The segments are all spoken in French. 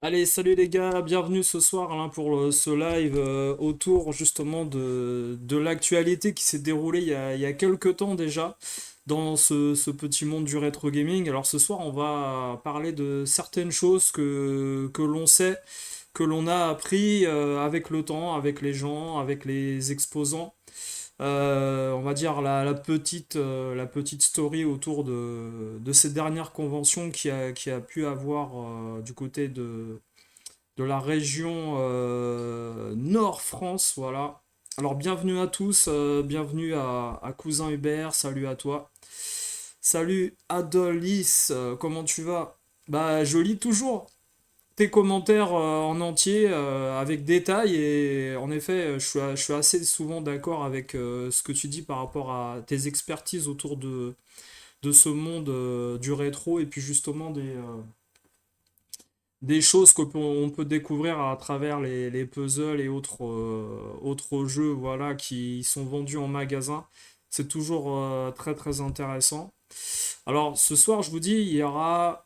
Allez, salut les gars, bienvenue ce soir hein, pour ce live autour justement de l'actualité qui s'est déroulée il y a quelques temps déjà dans ce petit monde du rétro gaming. Alors ce soir, on va parler de certaines choses que l'on sait, que l'on a appris avec le temps, avec les gens, avec les exposants. On va dire la petite story autour de ces dernières conventions qui a pu avoir du côté de la région Nord France, voilà. Alors bienvenue à tous, bienvenue à Cousin Hubert, salut à toi. Salut Adolis, comment tu vas? Bah je lis toujours tes commentaires en entier avec détail et en effet je suis assez souvent d'accord avec ce que tu dis par rapport à tes expertises autour de ce monde du rétro et puis justement des choses qu'on peut découvrir à travers les puzzles et autres jeux voilà, qui sont vendus en magasin. C'est toujours très très intéressant. Alors ce soir, je vous dis, il y aura.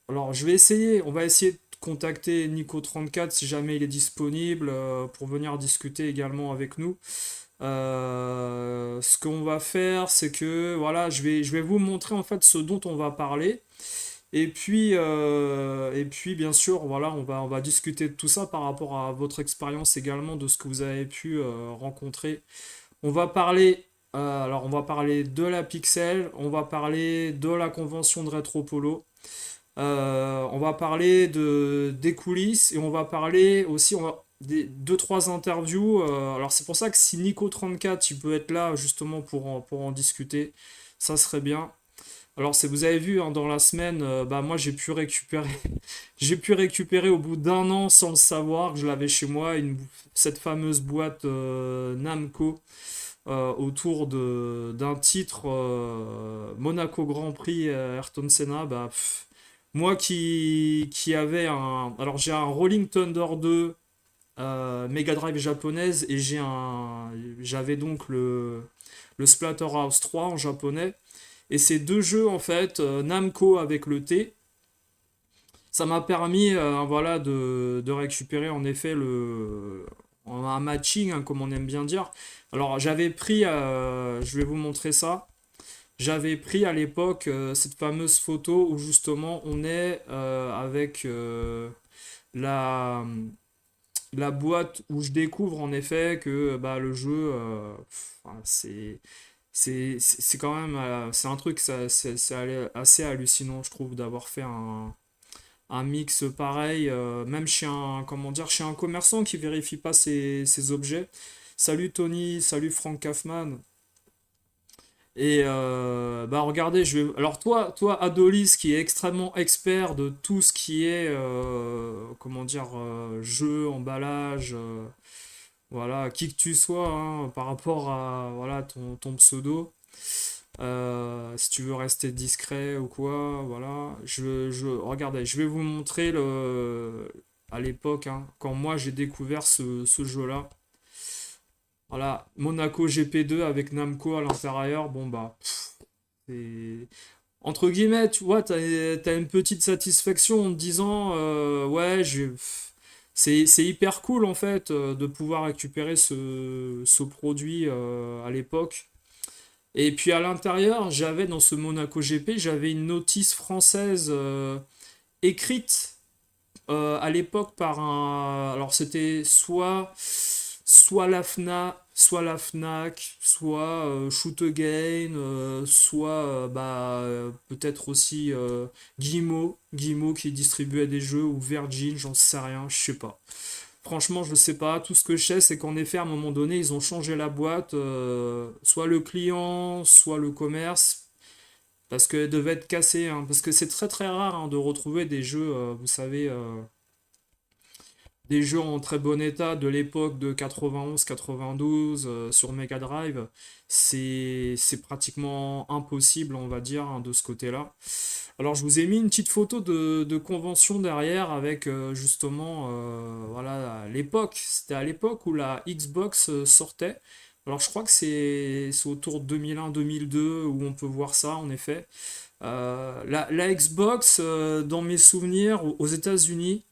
Alors je vais essayer, on va essayer de contacter Nico34 si jamais il est disponible pour venir discuter également avec nous. Ce qu'on va faire, c'est que voilà, je vais vous montrer en fait ce dont on va parler. Et puis, bien sûr, voilà, on va discuter de tout ça par rapport à votre expérience également, de ce que vous avez pu rencontrer. On va parler, alors on va parler de la Pixel, on va parler de la convention de Retropolo, on va parler des coulisses et on va parler aussi des deux trois interviews. Alors c'est pour ça que si Nico34 il peut être là justement pour en discuter, ça serait bien. Alors, vous avez vu hein, dans la semaine, bah moi j'ai pu récupérer, j'ai pu récupérer au bout d'un an sans le savoir que je l'avais chez moi cette fameuse boîte Namco autour d'un titre Monaco Grand Prix Ayrton Senna. Bah, moi qui avait alors j'ai un Rolling Thunder 2 Mega Drive japonaise et j'avais donc le Splatterhouse 3 en japonais. Et ces deux jeux, en fait, Namco avec le T, ça m'a permis voilà, de récupérer en effet un matching, hein, comme on aime bien dire. Alors j'avais pris, je vais vous montrer ça, j'avais pris à l'époque cette fameuse photo où justement on est avec la, la boîte où je découvre en effet que bah, le jeu, enfin, c'est quand même c'est un truc c'est assez hallucinant je trouve d'avoir fait un mix pareil même chez un comment dire chez un commerçant qui vérifie pas ses objets. Salut Tony, salut Frank Kaufman. Et bah regardez, alors toi Adolis qui est extrêmement expert de tout ce qui est comment dire jeu, emballage, voilà, qui que tu sois hein, par rapport à voilà ton pseudo. Si tu veux rester discret ou quoi, voilà. Regardez, je vais vous montrer à l'époque, hein, quand moi j'ai découvert ce jeu-là. Voilà, Monaco GP2 avec Namco à l'intérieur. Bon bah, c'est entre guillemets, tu vois, t'as une petite satisfaction en te disant, ouais, c'est hyper cool en fait de pouvoir récupérer ce produit à l'époque. Et puis à l'intérieur, j'avais dans ce Monaco GP, j'avais une notice française écrite à l'époque par un. Alors c'était soit la Fnac, soit Shoot Again, soit peut-être aussi Guillemot qui distribuait des jeux ou Virgin, j'en sais rien, je sais pas. Franchement, je sais pas. Tout ce que je sais, c'est qu'en effet, à un moment donné, ils ont changé la boîte, soit le client, soit le commerce, parce qu'elle devait être cassée. Hein, parce que c'est très très rare hein, de retrouver des jeux, vous savez, des jeux en très bon état de l'époque de 91-92 sur Mega Drive. C'est pratiquement impossible, on va dire, hein, de ce côté-là. Alors je vous ai mis une petite photo de convention derrière avec justement voilà l'époque. C'était à l'époque où la Xbox sortait. Alors je crois que c'est autour de 2001-2002 où on peut voir ça en effet. La Xbox, dans mes souvenirs, aux États-Unis,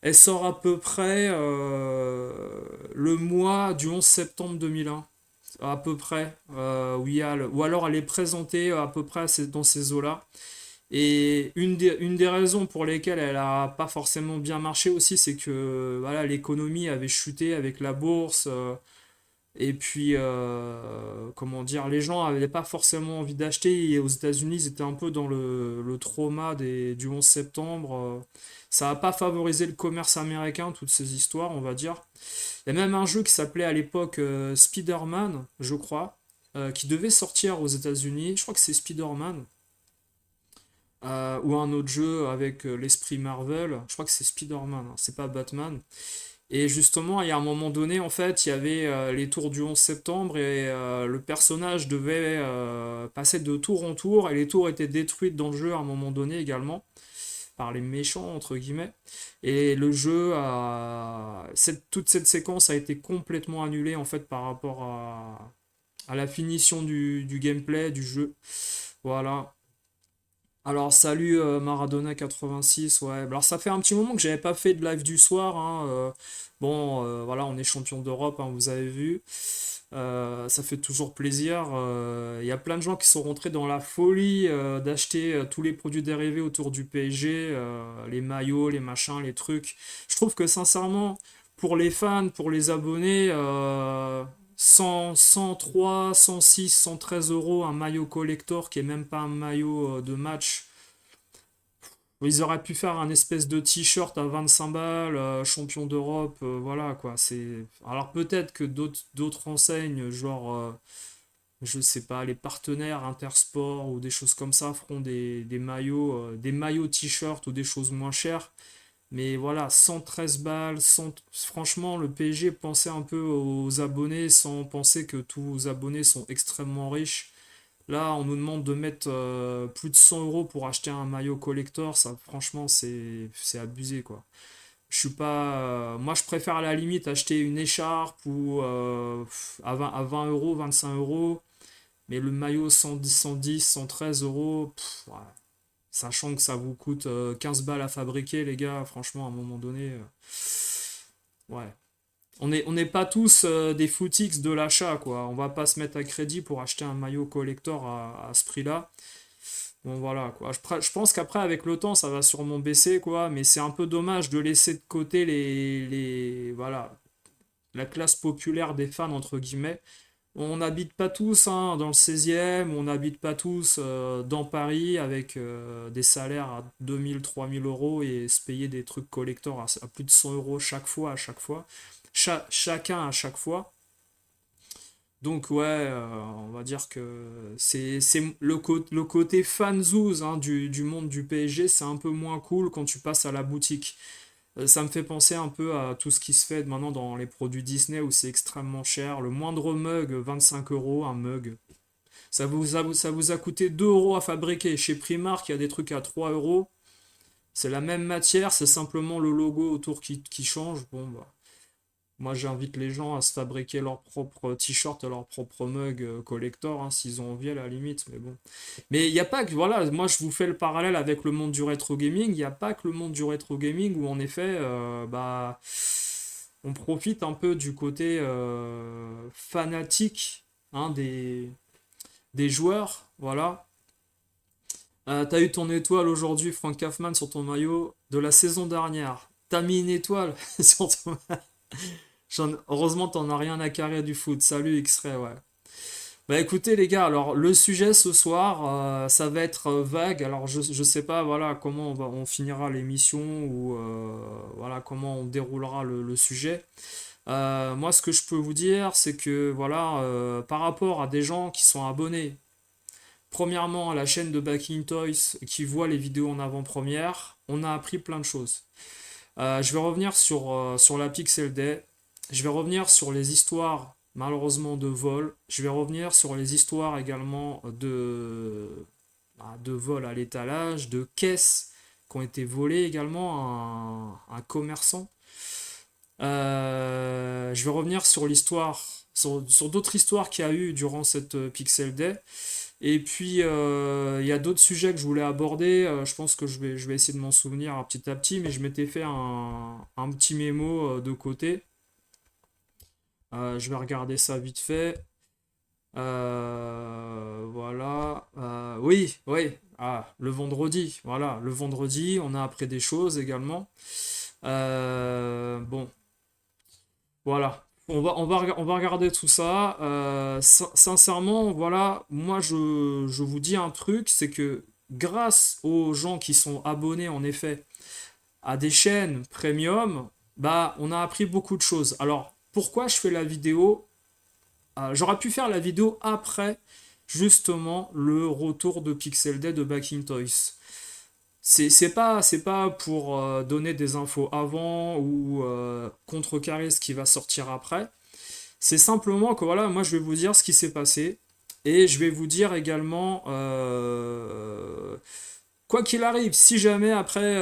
Elle sort à peu près le mois du 11 septembre 2001. À peu près. Oui, ou alors elle est présentée à peu près dans ces eaux-là. Et une des raisons pour lesquelles elle a pas forcément bien marché aussi, c'est que voilà, l'économie avait chuté avec la bourse. Et puis, comment dire, les gens n'avaient pas forcément envie d'acheter. Et aux États-Unis, ils étaient un peu dans le trauma du 11 septembre. Ça n'a pas favorisé le commerce américain, toutes ces histoires, on va dire. Il y a même un jeu qui s'appelait à l'époque Spider-Man, je crois, qui devait sortir aux États-Unis. Je crois que c'est Spider-Man. Ou un autre jeu avec l'esprit Marvel. Je crois que c'est Spider-Man, hein, c'est pas Batman. Et justement, il y a un moment donné, en fait, il y avait les tours du 11 septembre et le personnage devait passer de tour en tour et les tours étaient détruites dans le jeu à un moment donné également par les méchants, entre guillemets. Et le jeu toute cette séquence a été complètement annulée en fait par rapport à la finition du gameplay du jeu. Voilà. Alors salut Maradona 86, ouais. Alors ça fait un petit moment que j'avais pas fait de live du soir, hein, bon, voilà, on est champion d'Europe, hein, vous avez vu. Ça fait toujours plaisir. Il y a plein de gens qui sont rentrés dans la folie d'acheter tous les produits dérivés autour du PSG, les maillots, les machins, les trucs. Je trouve que sincèrement, pour les fans, pour les abonnés, 100, 103, 106, 113 euros, un maillot collector qui est même pas un maillot de match. Ils auraient pu faire un espèce de t-shirt à 25 balles, champion d'Europe, voilà quoi. Alors peut-être que d'autres enseignes, genre, je sais pas, les partenaires Intersport ou des choses comme ça feront des maillots t-shirt ou des choses moins chères. Mais voilà, 113 balles, franchement, le PSG pensait un peu aux abonnés sans penser que tous les abonnés sont extrêmement riches. Là, on nous demande de mettre plus de 100 euros pour acheter un maillot collector. Ça, franchement, c'est abusé, quoi. Je suis pas. Moi, je préfère à la limite acheter une écharpe ou à 20 euros, 25 euros. Mais le maillot 110, 110, 113 euros, ouais. Sachant que ça vous coûte 15 balles à fabriquer, les gars, franchement, à un moment donné, ouais. On n'est pas tous des footix de l'achat, quoi. On va pas se mettre à crédit pour acheter un maillot collector à ce prix-là. Bon, voilà, quoi. Je pense qu'après, avec le temps, ça va sûrement baisser, quoi. Mais c'est un peu dommage de laisser de côté voilà, la classe populaire des fans, entre guillemets. On n'habite pas tous hein, dans le 16e, on n'habite pas tous dans Paris avec des salaires à 2000, 3000 euros et se payer des trucs collector à plus de 100 euros chaque fois, à chaque fois. Chacun à chaque fois. Donc ouais, on va dire que c'est le côté fanzouz hein, du monde du PSG, c'est un peu moins cool quand tu passes à la boutique. Ça me fait penser un peu à tout ce qui se fait maintenant dans les produits Disney où c'est extrêmement cher. Le moindre mug, 25 euros, un mug. Ça vous a coûté 2 euros à fabriquer. Chez Primark, il y a des trucs à 3 euros. C'est la même matière, c'est simplement le logo autour qui change. Bon, bah. Moi, j'invite les gens à se fabriquer leur propre t-shirt, leur propre mug collector, hein, s'ils ont envie à la limite. Mais bon. Mais il n'y a pas que, voilà, moi je vous fais le parallèle avec le monde du rétro gaming. Il n'y a pas que le monde du rétro gaming où en effet, bah, on profite un peu du côté fanatique hein, des joueurs. Voilà. T'as eu ton étoile aujourd'hui, Frank Kaufman, sur ton maillot de la saison dernière. T'as mis une étoile sur ton heureusement, t'en as rien à carrer du foot. Salut X-Ray, ouais. Bah écoutez les gars, alors le sujet ce soir, ça va être vague. Alors je sais pas, voilà, comment on finira l'émission ou voilà comment on déroulera le sujet. Moi, ce que je peux vous dire, c'est que voilà, par rapport à des gens qui sont abonnés, premièrement à la chaîne de Backing Toys, qui voient les vidéos en avant-première, on a appris plein de choses. Je vais revenir sur la Pixel Day. Je vais revenir sur les histoires, malheureusement, de vol. Je vais revenir sur les histoires également de vol à l'étalage, de caisses qui ont été volées également à un commerçant. Je vais revenir sur l'histoire, sur d'autres histoires qu'il y a eu durant cette Pixel Day. Et puis, il y a d'autres sujets que je voulais aborder. Je pense que je vais essayer de m'en souvenir petit à petit, mais je m'étais fait un petit mémo de côté. Je vais regarder ça vite fait. Voilà. Oui, oui. Ah, le vendredi. Voilà, le vendredi, on a appris des choses également. Bon, voilà. On va regarder tout ça. Sincèrement, voilà, moi je vous dis un truc, c'est que grâce aux gens qui sont abonnés en effet à des chaînes premium, bah on a appris beaucoup de choses. Alors, pourquoi je fais la vidéo? J'aurais pu faire la vidéo après justement le retour de Pixel Day de Backing Toys. C'est pas pour donner des infos avant ou contrecarrer ce qui va sortir après. C'est simplement que voilà, moi je vais vous dire ce qui s'est passé et je vais vous dire également quoi qu'il arrive, si jamais après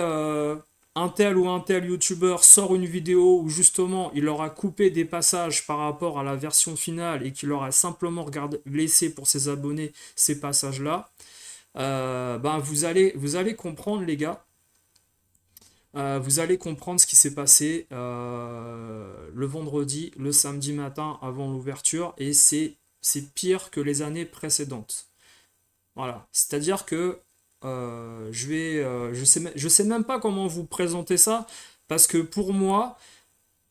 un tel ou un tel youtubeur sort une vidéo où justement il aura coupé des passages par rapport à la version finale et qu'il aura simplement laissé pour ses abonnés ces passages-là, ben vous allez comprendre les gars. Vous allez comprendre ce qui s'est passé le vendredi, le samedi matin avant l'ouverture, et c'est pire que les années précédentes. Voilà, c'est-à-dire que je sais même pas comment vous présenter ça, parce que pour moi,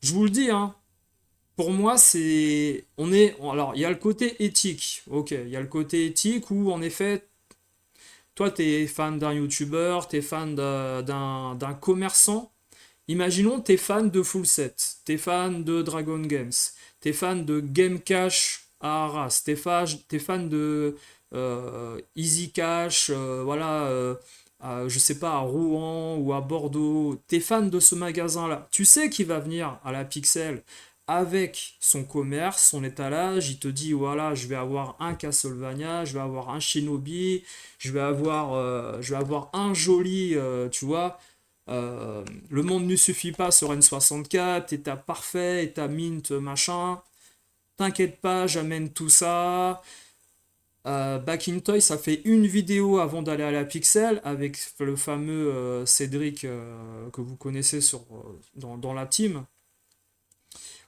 je vous le dis, hein, pour moi alors il y a le côté éthique, ok, il y a le côté éthique où en effet toi, tu es fan d'un youtubeur, tu es fan d'un commerçant. Imaginons, tu es fan de Full Set, tu es fan de Dragon Games, tu es fan de Game Cash à Arras, t'es fan de Easy Cash, voilà, je sais pas, à Rouen ou à Bordeaux. Tu es fan de ce magasin-là. Tu sais qu'il va venir à la Pixel avec son commerce, son étalage, il te dit voilà, je vais avoir un Castlevania, je vais avoir un Shinobi, je vais avoir un joli, tu vois, le monde ne suffit pas sur N64, état parfait, état mint, machin. T'inquiète pas, j'amène tout ça. Back in Toy, ça fait une vidéo avant d'aller à la Pixel avec le fameux Cédric que vous connaissez dans la team.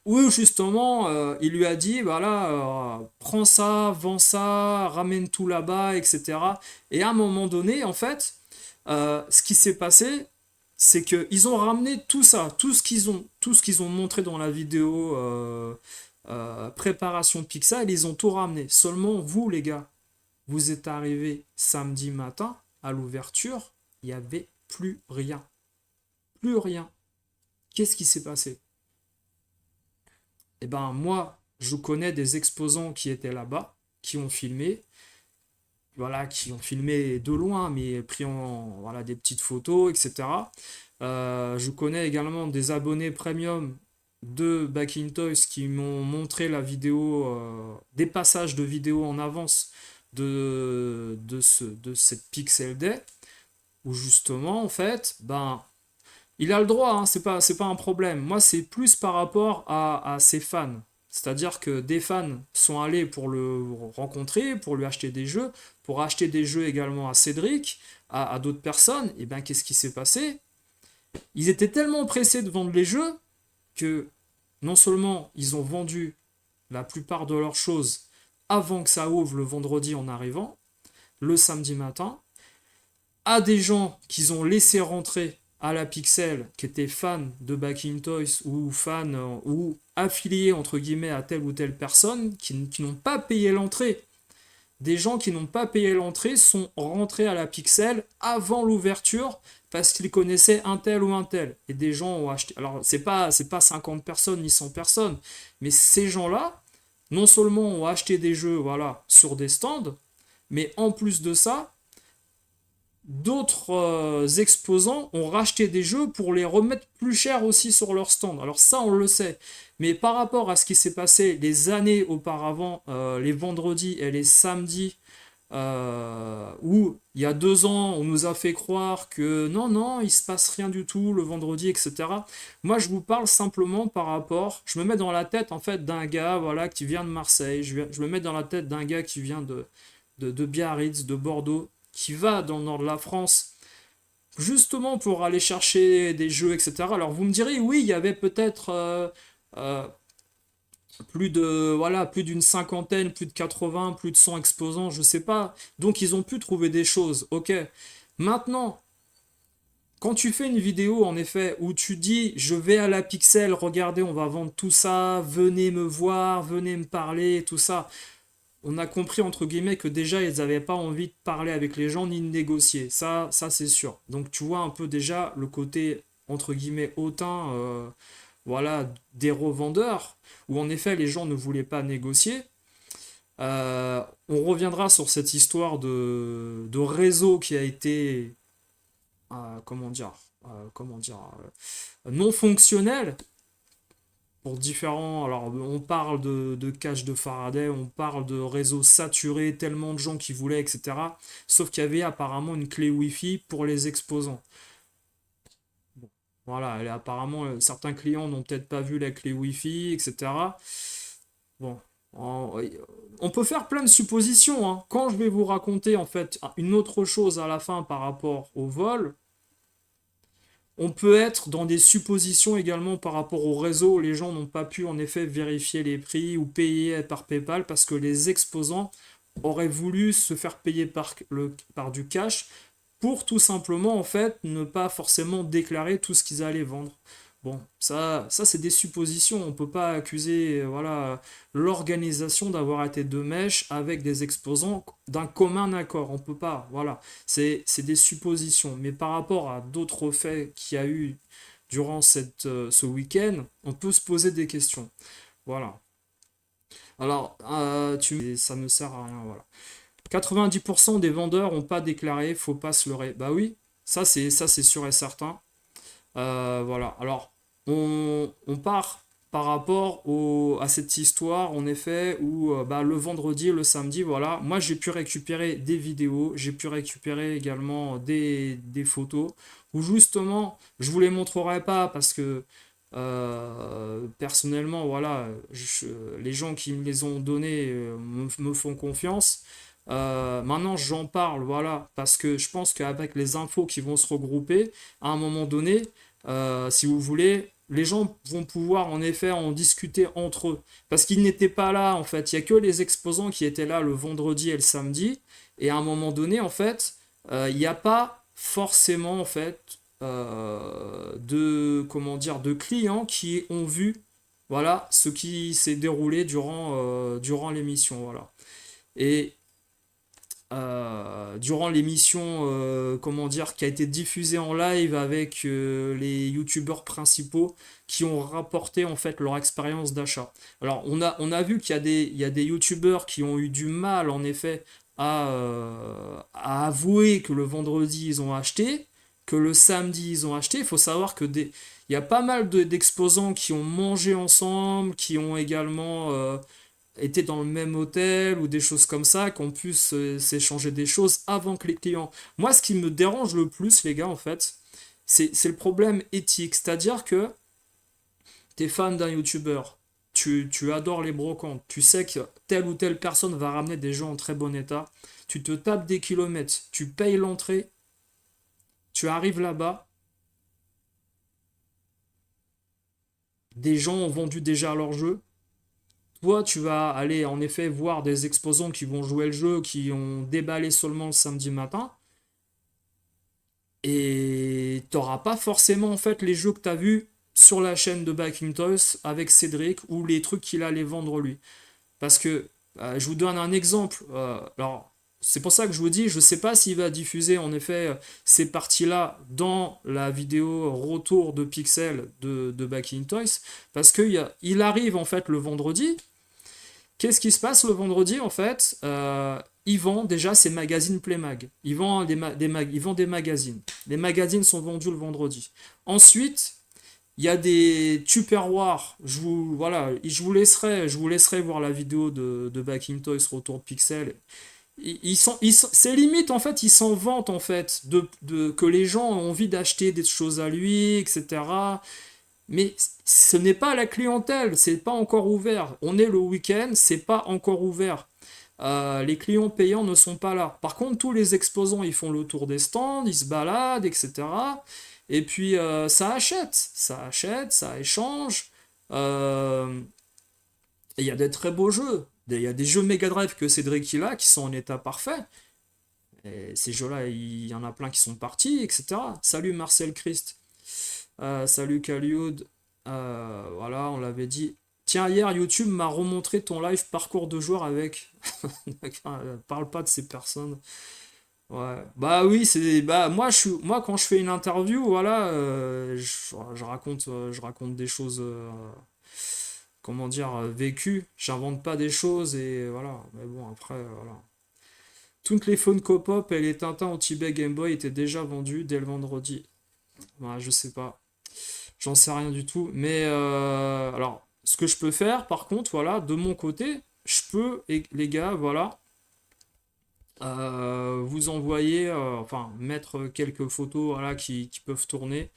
Où justement, il lui a dit, voilà, prends ça, vends ça, ramène tout là-bas, etc. Et à un moment donné, en fait, ce qui s'est passé, c'est qu'ils ont ramené tout ça, tout ce qu'ils ont montré dans la vidéo préparation Pixel, ils ont tout ramené. Seulement, vous, les gars, vous êtes arrivés samedi matin à l'ouverture, il n'y avait plus rien. Plus rien. Qu'est-ce qui s'est passé? Eh ben moi, je connais des exposants qui étaient là-bas, qui ont filmé, voilà, qui ont filmé de loin, mais pris voilà, des petites photos, etc. Je connais également des abonnés premium de Back in Toys qui m'ont montré la vidéo, des passages de vidéo en avance de cette Pixel Day, où justement, en fait, ben, il a le droit, hein, c'est pas un problème. Moi, c'est plus par rapport à ses fans. C'est-à-dire que des fans sont allés pour le rencontrer, pour lui acheter des jeux, pour acheter des jeux également à Cédric, à d'autres personnes. Et bien, qu'est-ce qui s'est passé? Ils étaient tellement pressés de vendre les jeux que non seulement ils ont vendu la plupart de leurs choses avant que ça ouvre le vendredi en arrivant, le samedi matin, à des gens qu'ils ont laissé rentrer à la Pixel, qui étaient fans de Back in Toys ou fans ou affiliés entre guillemets à telle ou telle personne, qui n'ont pas payé l'entrée. Des gens qui n'ont pas payé l'entrée sont rentrés à la Pixel avant l'ouverture parce qu'ils connaissaient un tel ou un tel. Et des gens ont acheté. Alors, c'est pas 50 personnes ni 100 personnes, mais ces gens-là, non seulement ont acheté des jeux voilà, sur des stands, mais en plus de ça, d'autres exposants ont racheté des jeux pour les remettre plus cher aussi sur leur stand. Alors ça, on le sait. Mais par rapport à ce qui s'est passé les années auparavant, les vendredis et les samedis, où il y a 2 ans, on nous a fait croire que non, non, il se passe rien du tout le vendredi, etc. Moi, je vous parle simplement par rapport, je me mets dans la tête en fait d'un gars, voilà, qui vient de Marseille. Je me mets dans la tête d'un gars qui vient de Biarritz, de Bordeaux, qui va dans le nord de la France, justement pour aller chercher des jeux, etc. Alors vous me direz, oui, il y avait peut-être euh, plus d'une cinquantaine, plus de 80, plus de 100 exposants, je sais pas. Donc ils ont pu trouver des choses, ok. Maintenant, quand tu fais une vidéo, en effet, où tu dis, je vais à la Pixel, regardez, on va vendre tout ça, venez me voir, venez me parler, tout ça. On a compris, entre guillemets, que déjà, ils n'avaient pas envie de parler avec les gens ni de négocier. Ça c'est sûr. Donc tu vois un peu déjà le côté, entre guillemets, hautain, voilà, des revendeurs, où en effet, les gens ne voulaient pas négocier. On reviendra sur cette histoire de réseau qui a été comment dire, non fonctionnel pour différents. Alors, on parle de cache de Faraday, on parle de réseau saturé, tellement de gens qui voulaient, etc. Sauf qu'il y avait apparemment une clé Wi-Fi pour les exposants. Voilà, et apparemment, certains clients n'ont peut-être pas vu la clé Wi-Fi, etc. Bon, on peut faire plein de suppositions, hein. Quand je vais vous raconter en fait une autre chose à la fin par rapport au vol, on peut être dans des suppositions également par rapport au réseau. Les gens n'ont pas pu en effet vérifier les prix ou payer par PayPal parce que les exposants auraient voulu se faire payer par du cash pour tout simplement en fait ne pas forcément déclarer tout ce qu'ils allaient vendre. Bon, ça c'est des suppositions. On peut pas accuser voilà l'organisation d'avoir été de mèche avec des exposants d'un commun accord. On peut pas. Voilà, c'est des suppositions. Mais par rapport à d'autres faits qu'il y a eu durant ce week-end, on peut se poser des questions. Voilà. Alors, ça ne sert à rien. Voilà. 90% des vendeurs n'ont pas déclaré, faut pas se leurrer. Bah oui, ça c'est sûr et certain. Voilà. Alors, on part par rapport à cette histoire, en effet, où bah, le vendredi et le samedi, voilà, moi j'ai pu récupérer des vidéos, j'ai pu récupérer également des photos, où justement, je vous les montrerai pas parce que personnellement, voilà, les gens qui me les ont donnés me font confiance. Maintenant, j'en parle, voilà, parce que je pense qu'avec les infos qui vont se regrouper, à un moment donné, si vous voulez, les gens vont pouvoir en effet en discuter entre eux. Parce qu'ils n'étaient pas là, en fait. Il n'y a que les exposants qui étaient là le vendredi et le samedi. Et à un moment donné, en fait, il n'y a pas forcément, en fait, comment dire, de clients qui ont vu, voilà, ce qui s'est déroulé durant l'émission, voilà. Et durant l'émission, comment dire, qui a été diffusée en live avec les youtubeurs principaux qui ont rapporté en fait leur expérience d'achat. Alors on a vu qu'il y a des youtubeurs qui ont eu du mal en effet à avouer que le vendredi ils ont acheté, que le samedi ils ont acheté. Il faut savoir il y a pas mal d'exposants qui ont mangé ensemble, qui ont également étaient dans le même hôtel ou des choses comme ça, qu'on puisse s'échanger des choses avant que les clients. Moi, ce qui me dérange le plus, les gars, en fait, c'est le problème éthique. C'est-à-dire que tu es fan d'un youtubeur, tu adores les brocantes, tu sais que telle ou telle personne va ramener des gens en très bon état, tu te tapes des kilomètres, tu payes l'entrée, tu arrives là-bas, des gens ont vendu déjà leur jeu. Toi, tu vas aller en effet voir des exposants qui vont jouer le jeu, qui ont déballé seulement le samedi matin, et t'auras pas forcément en fait les jeux que t'as vus sur la chaîne de Backing Toys avec Cédric ou les trucs qu'il allait vendre lui. Parce que je vous donne un exemple. Alors, c'est pour ça que je vous dis, je sais pas s'il va diffuser en effet ces parties-là dans la vidéo retour de Pixel de Backing Toys, parce qu'il arrive en fait le vendredi. Qu'est-ce qui se passe le vendredi en fait il vend déjà ses magazines Playmag. Il vend il vend des magazines. Les magazines sont vendus le vendredi. Ensuite, il y a des Tupperware. Voilà, je vous laisserai voir la vidéo de Backing Toys Retour Pixel. C'est limite en fait, ils s'en vantent en fait que les gens ont envie d'acheter des choses à lui, etc. Mais ce n'est pas la clientèle, c'est pas encore ouvert. On est le week-end, c'est pas encore ouvert. les clients payants ne sont pas là. Par contre, tous les exposants, ils font le tour des stands, ils se baladent, etc. Et puis, ça achète, ça échange. Euh, et il y a des très beaux jeux. Il y a des jeux Mega Drive que Cédric il a qui sont en état parfait. Et ces jeux-là, il y en a plein qui sont partis, etc. Salut Marcel Christ. Salut Khalioud. Voilà, on l'avait dit. Tiens, hier, YouTube m'a remontré ton live parcours de joueur avec. Parle pas de ces personnes. Ouais. Bah oui, moi quand je fais une interview, voilà, je raconte des choses, comment dire, vécues. J'invente pas des choses et voilà. Mais bon, après, voilà. Toutes les Funko Pop et les Tintins au Tibet Game Boy étaient déjà vendus dès le vendredi. Ouais, je sais pas. J'en sais rien du tout. Mais alors, ce que je peux faire, par contre, voilà, de mon côté, je peux, et les gars, voilà, vous envoyer, enfin, mettre quelques photos, voilà, qui peuvent tourner.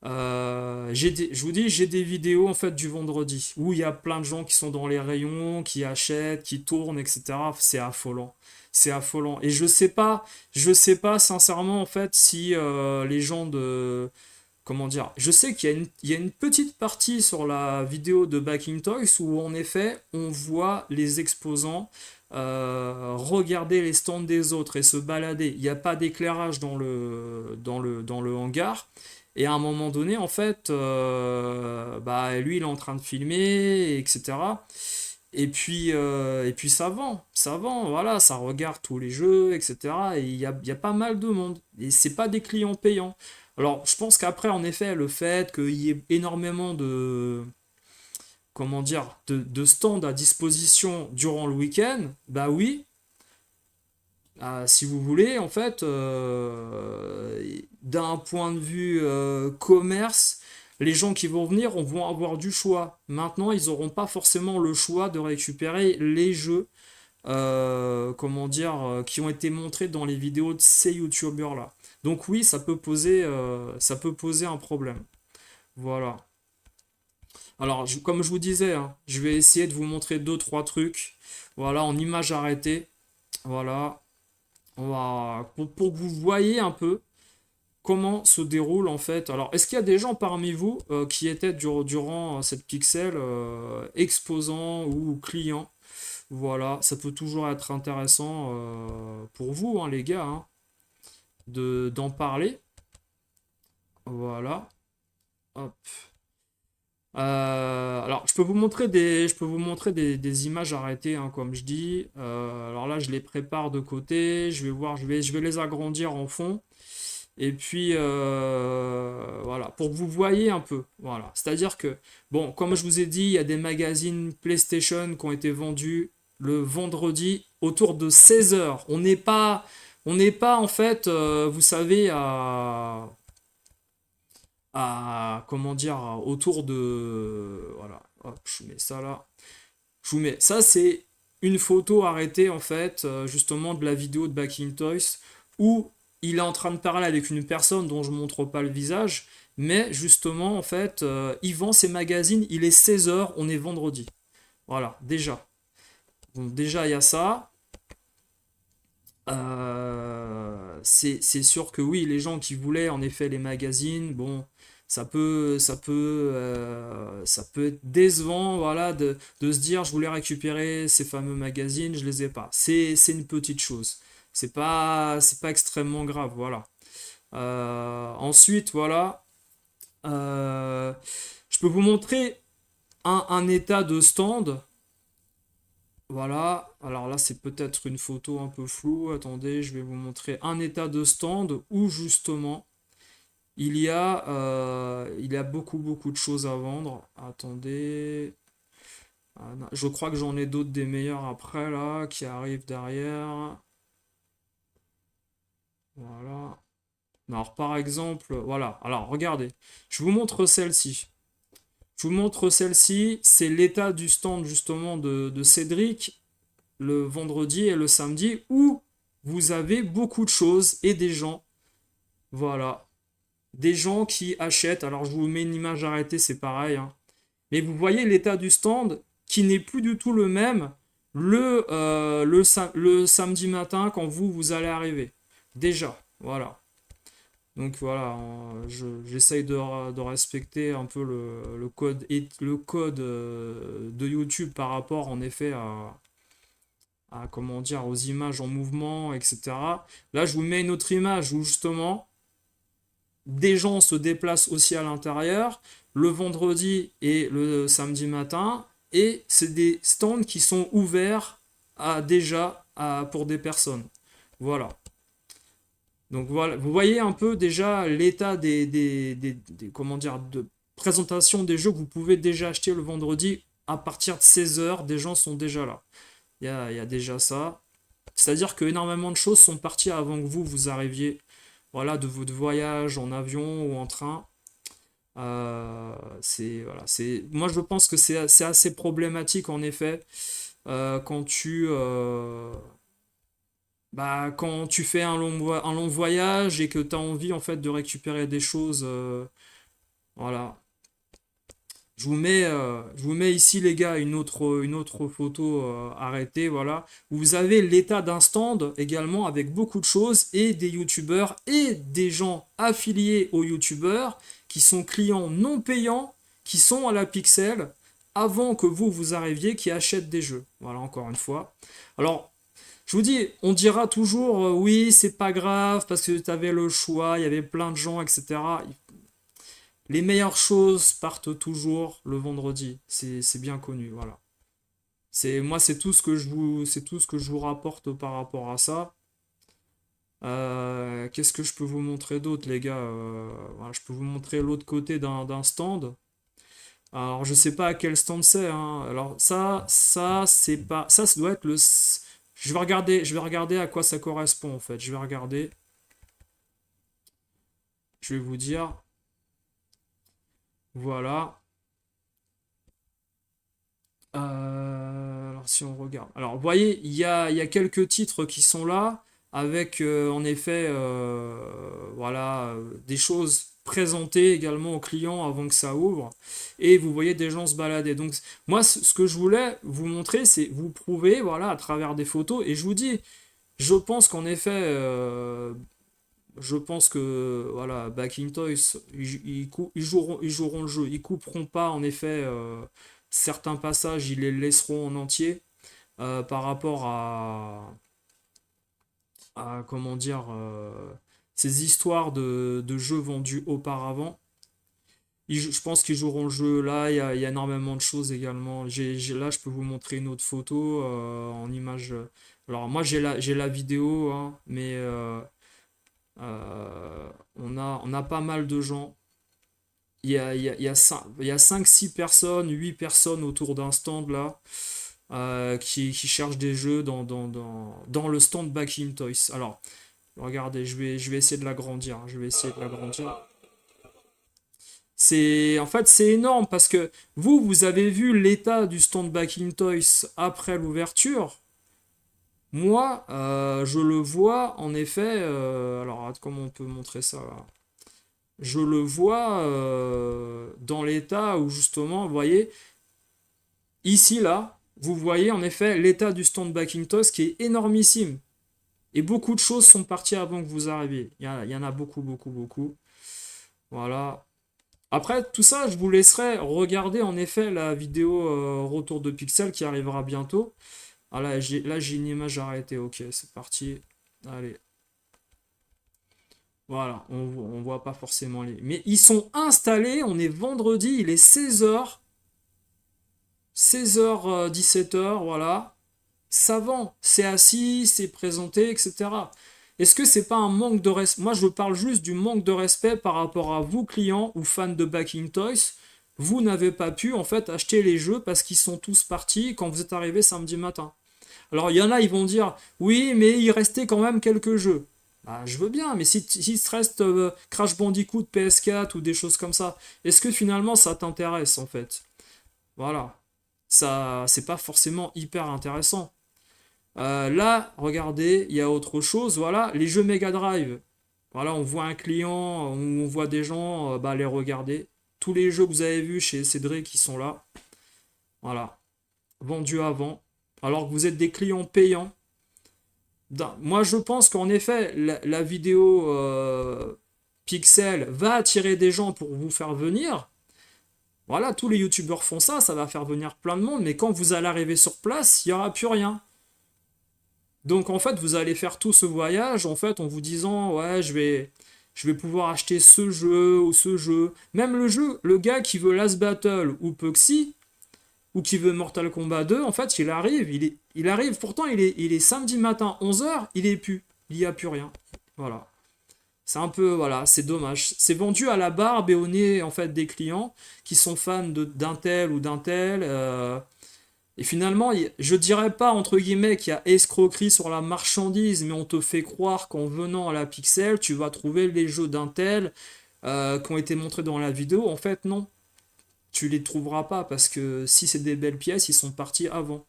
Je vous dis, j'ai des vidéos en fait du vendredi où il y a plein de gens qui sont dans les rayons, qui achètent, qui tournent, etc. C'est affolant. C'est affolant. Et je sais pas sincèrement en fait si les gens de, comment dire, je sais il y a une petite partie sur la vidéo de Backing Toys où en effet on voit les exposants regarder les stands des autres et se balader. Il n'y a pas d'éclairage dans le hangar. Et à un moment donné, en fait, bah, lui, il est en train de filmer, etc. Et puis ça vend, voilà, ça regarde tous les jeux, etc. Et il y a pas mal de monde. Et c'est pas des clients payants. Alors, je pense qu'après, en effet, le fait qu'il y ait énormément de, comment dire, de stands à disposition durant le week-end, bah oui, si vous voulez, en fait, d'un point de vue commerce, les gens qui vont venir vont avoir du choix. Maintenant, ils n'auront pas forcément le choix de récupérer les jeux, comment dire, qui ont été montrés dans les vidéos de ces youtubeurs-là. Donc oui, ça peut poser un problème. Voilà. Alors, comme je vous disais, hein, je vais essayer de vous montrer deux, trois trucs. Voilà, en image arrêtée. Voilà. Pour que vous voyez un peu comment se déroule en fait. Alors, est-ce qu'il y a des gens parmi vous qui étaient durant cette pixel exposants ou clients? Voilà, ça peut toujours être intéressant pour vous, hein, les gars, hein, d'en parler. Voilà. Hop. Alors, je peux vous montrer des images arrêtées, hein, comme je dis. Alors là, je les prépare de côté. Je vais voir, je vais les agrandir en fond. Et puis, voilà, pour que vous voyez un peu. Voilà. C'est-à-dire que, bon, comme je vous ai dit, il y a des magazines PlayStation qui ont été vendus le vendredi autour de 16 heures. On n'est pas, en fait, vous savez, comment dire, autour de... Voilà, hop, je mets ça là. Je vous mets... Ça, c'est une photo arrêtée, en fait, justement, de la vidéo de Backing Toys, où il est en train de parler avec une personne dont je montre pas le visage, mais justement, en fait, il vend ses magazines, il est 16 heures, on est vendredi. Voilà, déjà. Donc déjà, il y a ça. C'est sûr que oui, les gens qui voulaient en effet les magazines, bon, ça peut être décevant, voilà, de se dire je voulais récupérer ces fameux magazines, je les ai pas. C'est une petite chose. C'est pas extrêmement grave, voilà. Ensuite, voilà, euh, je peux vous montrer un état de stand. Voilà, alors là c'est peut-être une photo un peu floue. Attendez, je vais vous montrer un état de stand où justement il y a beaucoup de choses à vendre. Attendez, ah, non, je crois que j'en ai d'autres des meilleurs après là qui arrivent derrière. Voilà. Alors par exemple, voilà. Alors regardez, je vous montre celle-ci. Je vous montre celle-ci, c'est l'état du stand justement de Cédric le vendredi et le samedi où vous avez beaucoup de choses et des gens. Voilà. Des gens qui achètent. Alors je vous mets une image arrêtée, c'est pareil, hein. Mais vous voyez l'état du stand qui n'est plus du tout le même le samedi matin quand vous allez arriver. Déjà, voilà. Donc voilà, j'essaye de respecter un peu le code de YouTube par rapport en effet comment dire, aux images en mouvement, etc. Là, je vous mets une autre image où justement des gens se déplacent aussi à l'intérieur le vendredi et le samedi matin, et c'est des stands qui sont ouverts pour des personnes. Voilà. Donc voilà, vous voyez un peu déjà l'état comment dire, de présentation des jeux que vous pouvez déjà acheter le vendredi à partir de 16 h. Des gens sont déjà là. Il y a déjà ça. C'est-à-dire que énormément de choses sont parties avant que vous arriviez, voilà, de votre voyage en avion ou en train. Voilà, moi je pense que c'est assez problématique en effet quand quand tu fais un long voyage et que tu as envie en fait de récupérer des choses. Voilà. Je vous mets ici, les gars, une autre photo arrêtée, voilà. Vous avez l'état d'un stand également avec beaucoup de choses et des youtubeurs et des gens affiliés aux youtubeurs qui sont clients non payants, qui sont à la Pixel avant que vous arriviez, qui achètent des jeux. Voilà, encore une fois. Alors, je vous dis, on dira toujours oui, c'est pas grave parce que tu avais le choix, il y avait plein de gens, etc. Les meilleures choses partent toujours le vendredi. C'est bien connu, voilà. Moi, c'est tout ce que je vous rapporte par rapport à ça. Qu'est-ce que je peux vous montrer d'autre, les gars? Voilà, je peux vous montrer l'autre côté d'un stand. Alors, je sais pas à quel stand c'est, hein. Alors, ça, c'est pas, ça doit être je vais regarder à quoi ça correspond, en fait. Je vais regarder, je vais vous dire, voilà. Alors si on regarde. Alors vous voyez, il y a quelques titres qui sont là, avec en effet voilà, des choses présentées également aux clients avant que ça ouvre. Et vous voyez des gens se balader. Donc moi, ce que je voulais vous montrer, c'est vous prouver, voilà, à travers des photos. Et je vous dis, je pense qu'en effet, je pense que voilà, Back in Toys, ils joueront le jeu. Ils couperont pas en effet certains passages, ils les laisseront en entier par rapport à comment dire, ces histoires de jeux vendus auparavant. Je pense qu'ils joueront le jeu là. Il y a énormément de choses également. Là, je peux vous montrer une autre photo en image. Alors moi j'ai la vidéo, hein, mais on a pas mal de gens. Il y a 5-6 personnes, 8 personnes autour d'un stand là, qui cherchent des jeux dans le stand Back in Toys. Alors, regardez, je vais essayer de l'agrandir, hein. Je vais essayer de l'agrandir. En fait, c'est énorme parce que vous avez vu l'état du stand Back in Toys après l'ouverture. Moi, je le vois en effet. Alors, comment on peut montrer ça là? Je le vois dans l'état où justement, vous voyez, ici là, vous voyez en effet l'état du stand Backintosh qui est énormissime. Et beaucoup de choses sont parties avant que vous arriviez. Il y en a beaucoup, beaucoup, beaucoup. Voilà. Après, tout ça, je vous laisserai regarder en effet la vidéo retour de Pixel qui arrivera bientôt. Ah là j'ai une image arrêtée. Ok, c'est parti. Allez. Voilà, on voit pas forcément les. Mais ils sont installés, on est vendredi, il est 16 h, 16 h, 17 h, voilà. Ça vend, c'est assis, c'est présenté, etc. Est-ce que c'est pas un manque de respect? Moi, je parle juste du manque de respect par rapport à vous, clients ou fans de Backing Toys. Vous n'avez pas pu, en fait, acheter les jeux parce qu'ils sont tous partis quand vous êtes arrivé samedi matin. Alors, il y en a, ils vont dire, oui, mais il restait quand même quelques jeux. Bah, je veux bien, mais s'il te reste Crash Bandicoot PS4 ou des choses comme ça, est-ce que finalement ça t'intéresse en fait? Voilà. Ça, c'est pas forcément hyper intéressant. Là, regardez, il y a autre chose. Voilà, les jeux Mega Drive. Voilà, on voit un client, on voit des gens les regarder. Tous les jeux que vous avez vus chez Cédric qui sont là. Voilà, vendus avant. alors que vous êtes des clients payants. Moi, je pense qu'en effet, la vidéo Pixel va attirer des gens pour vous faire venir. Voilà, tous les youtubeurs font ça, ça va faire venir plein de monde, mais quand vous allez arriver sur place, il n'y aura plus rien. Donc en fait, vous allez faire tout ce voyage en fait en vous disant ouais, je vais pouvoir acheter ce jeu ou ce jeu. Même le jeu, le gars qui veut Last Battle ou Puxi ou qui veut Mortal Kombat 2, en fait, il arrive, pourtant il est samedi matin 11 h, il est plus, il n'y a plus rien. Voilà. C'est un peu, voilà, c'est dommage. C'est vendu à la barbe et au nez, en fait, des clients qui sont fans d'un tel ou d'un tel. Et finalement, je dirais pas, entre guillemets, qu'il y a escroquerie sur la marchandise, mais on te fait croire qu'en venant à la Pixel, tu vas trouver les jeux d'un tel qui ont été montrés dans la vidéo. En fait, non. Tu les trouveras pas parce que si c'est des belles pièces, ils sont partis avant.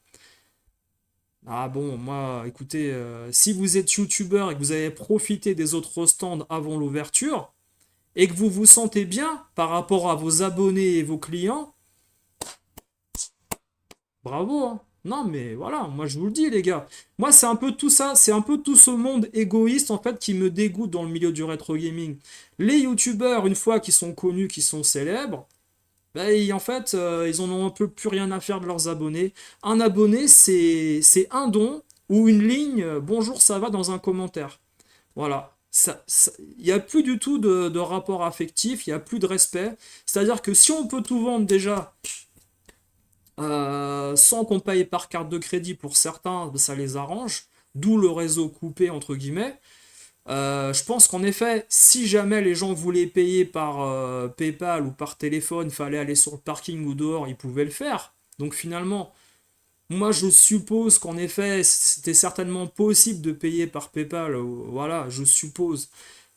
Ah bon, moi, écoutez, si vous êtes youtubeur et que vous avez profité des autres stands avant l'ouverture, et que vous vous sentez bien par rapport à vos abonnés et vos clients, bravo, hein. Non, mais voilà, moi je vous le dis, les gars. Moi, c'est un peu tout ça, c'est un peu tout ce monde égoïste, en fait, qui me dégoûte dans le milieu du rétro gaming. Les youtubeurs, une fois qu'ils sont connus, qu'ils sont célèbres, ben, en fait, ils en ont un peu plus rien à faire de leurs abonnés. Un abonné, c'est un don ou une ligne bonjour, ça va dans un commentaire. Voilà. Il n'y a plus du tout de rapport affectif, il n'y a plus de respect. C'est-à-dire que si on peut tout vendre déjà sans qu'on paye par carte de crédit pour certains, ça les arrange. D'où le réseau coupé, entre guillemets. Je pense qu'en effet, si jamais les gens voulaient payer par PayPal ou par téléphone, fallait aller sur le parking ou dehors, ils pouvaient le faire. Donc finalement, moi je suppose qu'en effet, c'était certainement possible de payer par PayPal. Voilà, je suppose.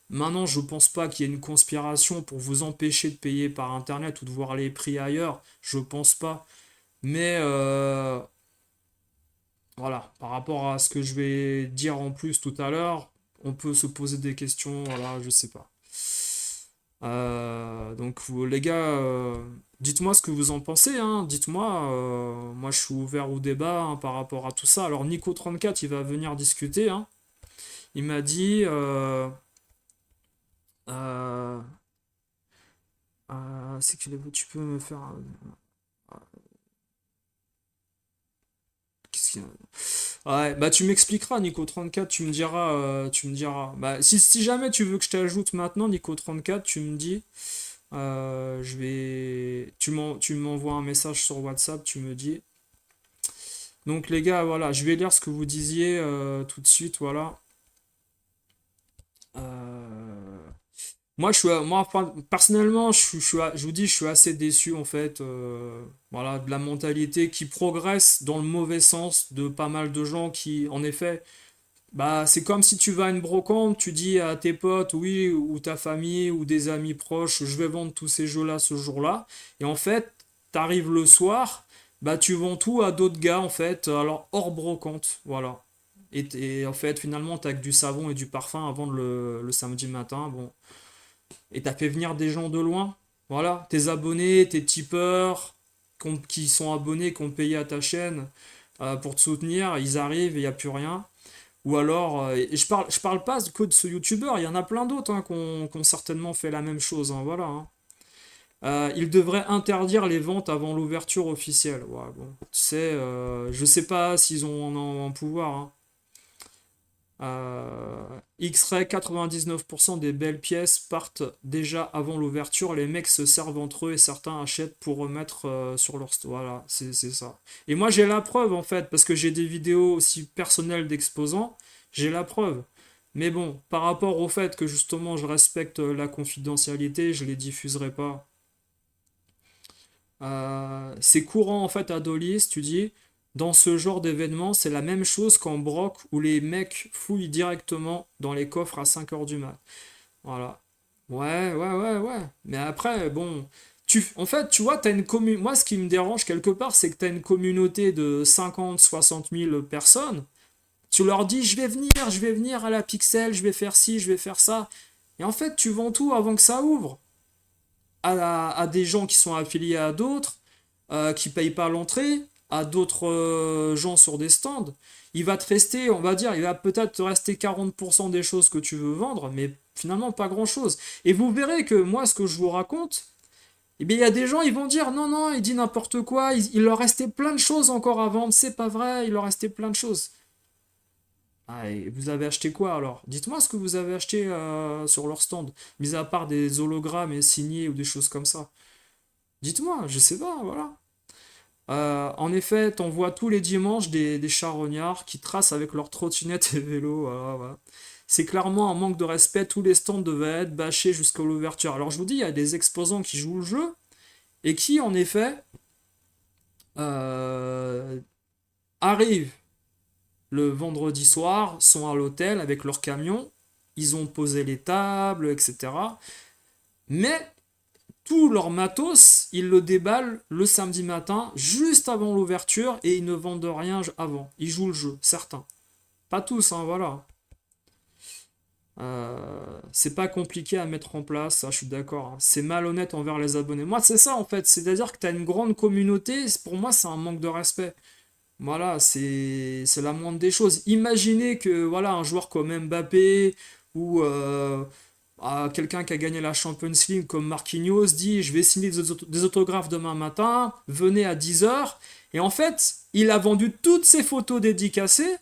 Maintenant, je pense pas qu'il y ait une conspiration pour vous empêcher de payer par Internet ou de voir les prix ailleurs. Je pense pas. Mais voilà, par rapport à ce que je vais dire en plus tout à l'heure, on peut se poser des questions, voilà, je sais pas. Donc les gars, dites-moi ce que vous en pensez, hein, dites-moi, moi je suis ouvert au débat hein, par rapport à tout ça. Alors Nico34, il va venir discuter, hein. Il m'a dit, euh, c'est que tu peux me faire... qu'est-ce qu'il y a. Ouais, bah tu m'expliqueras, Nico34, tu me diras. Bah, si jamais tu veux que je t'ajoute maintenant, Nico34, tu me dis, tu m'envoies un message sur WhatsApp, tu me dis. Donc les gars, voilà, je vais lire ce que vous disiez tout de suite, voilà. Euh, moi, enfin, personnellement, je vous dis, je suis assez déçu en fait, voilà, de la mentalité qui progresse dans le mauvais sens de pas mal de gens qui, en effet, bah, c'est comme si tu vas à une brocante, tu dis à tes potes, oui, ou ta famille, ou des amis proches, je vais vendre tous ces jeux-là ce jour-là. Et en fait, t'arrives le soir, bah, tu vends tout à d'autres gars, en fait, alors hors brocante, voilà. Et en fait, finalement, t'as que du savon et du parfum à vendre le samedi matin, bon. Et t'as fait venir des gens de loin, voilà. Tes abonnés, tes tipeurs, qui sont abonnés, qui ont payé à ta chaîne pour te soutenir, ils arrivent et il n'y a plus rien. Ou alors, et je parle pas que de ce youtubeur, il y en a plein d'autres hein, qui ont certainement fait la même chose, hein, voilà. Hein. Il devrait interdire les ventes avant l'ouverture officielle. Ouais, bon, tu sais, je sais pas s'ils ont en pouvoir. Hein. X-Ray, 99% des belles pièces partent déjà avant l'ouverture. Les mecs se servent entre eux et certains achètent pour remettre sur leur store. Voilà, c'est ça. Et moi j'ai la preuve en fait, parce que j'ai des vidéos aussi personnelles d'exposants, j'ai la preuve. Mais bon, par rapport au fait que justement je respecte la confidentialité, je les diffuserai pas. C'est courant en fait à Dolis, tu dis, dans ce genre d'événement, c'est la même chose qu'en broc où les mecs fouillent directement dans les coffres à 5 h du mat. Voilà. Ouais, ouais, ouais, ouais. Mais après, bon, en fait, tu vois, t'as une moi, ce qui me dérange quelque part, c'est que t'as une communauté de 50, 60 000 personnes. Tu leur dis, je vais venir à la Pixel, je vais faire ci, je vais faire ça. Et en fait, tu vends tout avant que ça ouvre à des gens qui sont affiliés à d'autres, qui payent pas l'entrée. à d'autres gens sur des stands, il va te rester, on va dire, il va peut-être te rester 40% des choses que tu veux vendre, mais finalement pas grand-chose. Et vous verrez que moi, ce que je vous raconte, eh bien, il y a des gens, ils vont dire non, non, il dit n'importe quoi, il leur restait plein de choses encore à vendre, c'est pas vrai, il leur restait plein de choses. Ah, et vous avez acheté quoi alors? Dites-moi ce que vous avez acheté sur leur stand, mis à part des hologrammes et signés ou des choses comme ça. Dites-moi, je sais pas, voilà. En effet, on voit tous les dimanches des charognards qui tracent avec leurs trottinettes et vélos. Voilà, voilà. C'est clairement un manque de respect. Tous les stands devaient être bâchés jusqu'à l'ouverture. Alors je vous dis, il y a des exposants qui jouent le jeu et qui, en effet, euh, arrivent le vendredi soir, sont à l'hôtel avec leur camion. Ils ont posé les tables, etc. Mais tout leur matos, ils le déballent le samedi matin, juste avant l'ouverture, et ils ne vendent rien avant. Ils jouent le jeu, certains. Pas tous, hein, voilà. C'est pas compliqué à mettre en place, ça, je suis d'accord, hein. C'est malhonnête envers les abonnés. Moi, c'est ça, en fait. C'est-à-dire que tu as une grande communauté, pour moi, c'est un manque de respect. Voilà, c'est la moindre des choses. Imaginez que, voilà, un joueur comme Mbappé ou quelqu'un qui a gagné la Champions League comme Marquinhos dit je vais signer des autographes demain matin, venez à 10 heures. Et en fait, il a vendu toutes ses photos dédicacées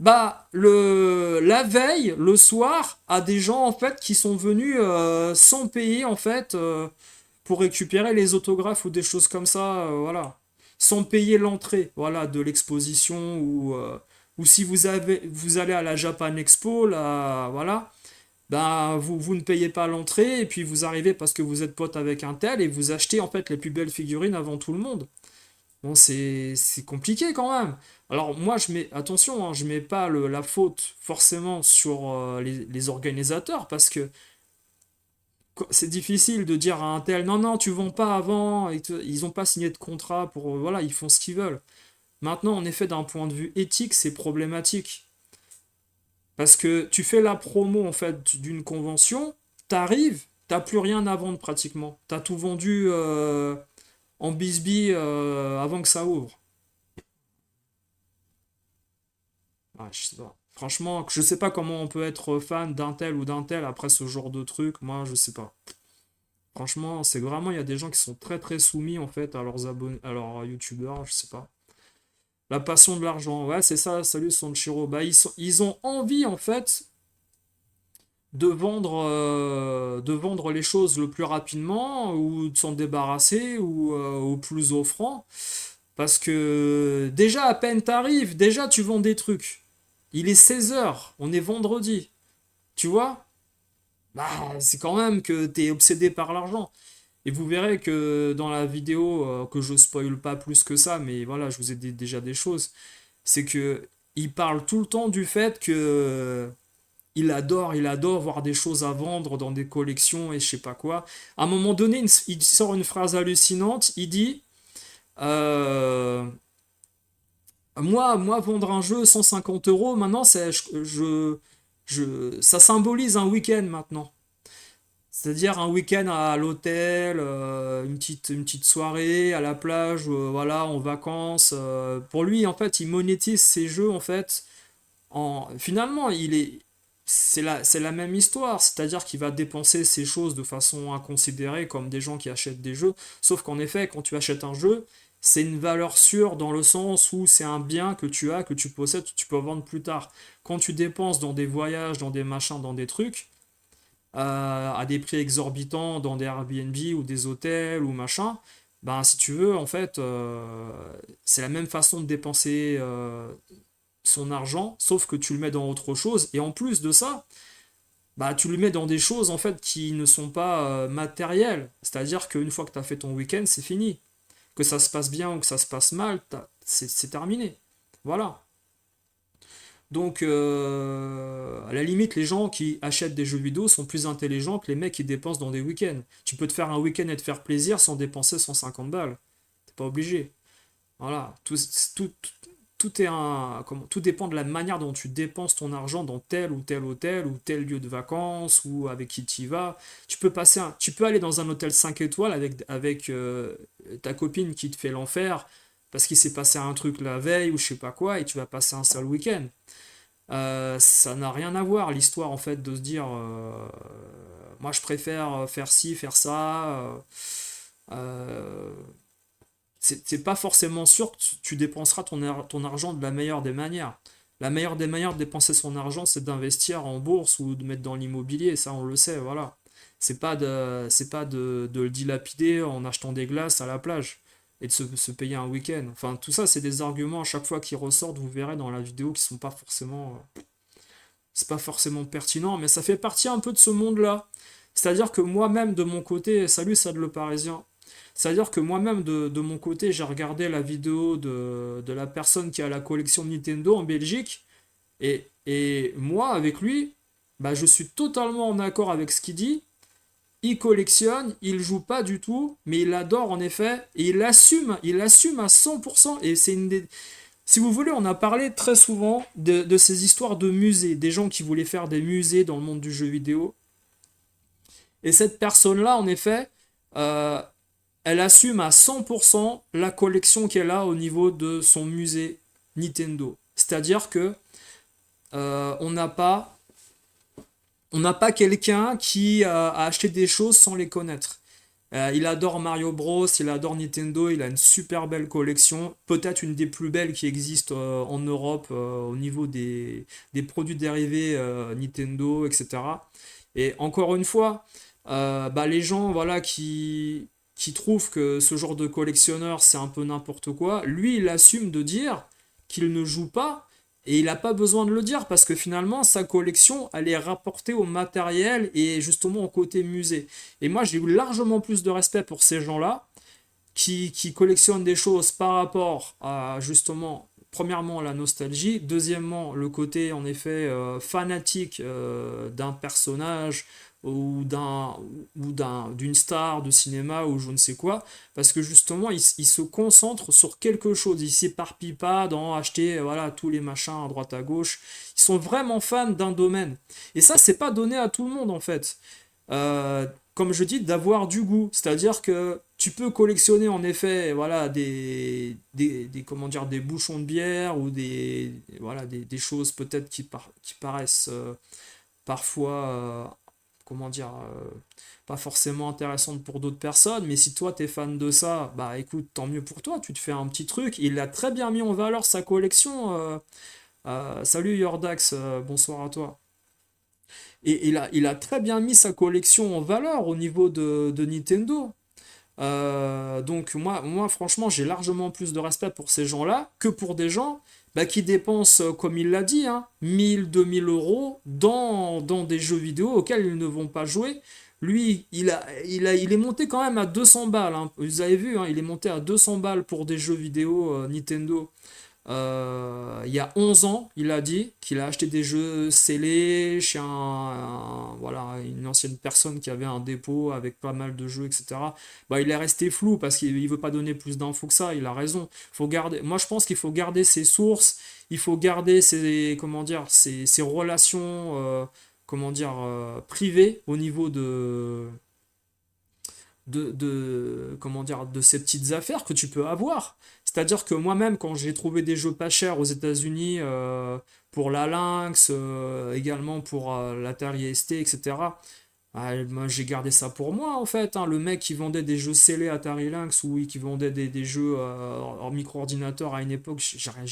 bah la veille, le soir, à des gens en fait qui sont venus sans payer en fait pour récupérer les autographes ou des choses comme ça, voilà. Sans payer l'entrée, voilà, de l'exposition ou si vous allez à la Japan Expo, là, voilà, ben, vous ne payez pas l'entrée et puis vous arrivez parce que vous êtes pote avec un tel et vous achetez en fait les plus belles figurines avant tout le monde. Bon, c'est compliqué quand même. Alors moi, je mets, attention, hein, je mets pas la faute forcément sur les organisateurs parce que c'est difficile de dire à un tel, non, non, tu vends pas avant, ils ont pas signé de contrat pour, voilà, ils font ce qu'ils veulent. Maintenant, en effet, d'un point de vue éthique, c'est problématique. Parce que tu fais la promo en fait d'une convention, t'arrives, t'as plus rien à vendre pratiquement. T'as tout vendu en bisbille avant que ça ouvre. Ah, je sais pas. Franchement, je sais pas comment on peut être fan d'un tel ou d'un tel après ce genre de truc. Moi, je sais pas. Franchement, c'est vraiment, il y a des gens qui sont très très soumis en fait à leurs abonnés, à leurs youtubeurs, je sais pas. La passion de l'argent, ouais, c'est ça, salut Sonchiro. Bah, ils ont envie en fait de vendre les choses le plus rapidement ou de s'en débarrasser ou au plus offrant. Parce que déjà, à peine t'arrives, déjà tu vends des trucs. Il est 16 heures, on est vendredi. Tu vois? Bah, c'est quand même que t'es obsédé par l'argent. Et vous verrez que dans la vidéo, que je spoil pas plus que ça, mais voilà, je vous ai dit déjà des choses, c'est que il parle tout le temps du fait que il adore voir des choses à vendre dans des collections et je sais pas quoi. À un moment donné, il sort une phrase hallucinante. Il dit moi, vendre un jeu 150 euros, maintenant, ça symbolise un week-end maintenant. C'est-à-dire un week-end à l'hôtel, une petite soirée à la plage, voilà, en vacances. Pour lui, en fait, il monétise ses jeux, en fait, finalement, c'est la même histoire, c'est-à-dire qu'il va dépenser ces choses de façon inconsidérée comme des gens qui achètent des jeux, sauf qu'en effet, quand tu achètes un jeu, c'est une valeur sûre dans le sens où c'est un bien que tu as, que tu possèdes, que tu peux vendre plus tard. Quand tu dépenses dans des voyages, dans des machins, dans des trucs, à des prix exorbitants, dans des Airbnb ou des hôtels ou machin, ben si tu veux, en fait, c'est la même façon de dépenser son argent, sauf que tu le mets dans autre chose. Et en plus de ça, bah, tu le mets dans des choses en fait qui ne sont pas matérielles. C'est-à-dire qu'une fois que tu as fait ton week-end, c'est fini. Que ça se passe bien ou que ça se passe mal, c'est terminé. Voilà. Donc, à la limite, les gens qui achètent des jeux vidéo sont plus intelligents que les mecs qui dépensent dans des week-ends. Tu peux te faire un week-end et te faire plaisir sans dépenser 150 balles. T'es pas obligé. Voilà, tout, tout est tout dépend de la manière dont tu dépenses ton argent dans tel ou tel hôtel ou tel lieu de vacances ou avec qui tu y vas. Tu peux aller dans un hôtel 5 étoiles avec ta copine qui te fait l'enfer. parce qu'il s'est passé un truc la veille ou je sais pas quoi, et tu vas passer un sale week-end. Ça n'a rien à voir, l'histoire, en fait, de se dire, moi je préfère faire ci, faire ça. Euh, c'est pas forcément sûr que tu dépenseras ton argent de la meilleure des manières. La meilleure des manières de dépenser son argent, c'est d'investir en bourse ou de mettre dans l'immobilier, ça on le sait, voilà. C'est pas de le dilapider en achetant des glaces à la plage et de se payer un week-end. Enfin, tout ça, c'est des arguments à chaque fois qui ressortent, vous verrez dans la vidéo, qui sont pas forcément, c'est pas forcément pertinent, mais ça fait partie un peu de ce monde-là. C'est-à-dire que moi-même, de mon côté, salut Sad le Parisien, c'est-à-dire que moi-même, de mon côté, j'ai regardé la vidéo de la personne qui a la collection Nintendo en Belgique, et moi, avec lui, bah, je suis totalement en accord avec ce qu'il dit. Il collectionne, il joue pas du tout, mais il adore en effet, et il assume à 100%, et c'est une des... Si vous voulez, on a parlé très souvent de ces histoires de musées, des gens qui voulaient faire des musées dans le monde du jeu vidéo, et cette personne-là, en effet, euh, elle assume à 100% la collection qu'elle a au niveau de son musée Nintendo. C'est-à-dire que on n'a pas quelqu'un qui a acheté des choses sans les connaître. Il adore Mario Bros, il adore Nintendo, il a une super belle collection, peut-être une des plus belles qui existent en Europe au niveau des produits dérivés Nintendo, etc. Et encore une fois, bah, les gens voilà, qui trouvent que ce genre de collectionneur c'est un peu n'importe quoi, lui il assume de dire qu'il ne joue pas et il n'a pas besoin de le dire parce que finalement sa collection elle est rapportée au matériel et justement au côté musée. Et moi j'ai eu largement plus de respect pour ces gens-là qui collectionnent des choses par rapport à justement premièrement la nostalgie, deuxièmement le côté en effet fanatique d'un personnage d'une star de cinéma ou je ne sais quoi, parce que justement il se concentre sur quelque chose, il s'éparpille pas dans acheter voilà tous les machins à droite à gauche, ils sont vraiment fans d'un domaine. Et ça c'est pas donné à tout le monde en fait. Comme je dis, d'avoir du goût. C'est-à-dire que tu peux collectionner en effet voilà, comment dire, des bouchons de bière ou voilà, des choses peut-être qui paraissent parfois, comment dire, pas forcément intéressantes pour d'autres personnes. Mais si toi, tu es fan de ça, bah écoute, tant mieux pour toi, tu te fais un petit truc. Il a très bien mis en valeur sa collection. Salut Yordax, bonsoir à toi. Et il a très bien mis sa collection en valeur au niveau de Nintendo. Donc moi franchement, j'ai largement plus de respect pour ces gens-là que pour des gens bah, qui dépensent, comme il l'a dit, hein, 1000, 2000 euros dans des jeux vidéo auxquels ils ne vont pas jouer. Lui, il est monté quand même à 200 balles, hein. Vous avez vu, hein, il est monté à 200 balles pour des jeux vidéo Nintendo. Il y a 11 ans, il a dit qu'il a acheté des jeux scellés chez voilà, une ancienne personne qui avait un dépôt avec pas mal de jeux, etc. Bah, il est resté flou parce qu'il ne veut pas donner plus d'infos que ça, il a raison. Faut garder, moi, je pense qu'il faut garder ses sources, il faut garder ses, comment dire, ses relations comment dire, privées au niveau comment dire, de ces petites affaires que tu peux avoir. C'est-à-dire que moi-même, quand j'ai trouvé des jeux pas chers aux États-Unis pour la Lynx, également pour l'Atari ST, etc., ah, moi, j'ai gardé ça pour moi en fait, hein. Le mec qui vendait des jeux scellés Atari Lynx ou qui vendait des jeux en micro-ordinateur à une époque, j'ai rien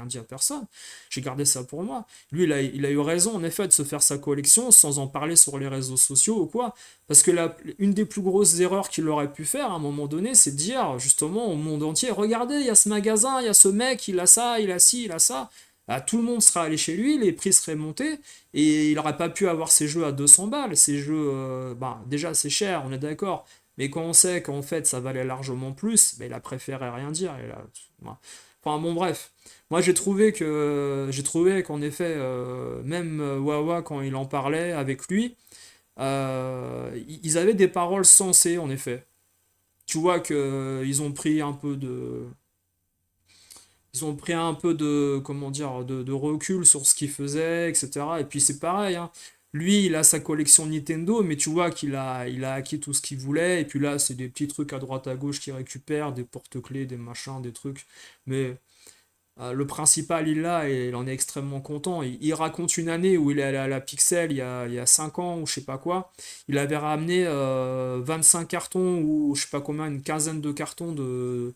dit à personne. J'ai gardé ça pour moi. Lui, il a eu raison en effet de se faire sa collection sans en parler sur les réseaux sociaux ou quoi. Parce que une des plus grosses erreurs qu'il aurait pu faire à un moment donné, c'est de dire justement au monde entier, regardez, il y a ce magasin, il y a ce mec, il a ça, il a ci, il a ça. Ah, tout le monde sera allé chez lui, les prix seraient montés, et il n'aurait pas pu avoir ses jeux à 200 balles. Ces jeux, bah, déjà c'est cher, on est d'accord, mais quand on sait qu'en fait ça valait largement plus, bah, il a préféré rien dire. Voilà. Enfin bon bref, moi j'ai trouvé qu'en effet, même Wawa quand il en parlait avec lui, ils avaient des paroles sensées en effet. Tu vois que ils ont pris un peu de, comment dire, de recul sur ce qu'ils faisaient, etc. Et puis c'est pareil, hein. Lui, il a sa collection Nintendo, mais tu vois qu'il a acquis tout ce qu'il voulait. Et puis là, c'est des petits trucs à droite à gauche qu'il récupère, des porte-clés, des machins, des trucs. Mais le principal, il l'a et il en est extrêmement content. Il raconte une année où il est allé à la Pixel il y a 5 ans ou je sais pas quoi. Il avait ramené 25 cartons ou je sais pas combien, une quinzaine de cartons de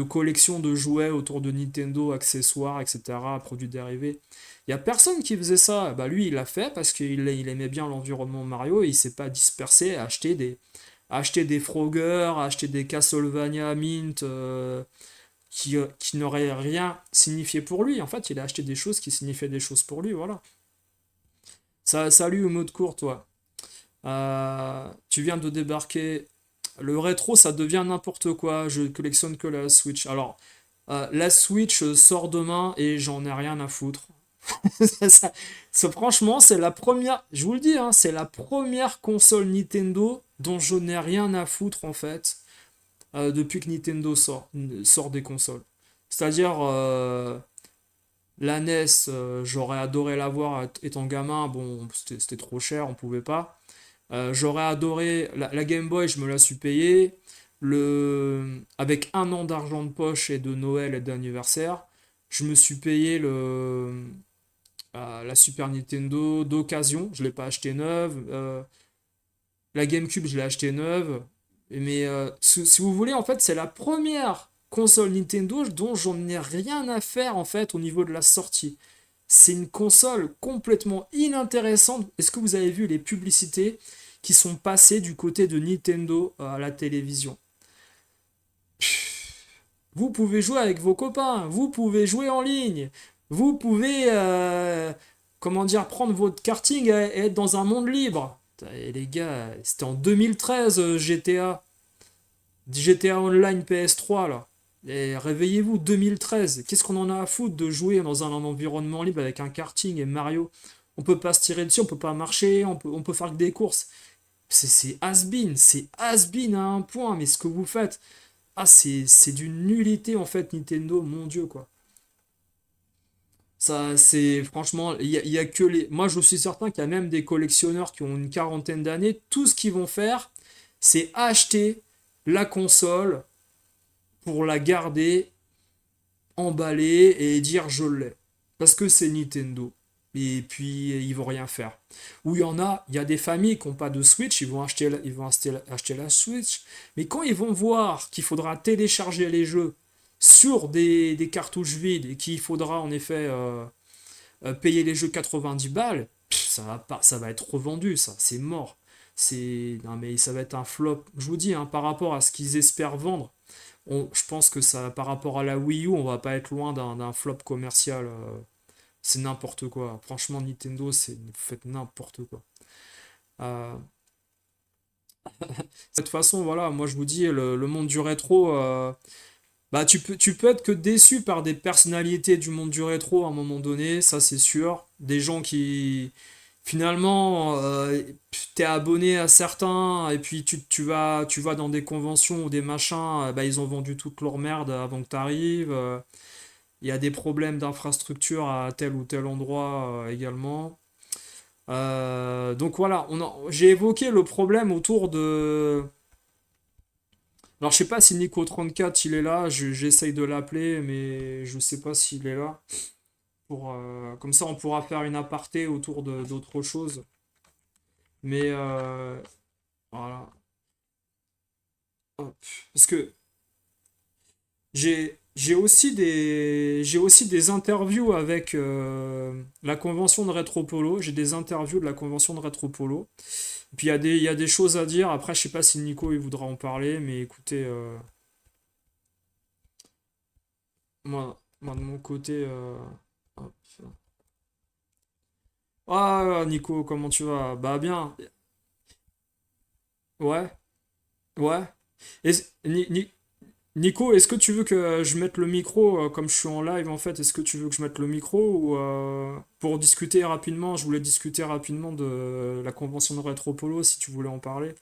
collection de jouets autour de Nintendo, accessoires, etc., produits dérivés. Il y a personne qui faisait ça. Bah lui, il l'a fait parce qu'il aimait bien l'environnement Mario et il s'est pas dispersé à acheter des Frogger, à acheter des Castlevania Mint. Qui n'aurait rien signifié pour lui. En fait, il a acheté des choses qui signifiaient des choses pour lui, voilà. Salut au mot de cours, toi. Tu viens de débarquer. Le rétro, ça devient n'importe quoi. Je collectionne que la Switch. Alors, la Switch sort demain et j'en ai rien à foutre. Franchement, c'est la première, je vous le dis, hein, c'est la première console Nintendo dont je n'ai rien à foutre en fait depuis que Nintendo sort des consoles. C'est-à-dire, la NES, j'aurais adoré l'avoir étant gamin. Bon, c'était trop cher, on pouvait pas. J'aurais adoré la Game Boy, je me la suis payée. Avec un an d'argent de poche et de Noël et d'anniversaire, je me suis payé la Super Nintendo d'occasion. Je l'ai pas acheté neuve. La GameCube, je l'ai acheté neuve. Mais si vous voulez, en fait, c'est la première console Nintendo dont j'en ai rien à faire en fait au niveau de la sortie. C'est une console complètement inintéressante. Est-ce que vous avez vu les publicités qui sont passées du côté de Nintendo à la télévision? Vous pouvez jouer avec vos copains, vous pouvez jouer en ligne, vous pouvez, comment dire, prendre votre karting et être dans un monde libre. Et les gars, c'était en 2013 GTA Online PS3 là. Et réveillez-vous, 2013. Qu'est-ce qu'on en a à foutre de jouer dans un environnement libre avec un karting et Mario? On peut pas se tirer dessus, on peut pas marcher, on peut faire que des courses. C'est has-been, c'est has-been à un point, mais ce que vous faites, c'est d'une nullité en fait, Nintendo, mon Dieu quoi. Ça, c'est franchement, il y a que les. Moi, je suis certain qu'il y a même des collectionneurs qui ont une quarantaine d'années. Tout ce qu'ils vont faire, c'est acheter la console pour la garder, emballer et dire je l'ai. Parce que c'est Nintendo. Et puis, ils vont rien faire. Ou il y a des familles qui n'ont pas de Switch, ils vont acheter la Switch. Mais quand ils vont voir qu'il faudra télécharger les jeux sur des cartouches vides et qu'il faudra en effet payer les jeux 90 balles, ça va pas, ça va être revendu, ça, c'est mort. Non mais ça va être un flop. Je vous dis, hein, par rapport à ce qu'ils espèrent vendre, je pense que ça, par rapport à la Wii U, on va pas être loin d'un flop commercial. C'est n'importe quoi. Franchement, Nintendo, vous faites n'importe quoi. Euh, de toute façon, voilà, moi je vous dis, le monde du rétro, bah tu peux être que déçu par des personnalités du monde du rétro à un moment donné, ça c'est sûr. Des gens qui, finalement, t'es abonné à certains, et puis tu vas dans des conventions ou des machins, bah ils ont vendu toute leur merde avant que t'arrives. Il y a des problèmes d'infrastructure à tel ou tel endroit également. Donc voilà, j'ai évoqué le problème autour de. Alors je sais pas si Nico34 il est là, j'essaye de l'appeler, mais je sais pas s'il est là. Comme ça on pourra faire une aparté autour d'autre chose. Mais voilà. Hop. Parce que j'ai aussi des interviews avec la convention de Retropolo. J'ai des interviews de la convention de Retropolo. Puis il y a des choses à dire. Après, je sais pas si Nico il voudra en parler, mais écoutez, moi de mon côté, hop. Ah Nico, comment tu vas? Bah bien. Ouais, ouais. Nico, est-ce que tu veux que je mette le micro, comme je suis en live en fait, est-ce que tu veux que je mette le micro ou pour discuter rapidement, je voulais discuter rapidement de la convention de Retropolo si tu voulais en parler.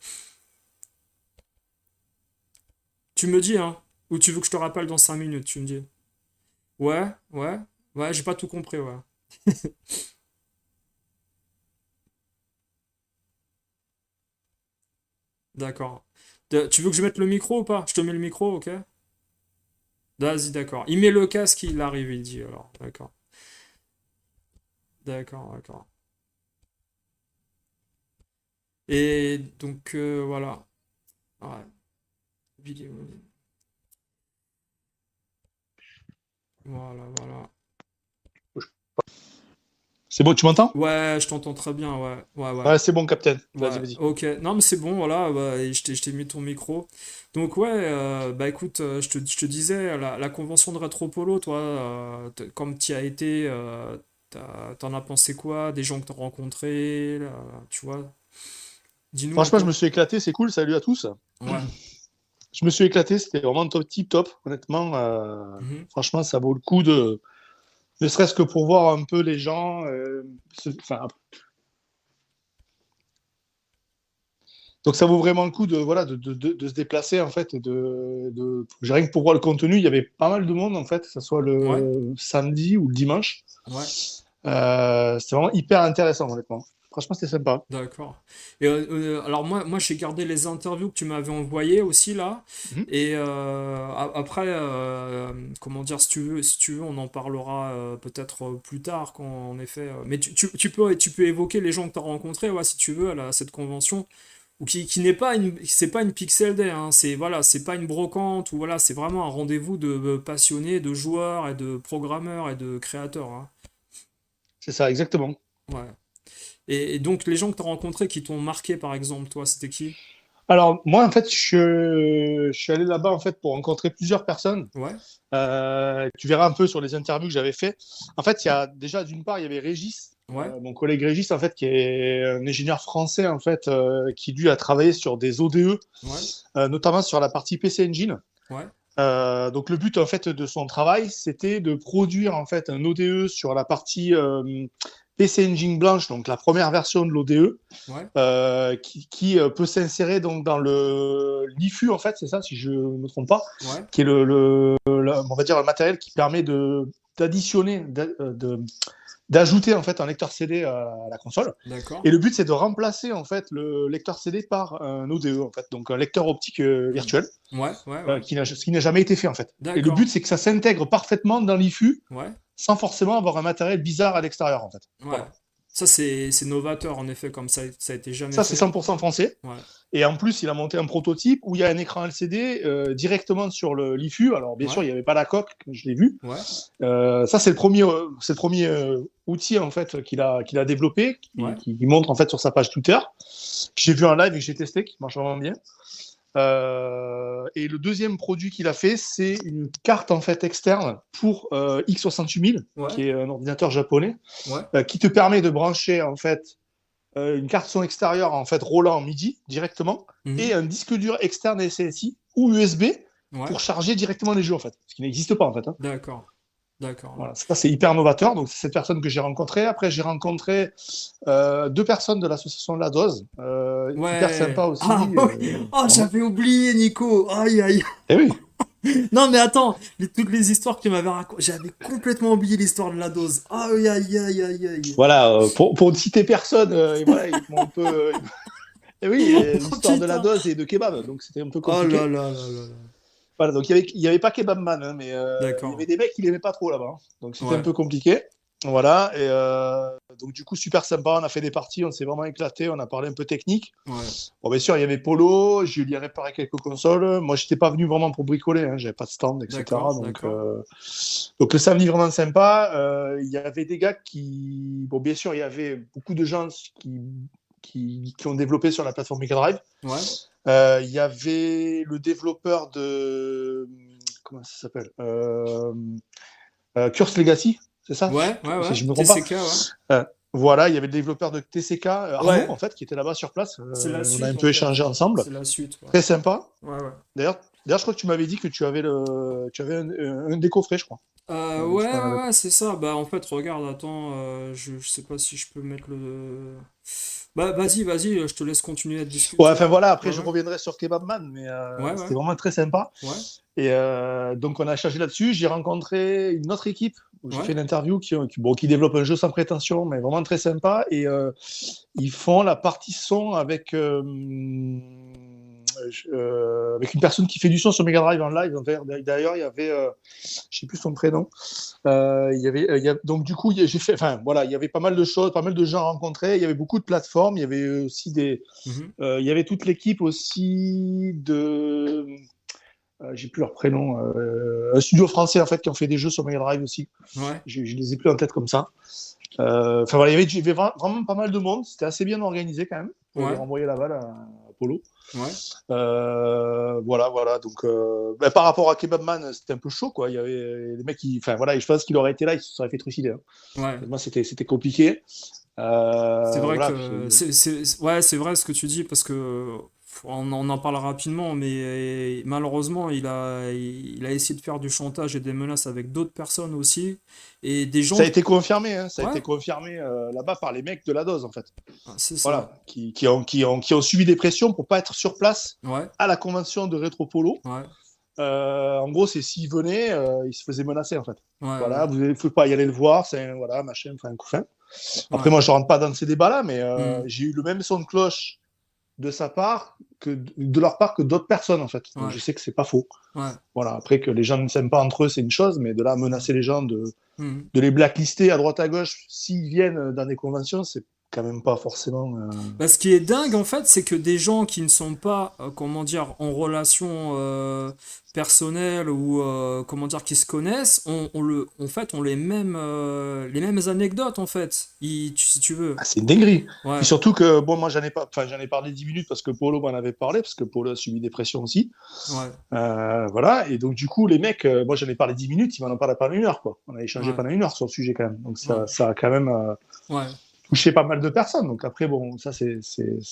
Tu me dis, hein, ou tu veux que je te rappelle dans 5 minutes, tu me dis. Ouais, ouais, ouais, j'ai pas tout compris, ouais. D'accord. Tu veux que je mette le micro ou pas? Je te mets le micro, ok? Vas-y, d'accord. Il met le casque, il arrive, il dit alors. D'accord. D'accord, d'accord. Et donc, voilà. Ouais. Vidéo. Voilà, voilà. C'est bon, tu m'entends? Ouais, je t'entends très bien, ouais. Ouais, ouais. Ouais, c'est bon, Captain. Vas-y, Ouais, vas-y. ok. Non, mais c'est bon, voilà, bah, et je t'ai mis ton micro. Donc, ouais, bah écoute, je te disais, la convention de Rétropolo, toi, comme tu as été, t'en as pensé quoi? Des gens que t'as rencontrés, là, tu vois? Dis-nous un Franchement, je peu. me suis éclaté. C'est cool. Salut à tous. Ouais. Je me suis éclaté. C'était vraiment top, tip top. Honnêtement, Mhm. franchement, ça vaut le coup de. Ne serait-ce que pour voir un peu les gens. Enfin, donc ça vaut vraiment le coup de voilà de se déplacer en fait rien que pour voir le contenu, il y avait pas mal de monde en fait, que ce soit Ouais, le samedi ou le dimanche. ouais. C'était vraiment hyper intéressant honnêtement. Franchement, c'était sympa. D'accord. Et alors moi j'ai gardé les interviews que tu m'avais envoyées aussi là. Mhm. Et après, comment dire, si tu veux, on en parlera peut-être plus tard quand en effet. Mais tu peux évoquer les gens que tu as rencontrés, ouais, si tu veux, à cette convention, ou qui n'est pas c'est pas une Pixel Day, hein, c'est voilà, c'est pas une brocante, ou voilà, c'est vraiment un rendez-vous de passionnés, de joueurs et de programmeurs et de créateurs, hein. C'est ça, exactement. Ouais. Et donc les gens que tu as rencontrés qui t'ont marqué par exemple, toi, c'était qui? Alors moi en fait, je suis allé là-bas en fait pour rencontrer plusieurs personnes. Ouais. Tu verras un peu sur les interviews que j'avais fait. En fait, il y a déjà d'une part, il y avait Régis, Ouais, mon collègue Régis, en fait, qui est un ingénieur français, en fait, qui lui a travaillé sur des ODE, ouais, notamment sur la partie PC Engine. ouais, Donc le but en fait de son travail, c'était de produire en fait un ODE sur la partie PC Engine blanche, donc la première version de l'ODE, ouais, qui peut s'insérer donc dans le l'IFU en fait, c'est ça si je ne me trompe pas, ouais, qui est on va dire le matériel qui permet de d'additionner, d'ajouter en fait un lecteur CD à la console. d'accord. Et le but c'est de remplacer en fait le lecteur CD par un ODE en fait, donc un lecteur optique Hmm. virtuel Ouais, ouais, ouais. ce qui n'a jamais été fait en fait. Et le but D'accord. c'est que ça s'intègre parfaitement dans l'IFU Ouais, sans forcément avoir un matériel bizarre à l'extérieur en fait. ouais. Voilà. Ça, c'est novateur, en effet, comme ça a été jamais Ça c'est fait. 100% français. Ouais, Et en plus, il a monté un prototype où il y a un écran LCD directement sur l'IFU. Alors, bien ouais, sûr, il n'y avait pas la coque, je l'ai vu. ouais, Ça, c'est le premier outil en fait qu'il a développé, ouais. qui montre en fait sur sa page Twitter, que j'ai vu en live et que j'ai testé, qui marche vraiment bien. Et le deuxième produit qu'il a fait, c'est une carte en fait externe pour X68000, Ouais, qui est un ordinateur japonais, ouais. qui te permet de brancher en fait une carte son extérieure en fait roulant en MIDI directement et Mhm. un disque dur externe SSI ou USB Ouais, pour charger directement les jeux en fait, ce qui n'existe pas en fait, hein. d'accord. D'accord, ouais. Voilà, ça c'est hyper novateur. Donc c'est cette personne que j'ai rencontrée. Après j'ai rencontré deux personnes de l'association de la dose, hyper Ouais. sympa Ah, aussi, oui. Oh, vraiment. j'avais oublié, Nico. Aïe, aïe. Et oui, Non, mais attends, toutes les histoires que tu m'avais racontées, j'avais complètement oublié l'histoire de la dose. Aïe, aïe, aïe, aïe, aïe. voilà, pour ne citer personne, et voilà, ils m'ont un peu. Et oui, Oh, l'histoire de la putain. dose et de kebab, donc c'était un peu Oh là compliqué. là là là là. Voilà, donc il y avait pas Kebabman, hein, mais il y avait D'accord. des mecs qui l'aimaient pas trop là-bas, hein. Donc c'était un Ouais, peu compliqué. Voilà, et donc du coup, super sympa. On a fait des parties, on s'est vraiment éclaté. On a parlé un peu technique. ouais. Bon, bien sûr, il y avait Polo, je lui ai réparé quelques consoles. Moi, j'étais pas venu vraiment pour bricoler, hein, j'avais pas de stand, etc. D'accord, d'accord. Donc le samedi, vraiment sympa. Il y avait des gars qui. Bon, bien sûr, il y avait beaucoup de gens qui ont développé sur la plateforme Mega Drive. Ouais. Il y avait le développeur de. Comment ça s'appelle Curse Legacy, c'est ça Ouais, ouais, si ouais. je ne me trompe pas. TCK, ouais. Voilà, il y avait le développeur de TCK, Arnaud, Ouais, en fait, qui était là-bas sur place. c'est la On a un suite en peu fait. échangé ensemble. C'est la suite, ouais. Très sympa. Ouais, ouais. D'ailleurs, je crois que tu m'avais dit que tu avais un des coffrets, je crois. Ouais, Tu m'en ouais, avais- ouais, c'est ça. Bah, en fait, regarde, attends, je sais pas si je peux mettre le. Bah, vas-y, vas-y, je te laisse continuer à Ouais, discuter, enfin hein. voilà, après Ouais, je ouais. reviendrai sur Kebabman, mais Ouais, ouais. c'était vraiment très sympa. Ouais, Et donc on a échangé là-dessus. J'ai rencontré une autre équipe où j'ai ouais. fait une interview qui développe un jeu sans prétention, mais vraiment très sympa. Et ils font la partie son avec avec une personne qui fait du son sur Mega Drive en live. D'ailleurs, il y avait, je sais plus son prénom. Donc du coup, j'ai fait, enfin voilà, il y avait pas mal de choses, pas mal de gens rencontrés. Il y avait beaucoup de plateformes. Il y avait aussi Mhm. il y avait toute l'équipe aussi de, j'ai plus leur prénom, un studio français en fait qui ont fait des jeux sur Mega Drive aussi. Ouais, Je les ai plus en tête comme ça. Enfin voilà, il y avait vraiment pas mal de monde. C'était assez bien organisé quand même. Pour aller ouais, renvoyer la balle à Polo. ouais, Voilà. Donc, par rapport à Kebabman, c'était un peu chaud, quoi. Il y avait les mecs qui, enfin voilà, je pense qu'il aurait été là, il se serait fait trucider. Hein. ouais. Moi, c'était compliqué. C'est vrai Voilà. que ouais, c'est vrai ce que tu dis parce que on en parle rapidement, mais malheureusement, il a essayé de faire du chantage et des menaces avec d'autres personnes aussi et des Ça gens. a été confirmé, hein. Ça a Ouais, été confirmé là-bas par les mecs de la dose, en fait. c'est ça. Voilà, qui ont subi des pressions pour pas être sur place Ouais, à la convention de Rétro-Polo. ouais, En gros, c'est s'ils venaient, ils se faisaient menacer, en fait. ouais, ouais, Voilà, vous ne pouvez pas y aller le voir, c'est voilà, machin, enfin, un coup fin. Après, ouais. moi, je rentre pas dans ces débats-là, mais Hmm, j'ai eu le même son de cloche de sa part de leur part que d'autres personnes, en fait. Donc, ouais, je sais que c'est pas faux. ouais. Voilà. Après, que les gens ne s'aiment pas entre eux, c'est une chose, mais de là à Hmm, menacer les gens hmm. de les blacklister à droite à gauche s'ils viennent dans des conventions, c'est quand même pas forcément. Bah, ce qui est dingue en fait, c'est que des gens qui ne sont pas, comment dire, en relation personnelle ou comment dire, qui se connaissent, en fait, ont les mêmes anecdotes en fait. Si tu veux. Ah, c'est une dinguerie. Et Ouais, surtout que, bon, moi, j'en ai parlé 10 minutes parce que Polo m'en avait parlé, parce que Polo a subi des pressions aussi. ouais, Voilà. Et donc, du coup, les mecs, moi, j'en ai parlé 10 minutes, ils m'en ont parlé pendant une heure, quoi. On a échangé ouais, pendant une heure sur le sujet, quand même. Donc, ouais, ça a quand même ouais. touché pas mal de personnes. Donc, après, bon, ça, c'est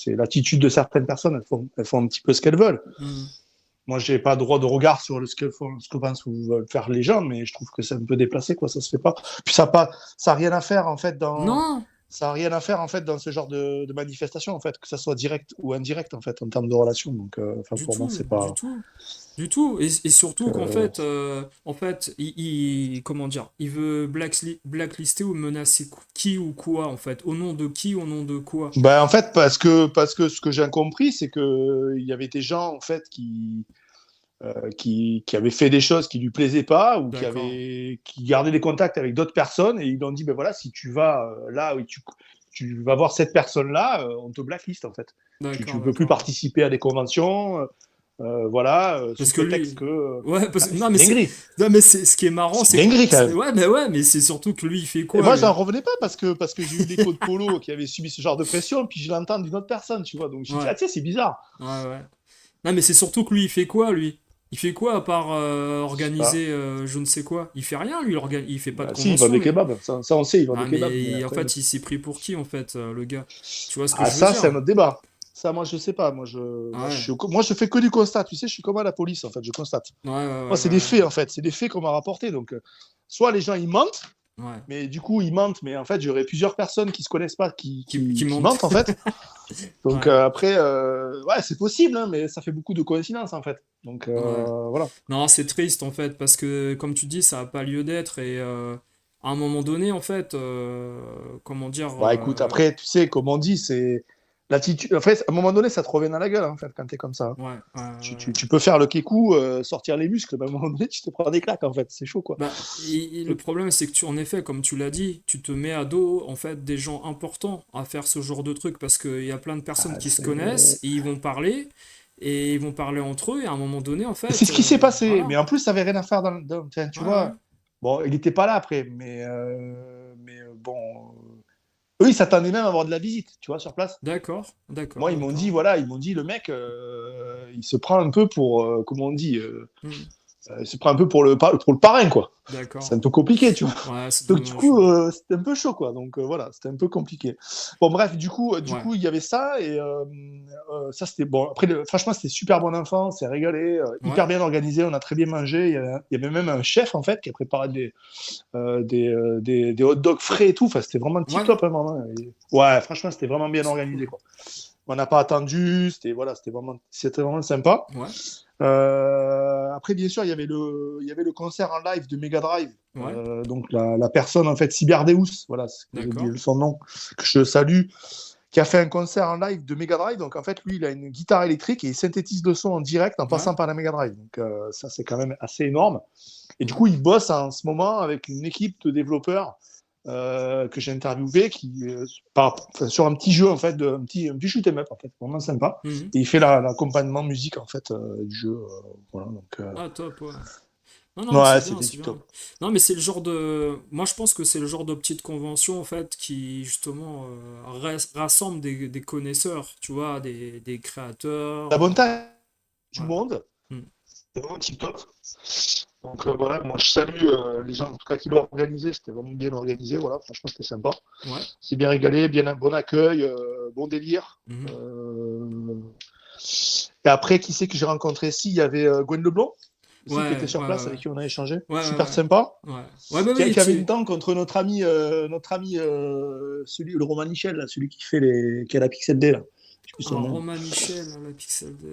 l'attitude de certaines personnes. Elles font un petit peu ce qu'elles veulent. Hmm. Moi, j'ai pas droit de regard sur ce que pensent ou veulent faire les gens, mais je trouve que c'est un peu déplacé, quoi. Ça se fait pas. Puis ça a rien à faire, en fait, Non, ça a rien à faire en fait dans ce genre de manifestation en fait, que ça soit direct ou indirect en fait en termes de relation. Donc, enfin du pour moi tout, c'est du pas. tout. Du tout, et surtout qu'en Euh... fait, comment dire, il veut blacklister ou menacer qui ou quoi, en fait, au nom de qui, au nom de quoi. Ben, en fait parce que ce que j'ai compris c'est que il y avait des gens en fait qui avaient fait des choses qui lui plaisaient pas ou D'accord, qui gardaient des contacts avec d'autres personnes et ils lui ont dit ben voilà si tu vas là où tu vas voir cette personne là on te blacklist en fait. Tu d'accord, peux plus d'accord. participer à des conventions. Voilà, Parce sous que prétexte lui, que. ouais, Ah, mais non, c'est une dinguerie. non, mais ce qui est marrant, C'est c'est une que, dinguerie quand même. ouais, mais c'est surtout que lui, il fait Et quoi, moi, j'en lui? revenais pas parce que j'ai eu l'écho de Polo qui avait subi ce genre de pression, puis je l'entends d'une autre personne, tu vois. Donc j'ai dit, Ouais, ah, tiens, c'est bizarre. ouais. Non, mais c'est surtout que lui, il fait quoi, lui? Il fait quoi à part Je sais pas. organiser je ne sais quoi? Il fait rien, lui, il fait pas de Bah, si, il vend convention, des mais. kebabs. Ça, on sait, il vend des Non, kebabs. Mais mais en après. fait, il s'est pris pour qui, en fait, le gars? Tu vois ce que Ah, je veux ça, c'est un dire? autre débat. Ça, moi, je sais pas. Ouais, Moi, je fais que du constat. Tu sais, je suis comme à la police, en fait. Je constate. Moi, c'est des ouais. faits, en fait. C'est des faits qu'on m'a rapportés. Donc, soit les gens, ils mentent, Ouais. mais du coup, ils mentent. Mais en fait, j'aurais plusieurs personnes qui se connaissent pas Qui qui monte. mentent, en fait. Donc, Ouais, après, ouais, c'est possible, hein, mais ça fait beaucoup de coïncidences, en fait. Donc, ouais. voilà. Non, c'est triste en fait, parce que comme tu dis, ça n'a pas lieu d'être et à un moment donné, en fait, comment dire, Bah écoute, après, tu sais, comme on dit, c'est l'attitude. En fait, à un moment donné, ça te revient dans la gueule, hein, en fait, quand t'es comme ça. Hein. ouais. Tu peux faire le kékou, sortir les muscles, mais à un moment donné, tu te prends des claques, en fait. C'est chaud, quoi. Bah, et le problème, c'est que en effet, comme tu l'as dit, tu te mets à dos en fait des gens importants à faire ce genre de truc parce qu'il y a plein de personnes Ah, qui se connaissent et ils vont parler entre eux et à un moment donné, en c'est fait, ce qui s'est passé. voilà. Mais en plus, ça avait rien à faire enfin, tu Ouais. vois. Bon, il n'était pas là après, mais bon. Eux, ils s'attendaient même à avoir de la visite, tu vois, sur place. D'accord, Moi, ils m'ont dit, d'accord. voilà, ils m'ont dit, le mec, il se prend un peu pour, comment on dit, Hmm. il se prend un peu pour le parrain, quoi. C'est D'accord. un peu compliqué, tu vois. Ouais, c'est Donc du dommage. coup, c'était un peu chaud, quoi. Donc voilà, c'était un peu compliqué. Bon, bref, Ouais. il y avait ça et ça c'était bon. Après, franchement, c'était super bon enfant, c'est régalé, hyper Ouais. bien organisé, on a très bien mangé. Il y avait même un chef en fait qui a préparé des hot dogs frais et tout. Enfin, c'était vraiment tip Ouais. top, hein, vraiment. Ouais, franchement, c'était vraiment bien C'est organisé, cool. quoi. On n'a pas attendu, c'était vraiment sympa. Ouais. Après, bien sûr, il y avait le concert en live de Mega Drive. Ouais. Donc, la personne, en fait, Cyberdeus, voilà, j'ai oublié D'accord. son nom, que je salue, qui a fait un concert en live de Mega Drive. Donc en fait, lui, il a une guitare électrique et il synthétise le son en direct en Ouais. passant par la Mega Drive. Donc ça, c'est quand même assez énorme. Et du Ouais. coup, il bosse en ce moment avec une équipe de développeurs que j'ai interviewé sur un petit jeu en fait, un petit shoot 'em up en fait, vraiment sympa. Mhm. Et il fait l'accompagnement musique en fait du jeu. Voilà, donc, Ah, top, ouais. Non, non, mais ouais, c'est bien, c'était c'est tip bien. top. Non, mais c'est le genre de. Moi, je pense que c'est le genre de petite convention, en fait, qui, justement, rassemble des connaisseurs, tu vois, des La créateurs. bonne taille du Ouais. monde, Mm. c'est vraiment tip top. Donc voilà, moi je salue les gens en tout cas qui l'ont organisé, c'était vraiment bien organisé, voilà, franchement c'était sympa. Ouais. C'est bien régalé, bien un bon accueil, bon délire. Mhm. Et après, qui c'est que j'ai rencontré ici? Il y avait Gwen Leblond, aussi qui était Ouais, sur ouais, place, ouais, avec qui on a échangé. ouais, ouais, Super ouais, sympa. ouais. Ouais, bah oui, Qui avait une tente contre notre ami celui, le Romain Michel, là, celui qui a la Pixel D, là. Je sais plus son un nom. Romain Michel, la Pixel D.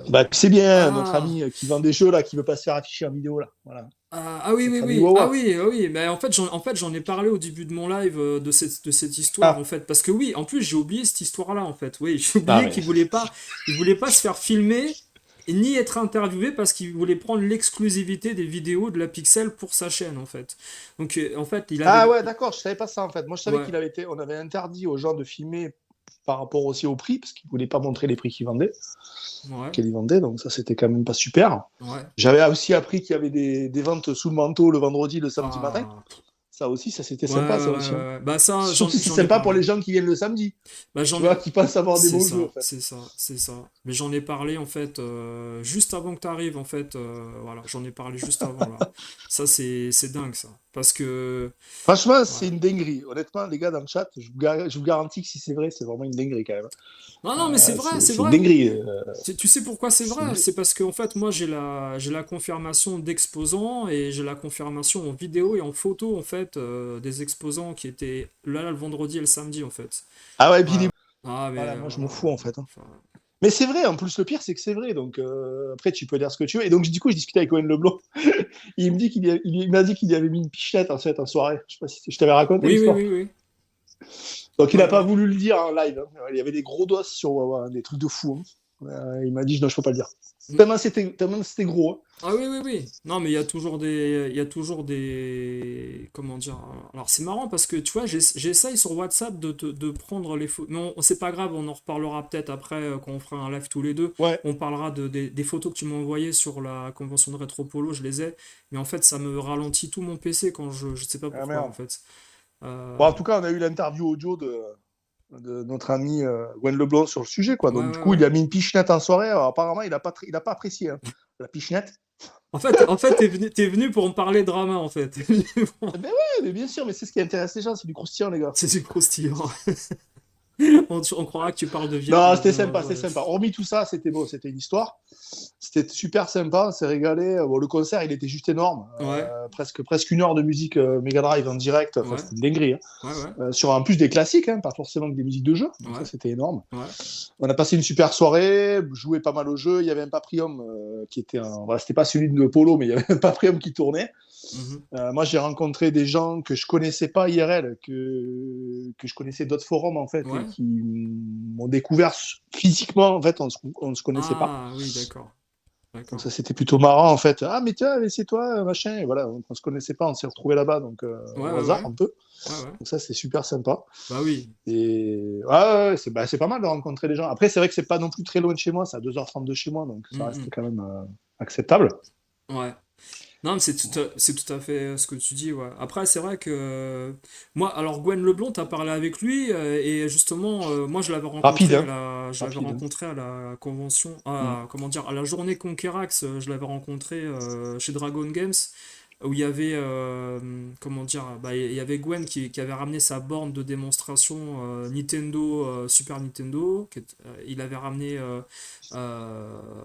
Bah, c'est bien, notre Ah, ami qui vend des jeux, là, qui veut pas se faire afficher en vidéo, là. Voilà. ah oui, oui, Notre ami oui, ah Wawa. oui, ah oui, mais en fait, j'en ai parlé au début de mon live de cette histoire, en Ah, fait, parce que oui, en plus, j'ai oublié cette histoire-là, en fait, oui, j'ai ah oublié mais. qu'il voulait pas se faire filmer, ni être interviewé, parce qu'il voulait prendre l'exclusivité des vidéos de la Pixel pour sa chaîne, en fait. Donc, en fait, il avait... Ah ouais, d'accord, je savais pas ça en fait. Moi, je savais Ouais, on avait interdit aux gens de filmer par rapport aussi au prix, parce qu'ils voulaient pas montrer les prix qu'ils vendaient, ouais, qu'ils vendaient, donc ça c'était quand même pas super. ouais. J'avais aussi appris qu'il y avait des ventes sous le manteau le vendredi, le samedi matin. Ah, Ça aussi, ça c'était ouais, sympa, ouais, ça ouais, aussi, hein. ouais, ouais. Bah ça, Surtout si c'est j'en ai sympa pour parlé. les gens qui viennent le samedi, Bah tu j'en ai... vois, qui pensent avoir des C'est beaux jeux en ça, fait. c'est ça, c'est ça. Mais j'en ai parlé en fait juste avant que tu arrives en fait. Voilà, j'en ai parlé juste avant là. Ça c'est dingue ça. Parce que Franchement, ouais. c'est une dinguerie. Honnêtement, les gars dans le chat, je vous garantis que si c'est vrai, c'est vraiment une dinguerie quand même. Non non mais c'est vrai, c'est C'est une vrai. dinguerie. Tu sais pourquoi c'est C'est une vrai? dinguerie. C'est parce qu'en fait moi j'ai la confirmation d'exposants et j'ai la confirmation en vidéo et en photo en fait des exposants qui étaient là le vendredi et le samedi en fait. Ah ouais, et puis Voilà. Ah voilà, mais moi je m'en voilà. fous en fait, hein. Enfin, Mais c'est vrai, en plus le pire c'est que c'est vrai, donc après tu peux dire ce que tu veux. Et donc du coup je discutais avec Owen Leblond, il me dit il m'a dit qu'il y avait mis une pichenette en fait en soirée. Je sais pas si je t'avais raconté oui oui l'histoire. oui oui. Donc il Ouais n'a pas ouais. voulu le dire en live, hein. Il y avait des gros dos sur Wawa, des trucs de fou, hein. Il m'a dit non, je peux pas le dire. Tellement c'était gros, hein. Ah oui, oui, oui. Non, mais il y a toujours des, comment dire. Alors c'est marrant parce que tu vois, j'essaye sur WhatsApp de prendre les photos. Mais c'est pas grave, on en reparlera peut-être après quand on fera un live tous les deux. Ouais. On parlera des photos que tu m'as envoyées sur la convention de Rétropolo, je les ai. Mais en fait, ça me ralentit tout mon PC quand je sais pas Ah pourquoi en merde. fait. Bon, Euh, en tout cas, on a eu l'interview audio de notre ami Gwen Leblond sur le sujet, quoi. ouais, Donc du ouais, coup, ouais. il a mis une pichenette en soirée. Alors, apparemment, il a pas apprécié, hein, la pichenette. En fait, t'es venu pour me parler drama en fait. T'es venu Eh ben ouais, mais bien sûr, mais c'est ce qui intéresse les gens, c'est du croustillant, les gars. C'est du croustillant. On croira que tu parles de Non, viande. c'était sympa, c'était Ouais. sympa. Hormis tout ça, c'était beau, c'était une histoire. C'était super sympa, on s'est régalé. Bon, le concert, il était juste énorme. Ouais, Presque une heure de musique Mega Drive en direct. Enfin, ouais, c'était une dinguerie, hein. ouais, ouais, Sur en plus des classiques, hein, pas forcément que des musiques de jeu. Donc ça, ouais, c'était énorme. ouais. On a passé une super soirée, joué pas mal au jeu. Il y avait un Paprium qui était voilà, c'était pas celui de Polo, mais il y avait un Paprium qui tournait. Mhm. Moi, j'ai rencontré des gens que je connaissais pas IRL, que je connaissais d'autres forums en fait, et Ouais. qui m'ont découvert physiquement. En fait, on se connaissait pas. Ah oui, d'accord. Donc D'accord. ça, c'était plutôt marrant en fait. Ah, mais tiens, mais c'est toi, machin. Et voilà, on se connaissait pas, on s'est retrouvé là-bas, donc Ouais, au ouais, hasard ouais. un peu. Ouais, ouais. Donc ça, c'est super sympa. Bah oui. Et ouais, c'est pas mal de rencontrer les gens. Après, c'est vrai que c'est pas non plus très loin de chez moi, c'est à 2h30 de chez moi, donc ça reste Mhm. quand même acceptable. Ouais. Non, mais c'est tout à fait ce que tu dis, ouais. Après, c'est vrai que moi, alors Gwen Leblond, t'as parlé avec lui et justement, moi, je l'avais Rapide, rencontré à hein. la, je l'avais Rapide, hein. rencontré à la convention, Mm. comment dire, à la journée Conquerax, je l'avais rencontré chez Dragon Games, où il y avait, comment dire, bah, il y avait Gwen qui avait ramené sa borne de démonstration Nintendo, Super Nintendo, il avait ramené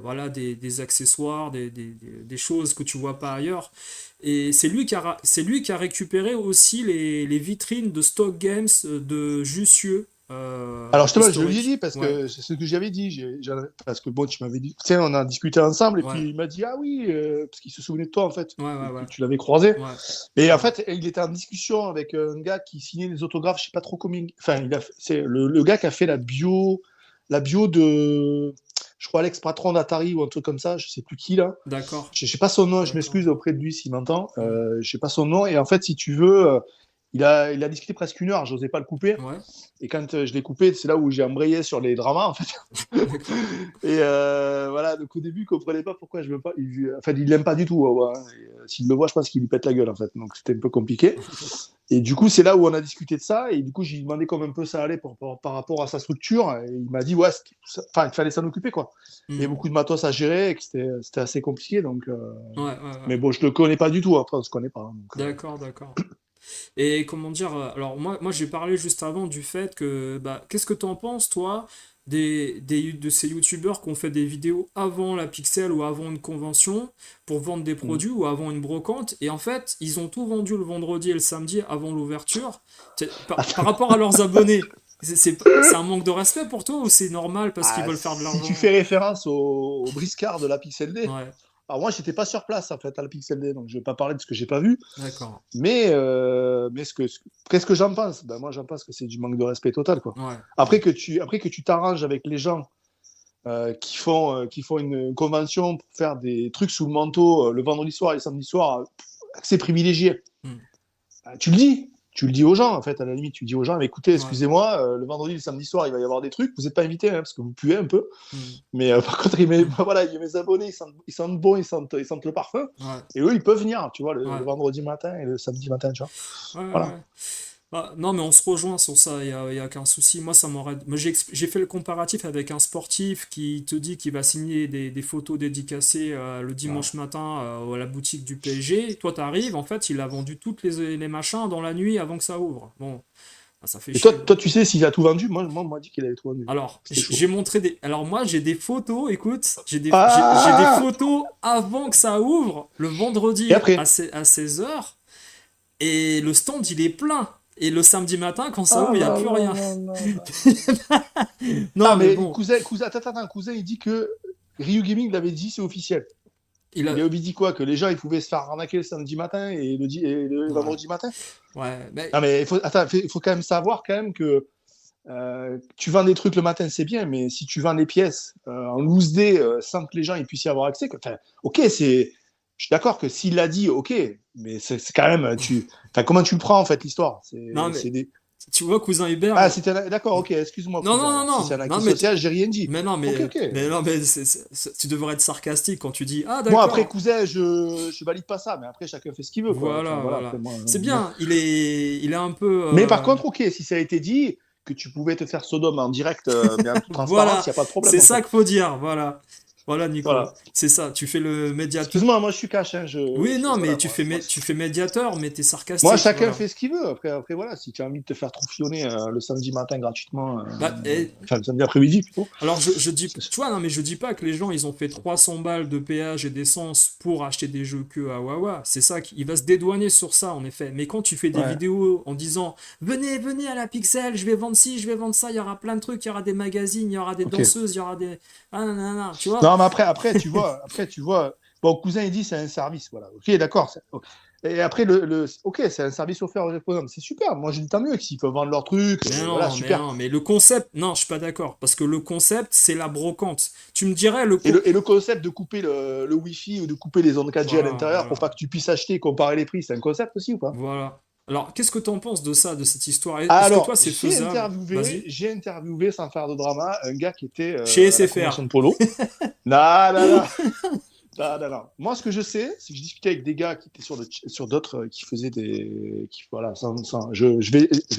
voilà, des accessoires, des choses que tu vois pas ailleurs. Et c'est lui qui a récupéré aussi les vitrines de Stock Games de Jussieu. Alors justement, je lui ai historique. dit parce Ouais, que c'est ce que j'avais dit. Parce que bon, tu m'avais dit, tu sais, on a discuté ensemble et ouais, puis il m'a dit ah oui, parce qu'il se souvenait de toi en fait, ouais, ouais, que ouais, tu l'avais croisé. ouais, Et en ouais. fait, il était en discussion avec un gars qui signait des autographes, je sais pas trop combien. Enfin, c'est le gars qui a fait la bio de, je crois, l'ex-patron d'Atari ou un truc comme ça, je sais plus qui là. D'accord, Je sais pas son nom, je d'accord. m'excuse auprès de lui s'il m'entend. Hmm. Je sais pas son nom. Et en fait, si tu veux, il a discuté presque une heure, j'osais pas le couper. Ouais, Et quand je l'ai coupé, c'est là où j'ai embrayé sur les dramas, en fait. d'accord. Et voilà, donc au début, il comprenait pas pourquoi je veux pas. Enfin, il l'aime pas du tout. Ouais, ouais. S'il le voit, je pense qu'il lui pète la gueule, en fait. Donc c'était un peu compliqué. Et du coup, c'est là où on a discuté de ça. Et du coup, j'ai demandé comment un peu ça allait par rapport à sa structure. Et il m'a dit, ouais, enfin, il fallait s'en occuper, quoi. Il y a Hmm. beaucoup de matos à gérer et que c'était assez compliqué. Donc, Ouais, ouais, ouais. mais bon, je le connais pas du tout. Après, on se connaît pas, hein, donc, D'accord, d'accord. Et comment dire, alors moi j'ai parlé juste avant du fait que, bah, qu'est-ce que t'en penses, toi, de ces youtubeurs qui ont fait des vidéos avant la Pixel ou avant une convention pour vendre des mm. produits ou avant une brocante, et en fait, ils ont tout vendu le vendredi et le samedi avant l'ouverture. Par rapport à leurs abonnés, c'est un manque de respect pour toi ou c'est normal parce qu'ils Ah, veulent faire de si tu l'argent? fais référence au briscard de la Pixel D, Ouais, alors moi, j'étais pas sur place en fait à la Pixel D, donc je vais pas parler de ce que j'ai pas vu, d'accord. mais qu'est-ce que j'en pense? Ben moi, j'en pense que c'est du manque de respect total, quoi. Ouais, ouais. Après que tu t'arranges avec les gens qui font une convention pour faire des trucs sous le manteau le vendredi soir et le samedi soir, accès privilégié. Hmm. Tu le dis aux gens, en fait, à la limite, tu dis aux gens, mais écoutez, Ouais. excusez-moi, le vendredi, le samedi soir, il va y avoir des trucs, vous n'êtes pas invités, hein, parce que vous puez un peu. Hmm. Mais par contre, voilà, mes abonnés, ils sentent bon, ils sentent le parfum. Ouais, Et eux, ils peuvent venir, tu vois, le ouais. vendredi matin et le samedi matin, tu vois. Ouais, ouais, Voilà. ouais. Ah, non, mais on se rejoint sur ça, y a aucun souci. Moi, ça m'aurait. Moi, j'ai fait le comparatif avec un sportif qui te dit qu'il va signer des photos dédicacées le Voilà. dimanche matin à la boutique du PSG. Toi, t'arrives, en fait, il a vendu toutes les machins dans la nuit avant que ça ouvre. Bon, ah, ça fait Et toi, chier. toi, tu sais s'il a tout vendu? Moi, on m'a dit qu'il avait tout vendu. Alors, C'était chaud. j'ai montré des. Alors, moi, j'ai des photos, écoute, j'ai des Ah. photos avant que ça ouvre, le Et vendredi après? à 16h. Et le stand, il est plein. Et le samedi matin, quand ça Ah ouvre, il n'y a là plus là rien. là là là. Non, Ah, mais mais bon, cousin, attends, cousin, il dit que Ryu Gaming l'avait dit, c'est officiel. il Il a. a dit quoi? Que les gens, ils pouvaient se faire arnaquer le samedi matin et le Ouais, vendredi matin? ouais, mais. Non, mais il faut quand même savoir quand même que tu vends des trucs le matin, c'est bien, mais si tu vends des pièces en loose day sans que les gens ils puissent y avoir accès, ok, je suis d'accord que s'il l'a dit, ok, mais c'est quand même, comment tu le prends en fait l'histoire? Non, mais. Tu vois, cousin Hubert. Ah, d'accord, ok, excuse-moi, Non, cousin. non, non, Alors, si c'est non. un Non, acquis mais. social, j'ai rien dit. Mais non, Ok, ok. tu devrais être sarcastique quand tu dis ah, Moi, après, d'accord. cousin, je valide pas ça, mais après, chacun fait ce qu'il veut, quoi. Enfin, Voilà, voilà, après, voilà. moi, C'est moi. bien, il est un peu. Mais par contre, ok, si ça a été dit que tu pouvais te faire Sodome en direct, mais en toute transparence, Voilà, il n'y a pas de problème, c'est en ça fait. qu'il faut dire, voilà. Voilà, Nico. Voilà. C'est ça, tu fais le médiateur. Excuse-moi, moi, je suis cash, hein, Oui, non, mais voilà, moi, tu fais médiateur, mais t'es moi, sarcastique, chacun voilà. fait ce qu'il veut. Après, voilà, si tu as envie de te faire troufionner le samedi matin gratuitement, Bah, enfin, le samedi après-midi plutôt. alors je dis, tu vois, non, mais je dis pas que les gens ils ont fait 300 balles de péage et d'essence pour acheter des jeux que à Wawa. C'est ça qu'il va se dédouaner sur ça en effet. Mais quand tu fais des Ouais, vidéos en disant venez, venez à la Pixel, je vais vendre ci, je vais vendre ça, il y aura plein de trucs, il y aura des magazines, il y aura des ok. danseuses, il y aura des. Ah, nanana, tu vois? Non, mais après, tu vois, bon, cousin, il dit c'est un service, voilà. Ok, d'accord. Et après, ok, c'est un service offert aux économes, c'est super. Moi, je dis tant mieux s'ils peuvent vendre leurs trucs, voilà, Mais super. non, mais le concept, non, je suis pas d'accord. Parce que le concept, c'est la brocante. Tu me dirais Et le concept de couper le Wi-Fi ou de couper les ondes 4G à Voilà, l'intérieur pour voilà. pas que tu puisses acheter et comparer les prix, c'est un concept aussi ou pas? Voilà. Alors, qu'est-ce que tu en penses de ça, de cette histoire? Est-ce que Alors, toi, c'est j'ai faisable? interviewé, Vas-y. j'ai interviewé sans faire de drama un gars qui était Chez à la SFR. convention de polo. Non, non, non, non, non, non. Moi, ce que je sais, c'est que je discutais avec des gars qui étaient sur d'autres, qui faisaient voilà, je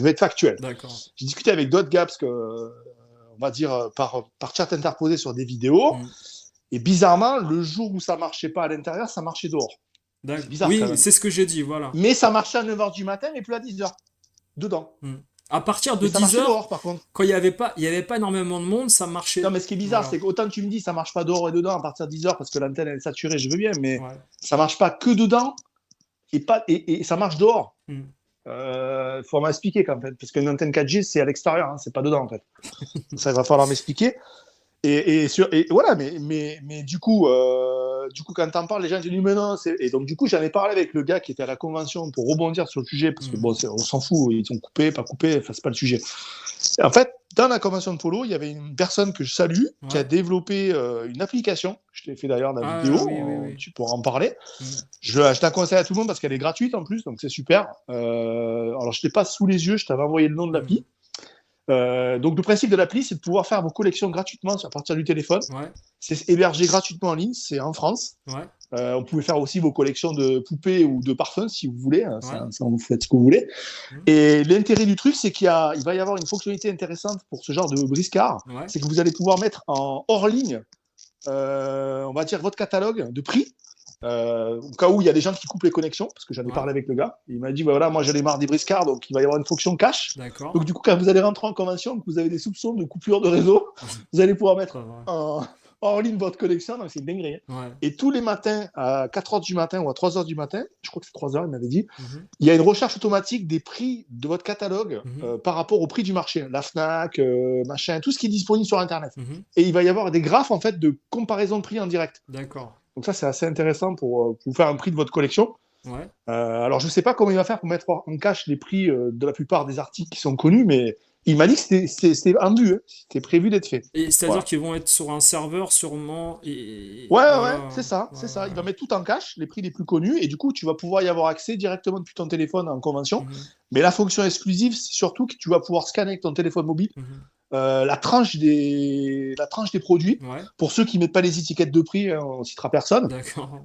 vais être factuel. D'accord. J'ai discuté avec d'autres gars parce que, on va dire, par chat interposé sur des vidéos. Hmm. Et bizarrement, le jour où ça marchait pas à l'intérieur, ça marchait dehors. C'est bizarre quand Oui, même. c'est ce que j'ai dit, voilà. Mais ça marchait à 9h du matin et plus à 10h. Dedans. Hmm. À partir de Mais ça 10 marchait heures, dehors, par contre. quand il y avait pas énormément de monde, ça Non, marchait. mais ce qui est bizarre, Voilà. c'est qu'autant tu me dis ça marche pas dehors et dedans à partir de 10h parce que l'antenne elle est saturée, je veux bien, mais Ouais. ça marche pas que dedans et ça marche dehors. Hmm. faut m'expliquer quand même, parce qu'une antenne 4G, c'est à l'extérieur, hein, c'est pas dedans en fait. Ça, il va falloir m'expliquer. Et voilà, mais du coup, quand t'en parles, les gens disent mais non. Et donc, du coup, j'en ai parlé avec le gars qui était à la convention pour rebondir sur le sujet, parce que bon, on s'en fout, ils ont coupé, pas coupé, enfin, c'est pas le sujet. Et en fait, dans la convention de polo, il y avait une personne que je salue qui a développé une application. Je t'ai fait d'ailleurs la vidéo, Oui. tu pourras en parler. Je la conseille à tout le monde parce qu'elle est gratuite en plus, donc c'est super. Alors, je t'ai pas sous les yeux, je t'avais envoyé le nom de l'appli. Donc le principe de l'appli, c'est de pouvoir faire vos collections gratuitement à partir du téléphone. C'est hébergé gratuitement en ligne, c'est en France. On pouvait faire aussi vos collections de poupées ou de parfums si vous voulez. Ça, vous faites ce que vous voulez. Et l'intérêt du truc, c'est il va y avoir une fonctionnalité intéressante pour ce genre de briscard. C'est que vous allez pouvoir mettre en hors ligne, on va dire, votre catalogue de prix. Au cas où il y a des gens qui coupent les connexions, parce que j'en ai parlé avec le gars, il m'a dit voilà, moi j'en ai marre des briscards, donc il va y avoir une fonction cash. Donc du coup, quand vous allez rentrer en convention, que vous avez des soupçons de coupure de réseau, vous allez pouvoir mettre en ligne votre connexion, donc c'est une dinguerie. Et tous les matins à 4h du matin ou à 3h du matin, je crois que c'est 3h, il m'avait dit, il y a une recherche automatique des prix de votre catalogue par rapport au prix du marché, la Fnac, machin, tout ce qui est disponible sur Internet. Et il va y avoir des graphes en fait de comparaison de prix en direct. Donc ça, c'est assez intéressant pour vous faire un prix de votre collection. Alors, je ne sais pas comment il va faire pour mettre en cache les prix de la plupart des articles qui sont connus, mais il m'a dit que c'était en vue, hein. C'était prévu d'être fait. Et c'est-à-dire qu'ils vont être sur un serveur sûrement. Ouais, c'est ça. Il va mettre tout en cache, les prix les plus connus, et du coup, tu vas pouvoir y avoir accès directement depuis ton téléphone en convention. Mais la fonction exclusive, c'est surtout que tu vas pouvoir scanner avec ton téléphone mobile la tranche des produits. Pour ceux qui ne mettent pas les étiquettes de prix, on ne citera personne.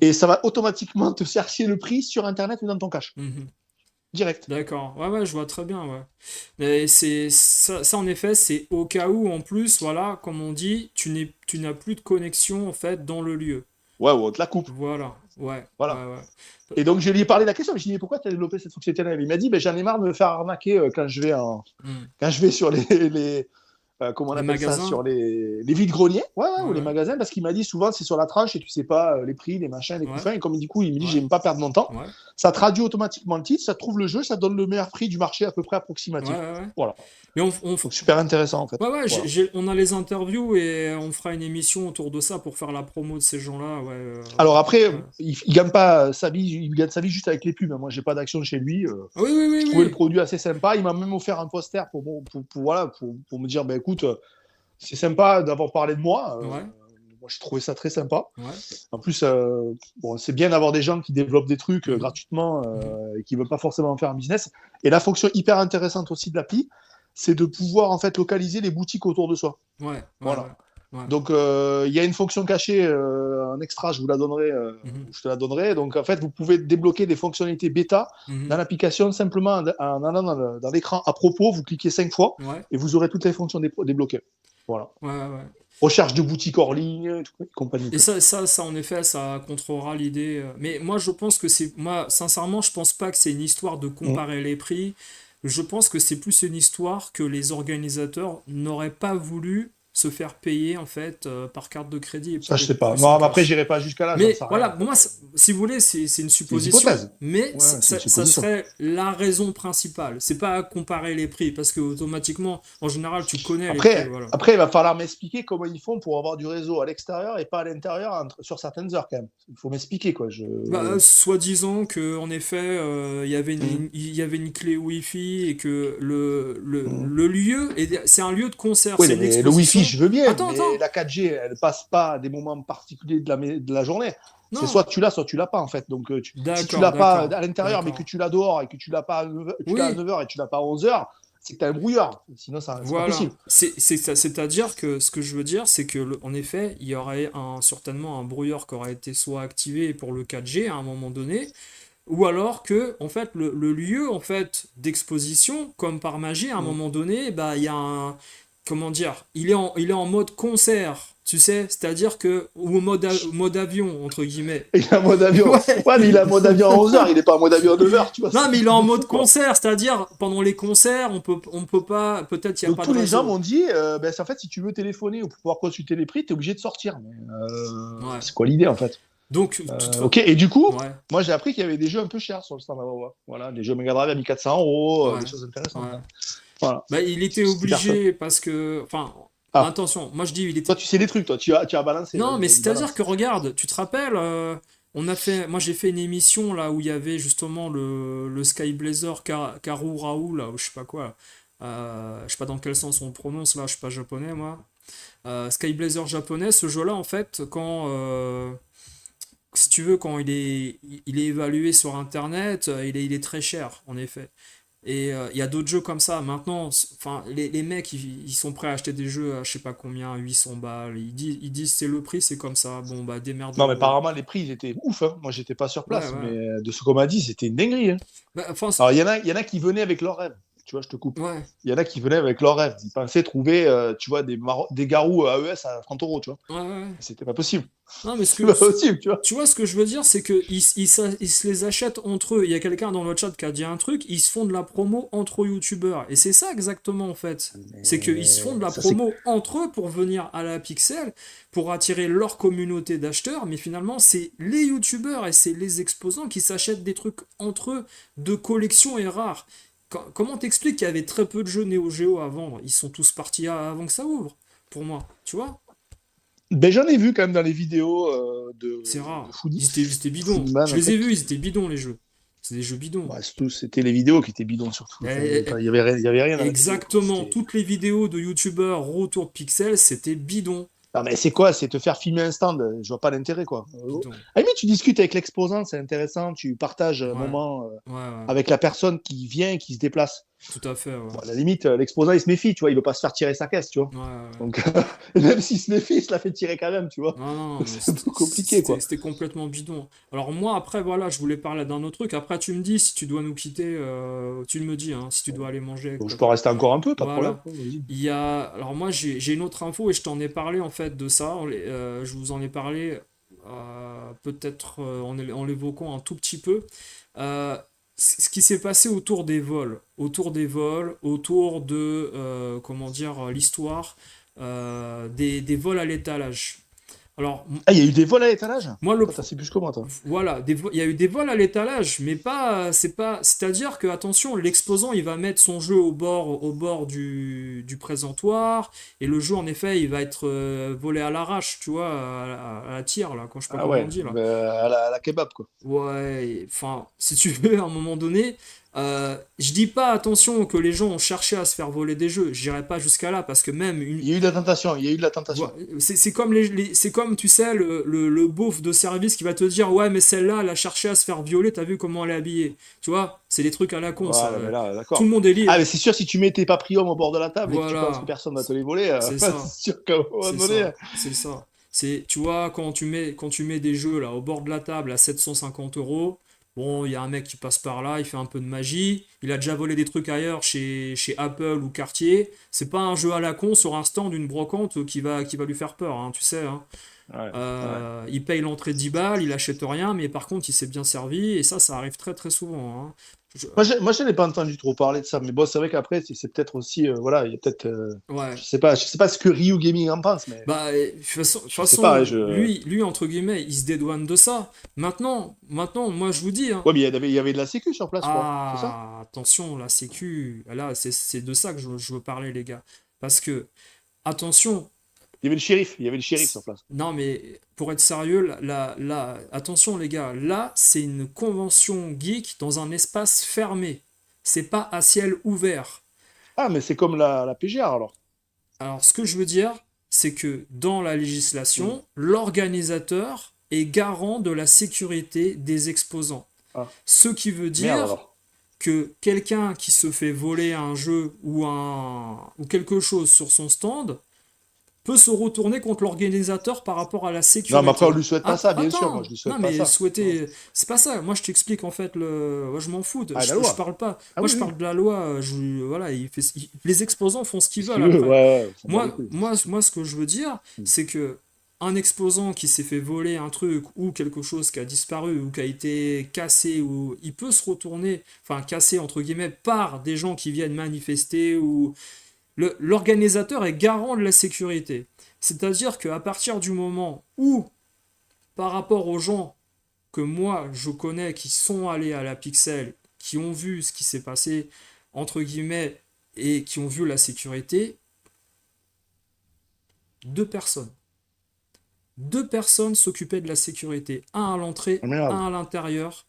Et ça va automatiquement te chercher le prix sur Internet ou dans ton cache. Direct. D'accord. Ouais, je vois très bien. Mais c'est ça, en effet, c'est au cas où, en plus, voilà, comme on dit, tu n'as plus de connexion, en fait, dans le lieu. Ouais, on te la coupe. Voilà. Et donc, je lui ai parlé de la question, je lui ai dit, mais pourquoi tu as développé cette fonctionnalité-là? Il m'a dit, j'en ai marre de me faire arnaquer quand je vais sur les comment on appelle ça, sur les vides-greniers, ou les magasins, parce qu'il m'a dit souvent c'est sur la tranche et tu sais pas les prix, les machins, les coups fins, et comme du coup il me dit j'aime pas perdre mon temps, ça traduit automatiquement le titre, ça trouve le jeu, ça donne le meilleur prix du marché à peu près approximatif. Voilà. Mais donc super intéressant en fait. On a les interviews et on fera une émission autour de ça pour faire la promo de ces gens-là. Alors après, il gagne pas sa vie, il gagne sa vie juste avec les pubs. Moi j'ai pas d'action chez lui. Je trouvais le produit assez sympa. Il m'a même offert un poster pour me dire écoute, c'est sympa d'avoir parlé de moi. Moi, j'ai trouvé ça très sympa. En plus, c'est bien d'avoir des gens qui développent des trucs gratuitement et qui ne veulent pas forcément en faire un business. Et la fonction hyper intéressante aussi de l'appli, c'est de pouvoir en fait localiser les boutiques autour de soi. Donc, il y a une fonction cachée en extra, je vous la donnerai, je te la donnerai. Donc, en fait, vous pouvez débloquer des fonctionnalités bêta dans l'application simplement en allant dans l'écran à propos, vous cliquez 5 fois et vous aurez toutes les fonctions débloquées. Voilà. Recherche de boutiques hors ligne, compagnie. Et ça, en effet, ça contrôlera l'idée. Mais moi, je pense que sincèrement, je pense pas que c'est une histoire de comparer les prix. Je pense que c'est plus une histoire que les organisateurs n'auraient pas voulu se faire payer en fait par carte de crédit. Ça, je sais pas. Non, après, j'irai pas jusqu'à là. Mais voilà, moi, si vous voulez, c'est une supposition. Mais ça serait la raison principale. C'est pas comparer les prix parce que automatiquement, en général, tu connais les prix. Après, il va falloir m'expliquer comment ils font pour avoir du réseau à l'extérieur et pas à l'intérieur sur certaines heures quand même. Il faut m'expliquer quoi. Soi-disant que en effet, il y avait une clé Wi-Fi et que le lieu, c'est un lieu de concert. Oui, mais le Wi-Fi, je veux bien, attends. La 4G, elle passe pas à des moments particuliers de la journée. C'est soit tu l'as pas en fait. Donc si tu l'as pas à l'intérieur mais que tu l'as dehors et que tu l'as pas à 9h et tu l'as pas à 11h, c'est que tu as un brouillard. Sinon, c'est pas possible. C'est-à-dire que ce que je veux dire, c'est que en effet, il y aurait certainement un brouillard qui aurait été soit activé pour le 4G à un moment donné, ou alors que en fait le lieu en fait d'exposition, comme par magie, à un moment donné, il y a un comment dire, il est en mode concert, tu sais, c'est-à-dire que ou mode avion entre guillemets. Il est en mode avion. Mais il est en mode avion à 11h, il est pas en mode avion à 9h, tu vois. Non, mais il est en mode concert, c'est-à-dire pendant les concerts, on peut pas, peut-être il y a pas de tous les gens m'ont dit en fait si tu veux téléphoner ou pouvoir consulter les prix, tu es obligé de sortir. Mais c'est quoi l'idée en fait? Donc, toute Ok, et du coup, ouais, moi j'ai appris qu'il y avait des jeux un peu chers sur le stand là-bas. Voilà, des jeux Mega Drive à 1400 €, des ouais, choses intéressantes, ouais. hein. Voilà. Bah, il était Si personne. obligé parce que, enfin, Ah, attention, moi je dis, il toi était. tu sais des trucs, toi, tu as balancé, Non, mais vas-y, c'est-à-dire balance. que regarde, tu te rappelles, moi j'ai fait une émission là où il y avait justement le Sky Blazer Karu Rao là, ou je sais pas quoi. Je sais pas dans quel sens on le prononce là, je suis pas japonais moi. Sky Blazer japonais, ce jeu-là en fait, si tu veux, quand il est évalué sur internet, il est très cher en effet. Et il y a d'autres jeux comme ça. Maintenant, enfin, les mecs, ils sont prêts à acheter des jeux à je sais pas combien, 800 balles. Ils disent c'est le prix, c'est comme ça. Bon, bah Non, mais démerdez-vous. apparemment les prix ils étaient ouf, hein. Moi j'étais pas sur Ouais, place, ouais. mais de ce qu'on m'a dit, c'était une dinguerie, hein. Bah, enfin, Alors il y en a qui venaient avec leur rêve. Tu vois, je te coupe. ouais, Il y en a qui venaient avec leur rêve. Ils pensaient trouver, tu vois, des garous AES à 30 €, tu vois. ouais, ouais. C'était pas possible. Non, mais C'est pas possible, tu vois. tu vois ce que je veux dire, c'est que ils se les achètent entre eux. Il y a quelqu'un dans le chat qui a dit un truc, ils se font de la promo entre youtubeurs. Et c'est ça exactement en fait. C'est qu'ils se font de Mais la ça, c'est. promo entre eux pour venir à la Pixel, pour attirer leur communauté d'acheteurs, mais finalement c'est les youtubeurs et c'est les exposants qui s'achètent des trucs entre eux de collection et rares. Comment t'expliques qu'il y avait très peu de jeux Neo Geo à vendre? Ils sont tous partis avant que ça ouvre, pour moi, tu vois? Ben, j'en ai vu quand même dans les vidéos C'est de rare. Foodie. Ils étaient bidons. Foodman, Je en les ai fait. vus, ils étaient bidons les jeux. C'est des jeux bidons. Ouais, c'était les vidéos qui étaient bidons surtout. Enfin, Eh, eh, il y avait rien, il y avait rien dans la vidéo, quoi. exactement, toutes les vidéos de youtubeurs retour de Pixel, c'était bidon. Ah, mais c'est quoi? C'est te faire filmer un stand. Je vois pas l'intérêt, quoi. Bidon. À la limite, tu discutes avec l'exposant, c'est intéressant. Tu partages un Ouais, moment ouais, ouais. avec la personne qui vient, qui se déplace. Tout à fait, ouais. Bon, à la limite, l'exposant, il se méfie, tu vois. Il veut pas se faire tirer sa caisse, tu vois. Ouais, ouais. Donc, même s'il se méfie, il se la fait tirer quand même, tu vois. Non, non, non, Donc, mais c'est un peu compliqué, quoi. c'était complètement bidon. Alors moi, après, voilà, je voulais parler d'un autre truc. Après, tu me dis si tu dois nous quitter, tu me dis, hein, si tu dois aller manger avec Donc, je ta peux femme. rester encore un peu, pas de problème. Voilà. Vas-y. Il y a... Alors moi, j'ai une autre info et je t'en ai parlé en fait de ça. Je vous en ai parlé peut-être en l'évoquant un tout petit peu. Euh, Ce qui s'est passé autour de, comment dire, l'histoire des vols à l'étalage. Alors, Ah, il y a eu des vols à l'étalage? moi, Toi, t'as su plus que moi, toi. voilà, il y a eu des vols à l'étalage, mais c'est-à-dire que, attention, l'exposant, il va mettre son jeu au bord du présentoir, et le jeu, en effet, il va être volé à l'arrache, tu vois, à la tire, là, quand je sais pas Ah comment on ouais, dit, là. à la kebab, quoi. Ouais, enfin, si tu veux, à un moment donné, je dis pas, attention, que les gens ont cherché à se faire voler des jeux, j'irai pas jusqu'à là, parce que même Il y a eu de la tentation, il y a eu de la tentation. c'est comme c'est comme tu sais le beauf de service qui va te dire ouais mais celle-là elle a cherché à se faire violer, t'as vu comment elle est habillée, tu vois, c'est des trucs à la con ça. Voilà, mais là, Tout le d'accord. monde est libre. Ah, mais c'est sûr, si tu mets tes papillons au bord de la table et que tu penses que Voilà, personne va te les voler, c'est c'est ça, sûr qu'à un moment c'est donné. ça, c'est ça. C'est, tu vois, quand tu mets des jeux là au bord de la table à 750 euros, bon, il y a un mec qui passe par là, il fait un peu de magie, il a déjà volé des trucs ailleurs chez Apple ou Cartier. C'est pas un jeu à la con sur un stand d'une brocante qui va lui faire peur, hein, tu sais, hein. Ouais, ouais. Il paye l'entrée 10 balles, il achète rien, mais par contre il s'est bien servi, et ça arrive très très souvent, hein. Je- Moi, je n'ai pas entendu trop parler de ça, mais bon, c'est vrai qu'après, c'est peut-être aussi, voilà, il y a peut-être, ouais. je sais pas ce que Ryu Gaming en pense, mais Bah, de toute je sais pas, façon, hein, je. lui, entre guillemets, il se dédouane de ça. Maintenant, moi je vous dis, hein, Ouais, mais il y avait de la sécu sur place, je crois, c'est ça? ah, attention, la sécu, là, c'est de ça que je veux parler, les gars. Parce que, attention, Il y avait le shérif sur place. non, mais pour être sérieux, attention, les gars, là, c'est une convention geek dans un espace fermé. C'est pas à ciel ouvert. Ah, mais c'est comme la PGR alors. Alors, ce que je veux dire, c'est que dans la Hmm. législation, l'organisateur est garant de la sécurité des exposants. Ah, Ce qui veut merde dire alors. que quelqu'un qui se fait voler un jeu ou quelque chose sur son stand peut se retourner contre l'organisateur par rapport à la Non, mais après, on sécurité. lui souhaite pas ça, bien sûr. Moi, je Attends, lui non souhaite pas mais ça. Non. souhaiter, c'est pas ça. Moi je t'explique en fait moi je m'en fous. Ah, la Je loi. parle pas. Ah Moi oui, je oui. parle de la loi. Voilà, les exposants font ce qu'ils C'est ce veulent qu'il veut. Ouais, après. ouais, on s'en bat les couilles. Moi ce que je veux dire, Hmm. c'est que un exposant qui s'est fait voler un truc ou quelque chose qui a disparu ou qui a été cassé ou il peut se retourner, enfin cassé entre guillemets par des gens qui viennent manifester ou l'organisateur est garant de la sécurité. C'est-à-dire qu'à partir du moment où par rapport aux gens que moi je connais qui sont allés à la Pixel, qui ont vu ce qui s'est passé, entre guillemets, et qui ont vu la sécurité, deux personnes. Deux personnes s'occupaient de la sécurité, un à l'entrée, Ah, merde. un à l'intérieur.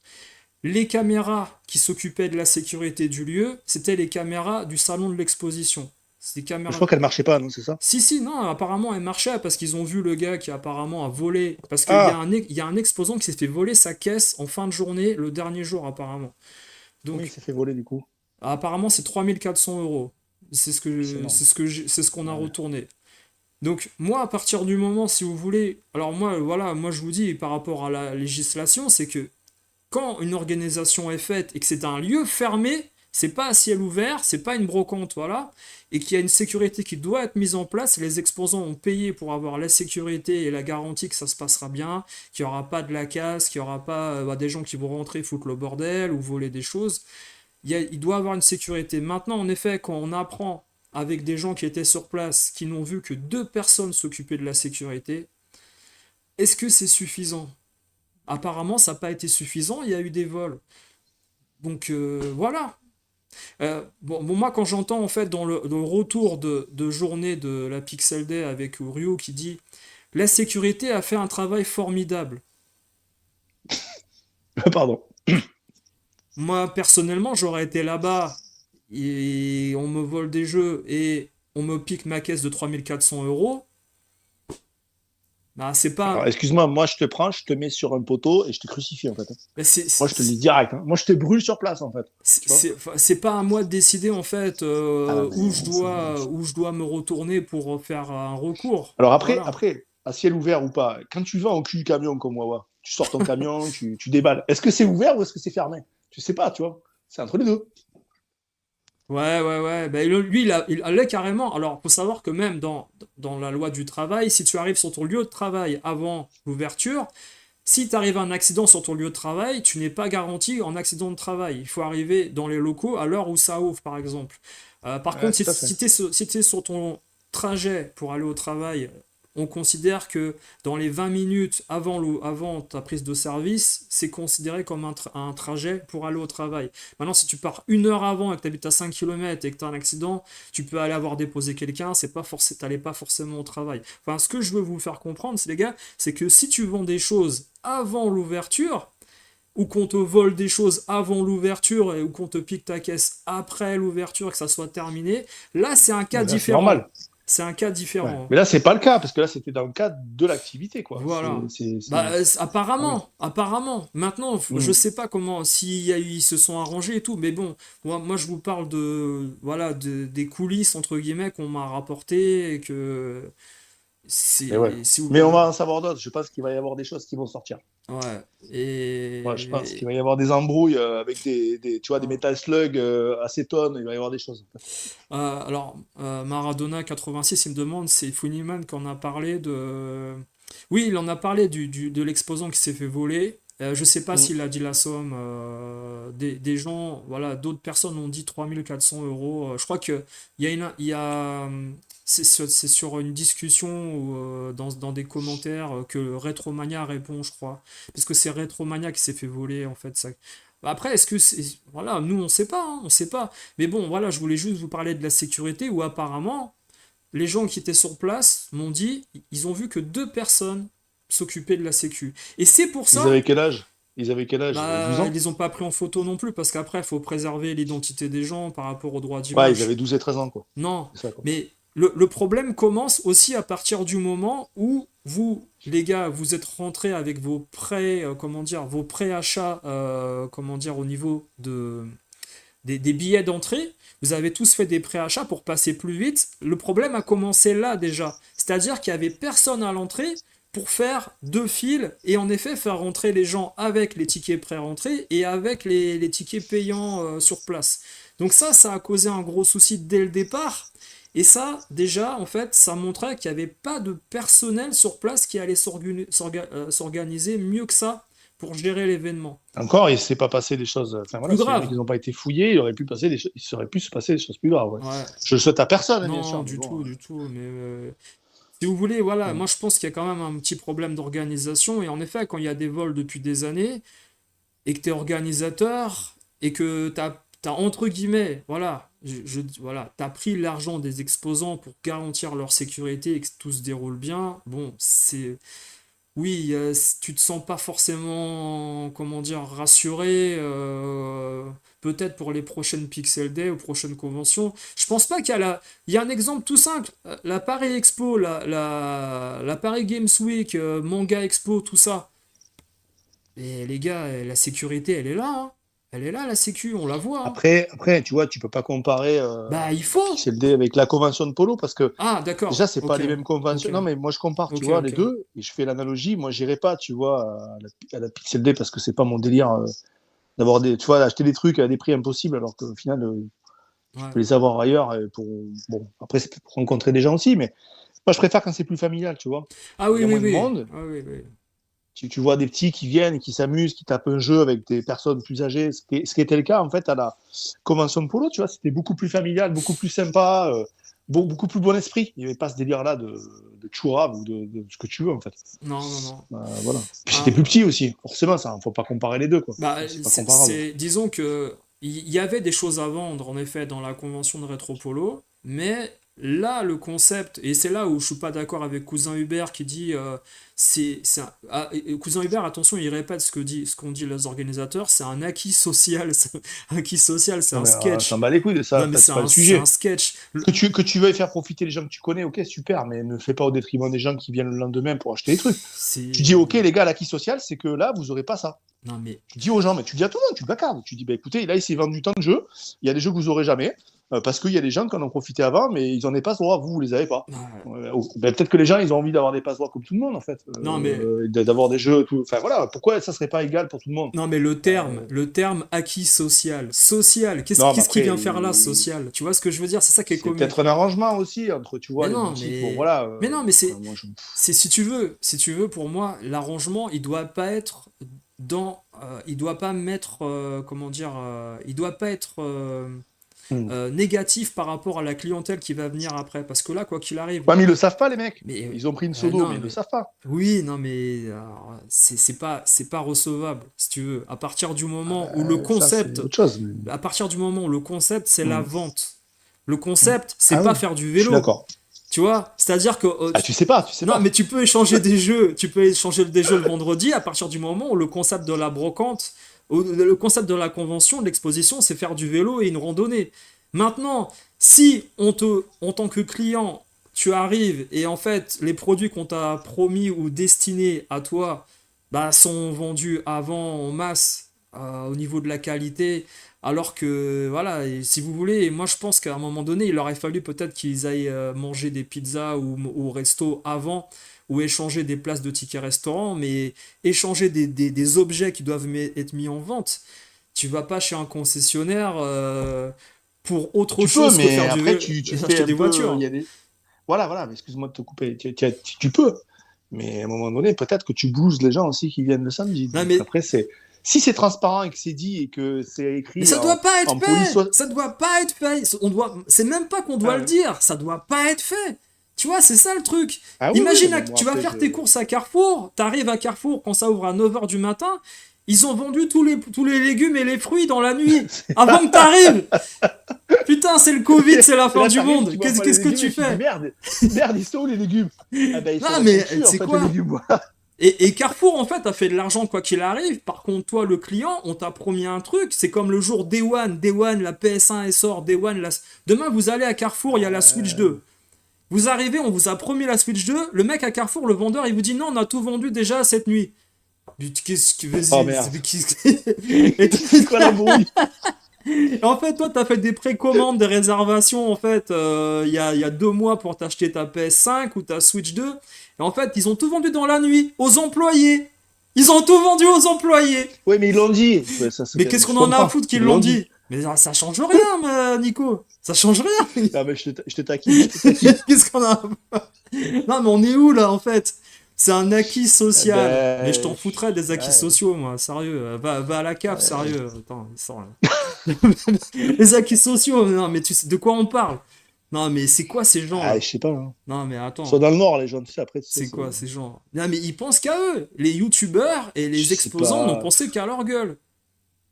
Les caméras qui s'occupaient de la sécurité du lieu, c'était les caméras du salon de l'exposition. C'est des Je caméras. crois qu'elle marchait pas, non, c'est ça? Si, si, non, apparemment elle marchait parce qu'ils ont vu le gars qui apparemment a volé. Parce qu'il y a Ah, il y a un exposant qui s'est fait voler sa caisse en fin de journée, le dernier jour apparemment. oui, il Donc, s'est fait voler du coup. apparemment c'est 3400 euros. C'est énorme. C'est ce qu'on a Ouais. retourné. Donc, moi, à partir du moment, si vous voulez. Alors, moi, voilà, moi je vous dis par rapport à la législation, c'est que quand une organisation est faite et que c'est un lieu fermé, c'est pas à ciel ouvert, c'est pas une brocante, voilà, et qu'il y a une sécurité qui doit être mise en place, les exposants ont payé pour avoir la sécurité et la garantie que ça se passera bien, qu'il n'y aura pas de la casse, qu'il n'y aura pas des gens qui vont rentrer foutre le bordel ou voler des choses. Il doit avoir une sécurité. Maintenant, en effet, quand on apprend avec des gens qui étaient sur place, qui n'ont vu que deux personnes s'occuper de la sécurité, est-ce que c'est suffisant? Apparemment, ça n'a pas été suffisant, il y a eu des vols. Donc voilà. Bon, moi, quand j'entends en fait dans le retour de journée de la Pixel Day avec Ryo qui dit la sécurité a fait un travail formidable. Pardon. Moi, personnellement, j'aurais été là-bas et on me vole des jeux et on me pique ma caisse de 3400 euros. Bah, c'est Alors, pas. excuse-moi, moi je te prends, je te mets sur un poteau et je te crucifie en fait. Mais Moi je te le dis direct, hein. Moi je te brûle sur place en fait. Tu vois? c'est pas à moi de décider en fait Ah non, où je dois me retourner pour faire un recours. Alors Voilà. à ciel ouvert ou pas, quand tu vas en cul du camion comme Wawa, tu sors ton camion, tu déballes. Est-ce que c'est ouvert ou est-ce que c'est fermé? Tu sais pas, tu vois. C'est entre les deux. Ouais, ouais, ouais. Ben, lui, il allait carrément. Alors, faut savoir que même dans la loi du travail, si tu arrives sur ton lieu de travail avant l'ouverture, si tu arrives à un accident sur ton lieu de travail, tu n'es pas garanti en accident de travail. Il faut arriver dans les locaux à l'heure où ça ouvre, par exemple. Par Ouais, contre, tout à fait. si tu es sur ton trajet pour aller au travail, on considère que dans les 20 minutes avant ta prise de service, c'est considéré comme un trajet pour aller au travail. Maintenant, si tu pars une heure avant et que tu habites à 5 km et que tu as un accident, tu peux aller avoir déposé quelqu'un, t'allais pas forcément au travail. Enfin, ce que je veux vous faire comprendre, c'est les gars, c'est que si tu vends des choses avant l'ouverture, ou qu'on te vole des choses avant l'ouverture ou qu'on te pique ta caisse après l'ouverture, que ça soit terminé, là c'est un cas Ouais, là, c'est différent. normal. C'est un cas Ouais. différent. Mais là, c'est pas le cas, parce que là, c'était dans le cadre de l'activité, quoi. Voilà. Bah, Ah oui. apparemment. Maintenant, je Mm. sais pas comment, ils se sont arrangés et tout, mais bon, moi je vous parle voilà, des coulisses entre guillemets qu'on m'a rapporté et que Mais ouais. si vous Mais on voulez. va en savoir d'autres. Je pense qu'il va y avoir des choses qui vont sortir. Ouais. Ouais, je pense qu'il va y avoir des embrouilles avec tu vois, des Metal Slug, acétone. Il va y avoir des choses. Alors, Maradona 86, il me demande, c'est Funnyman qui en a parlé de. Oui, il en a parlé de l'exposant qui s'est fait voler. Je sais pas Mm. s'il a dit la somme. Des gens, voilà, d'autres personnes ont dit 3400 euros. Je crois que il y a, c'est sur une discussion ou, dans des commentaires que Retromania répond, je crois. Parce que c'est Retromania qui s'est fait voler, en fait. Ça. Après, est-ce que c'est. Voilà, nous, on sait pas, hein, on sait pas. Mais bon, voilà, je voulais juste vous parler de la sécurité où apparemment, les gens qui étaient sur place m'ont dit, ils ont vu que deux personnes s'occupaient de la sécu. Et c'est pour Ils ça, avaient quel âge? Ils avaient quel âge? 12 bah, ils ans? les ont pas pris en photo non plus, parce qu'après, il faut préserver l'identité des gens par rapport aux droits Ouais, ils d'image. avaient 12 et 13 ans, quoi. Non, C'est ça, quoi. mais le problème commence aussi à partir du moment où vous, les gars, vous êtes rentrés avec vos prêts, comment dire, vos préachats, comment dire, au niveau des billets d'entrée, vous avez tous fait des préachats pour passer plus vite. Le problème a commencé là déjà. C'est-à-dire qu'il n'y avait personne à l'entrée pour faire deux files et en effet faire rentrer les gens avec les tickets pré-rentrés et avec les tickets payants sur place. Donc ça a causé un gros souci dès le départ. Et ça, déjà, en fait, ça montrait qu'il n'y avait pas de personnel sur place qui allait s'organiser mieux que ça pour gérer l'événement. Encore, il ne s'est pas passé des choses. Enfin Plus voilà, si les mecs grave. n'ont pas été fouillés, il aurait pu se passer des choses plus graves. Ouais. Ouais. Je le souhaite à personne, hein, bien Non, sûr, mais du bon. tout, du tout. Mais Si vous voulez, voilà, Mm. moi je pense qu'il y a quand même un petit problème d'organisation. Et en effet, quand il y a des vols depuis des années, et que tu es organisateur, et que t'as entre guillemets, voilà, voilà, t'as pris l'argent des exposants pour garantir leur sécurité et que tout se déroule bien, bon, c'est oui, tu te sens pas forcément, comment dire, rassuré, peut-être pour les prochaines Pixel Day ou prochaines conventions. Je pense pas qu'il y a il y a un exemple tout simple, la Paris Expo, la Paris Games Week, Manga Expo, tout ça. Et les gars, la sécurité, elle est là, hein. Elle est là, la sécu, on la voit, hein. Après, tu vois, tu peux pas comparer Bah, il la faut! Pixel D avec la convention de polo parce que Ah, déjà, d'accord, c'est pas ok, les mêmes ok, conventions. Non, mais moi, je compare, tu ok, vois, les ok. deux et je fais l'analogie. Moi, j'irai pas, tu vois, à la Pixel D parce que c'est pas mon délire d'avoir tu vois, acheter des trucs à des prix impossibles alors qu'au final, tu Ouais. peux les avoir ailleurs bon, après, c'est pour rencontrer des gens aussi, mais moi, je préfère quand c'est plus familial, tu vois. Ah Il oui, y a oui, moins de oui. monde. Ah oui, oui. Tu vois des petits qui viennent, qui s'amusent, qui tapent un jeu avec des personnes plus âgées, ce qui était le cas en fait à la convention de polo, tu vois, c'était beaucoup plus familial, beaucoup plus sympa, beaucoup plus bon esprit. Il n'y avait pas ce délire-là de chourave ou de ce que tu veux en fait. Non, non, non. Voilà. Puis c'était Ah, plus petit aussi, forcément, ça, faut pas comparer les deux, quoi. bah, C'est pas comparable. disons que il y avait des choses à vendre, en effet, dans la convention de Retro Polo, mais là, le concept, et c'est là où je suis pas d'accord avec Cousin Hubert qui dit, et Cousin Hubert, attention, il répète ce qu'ont dit les organisateurs, c'est un acquis social, un acquis social, c'est Non un mais t'en sketch. bas les couilles de Non, ça, mais c'est pas le c'est un sujet. sketch. Que tu veuilles faire profiter les gens que tu connais, ok, super, mais ne fais pas au détriment des gens qui viennent le lendemain pour acheter des trucs. Tu dis, ok, C'est. les gars, l'acquis social, c'est que là, vous aurez pas ça. Non, mais. Tu dis aux gens, mais tu dis à tout le monde, tu placardes. Tu dis, bah, écoutez, là, il s'est vendu tant de jeux, il y a des jeux que vous aurez jamais, parce qu'il y a des gens qui en ont profité avant, mais ils en ont pas ce droit, vous les avez pas. Peut-être que les gens, ils ont envie d'avoir des passe-droits comme tout le monde, en fait, Non, mais. d'avoir des jeux, tout. Enfin voilà, pourquoi ça serait pas égal pour tout le monde? Non, mais le terme acquis social. Social, Non, mais qu'est-ce qu'il après, vient faire là, social? Tu vois ce que je veux dire? C'est ça qui est c'est peut-être comique. un arrangement aussi entre, tu Mais vois, les non, boutiques. Bon, voilà. mais non, mais Enfin, moi, c'est si tu veux, pour moi, l'arrangement, il doit pas être il doit pas mettre, comment dire, il doit pas être Hmm. négatif par rapport à la clientèle qui va venir après, parce que là, quoi qu'il arrive, Ouais, mais ils le savent pas, les mecs. mais Ils ont pris une sodo, mais non, ils le mais savent pas. oui, non, mais c'est pas recevable, si tu veux. À partir du moment où le Ça, c'est concept, autre chose. à partir du moment où le concept, c'est la Hmm. vente. Le concept, c'est Ah pas oui, faire du je suis vélo. d'accord. Tu vois? C'est-à-dire que Ah, tu sais non, mais pas. tu peux échanger des jeux, tu peux échanger des jeux le vendredi à partir du moment où le concept de la brocante, le concept de la convention, de l'exposition, c'est faire du vélo et une randonnée. Maintenant, si en tant que client, tu arrives et en fait, les produits qu'on t'a promis ou destinés à toi, bah, sont vendus avant en masse, au niveau de la qualité, alors que, voilà, et si vous voulez, moi je pense qu'à un moment donné, il aurait fallu peut-être qu'ils aillent manger des pizzas ou au resto avant, ou échanger des places de tickets restaurant, mais échanger des objets qui doivent être mis en vente. Tu vas pas chez un concessionnaire pour autre Tu peux, chose que mais faire après, tu fais acheter un des peu. Il voitures. y a des... Voilà, mais excuse-moi de te couper. Tu peux. Mais à un moment donné, peut-être que tu blouses les gens aussi qui viennent le samedi. Non, Donc mais, après, c'est. Si c'est transparent et que c'est dit et que c'est mais écrit ça doit pas être en police. fait! Ça doit pas être fait! C'est même pas qu'on doit Ah, le ouais. dire, ça doit pas être fait! Tu vois, c'est ça le truc. Ah oui, oui, Imagine, mais bon, tu vas après, faire tes courses à Carrefour, t'arrives à Carrefour quand ça ouvre à 9h du matin, ils ont vendu tous les légumes et les fruits dans la nuit, avant que t'arrives! Putain, c'est le Covid, c'est la Et fin là, du t'arrives, monde! tu vois pas les Qu'est-ce que légumes tu et tu te dis fais? merde, merde, ils sont où les légumes? Ah ben, ils sont Non, dans ton mais cul, tu en sais fait, les quoi? légumes. Et Carrefour, en fait, a fait de l'argent quoi qu'il arrive. Par contre, toi, le client, on t'a promis un truc. C'est comme le jour Day One, la PS1 elle sort, Day One, demain vous allez à Carrefour, il y a la Switch 2. Vous arrivez, on vous a promis la Switch 2. Le mec à Carrefour, le vendeur, il vous dit non, on a tout vendu déjà cette nuit. Qu'est-ce que Oh vas-y, merde. et C'est quoi la brouille? en fait, toi, t'as fait des précommandes, des réservations, en fait, il y a 2 mois pour t'acheter ta PS5 ou ta Switch 2. Et en fait, ils ont tout vendu dans la nuit, aux employés. Ils ont tout vendu aux employés. Oui, mais ils l'ont dit. Ouais, ça, Mais qu'est-ce je qu'on en a à comprends. foutre qu'ils Ils l'ont l'ont dit. dit? Mais ça change rien, Nico. Ça change rien. Ah, mais je te taquine, je te taquine. Qu'est-ce qu'on a à foutre? Non, mais on est où, là, en fait? C'est un acquis Eh social. Mais je ben, t'en foutrais des acquis ouais, sociaux, moi, sérieux. Va à la cave, ouais. sérieux. Attends, il sort là. Les acquis sociaux, non, mais tu sais de quoi on parle? Non, mais c'est quoi ces Ah, gens-là? je sais pas, hein. Non, mais Ils sont attends. dans le Nord, les gens, tu sais, après, tu sais, C'est c'est. quoi ces gens? Non, mais ils pensent qu'à eux. Les youtubeurs et Je les sais exposants n'ont pas. pensé qu'à leur gueule.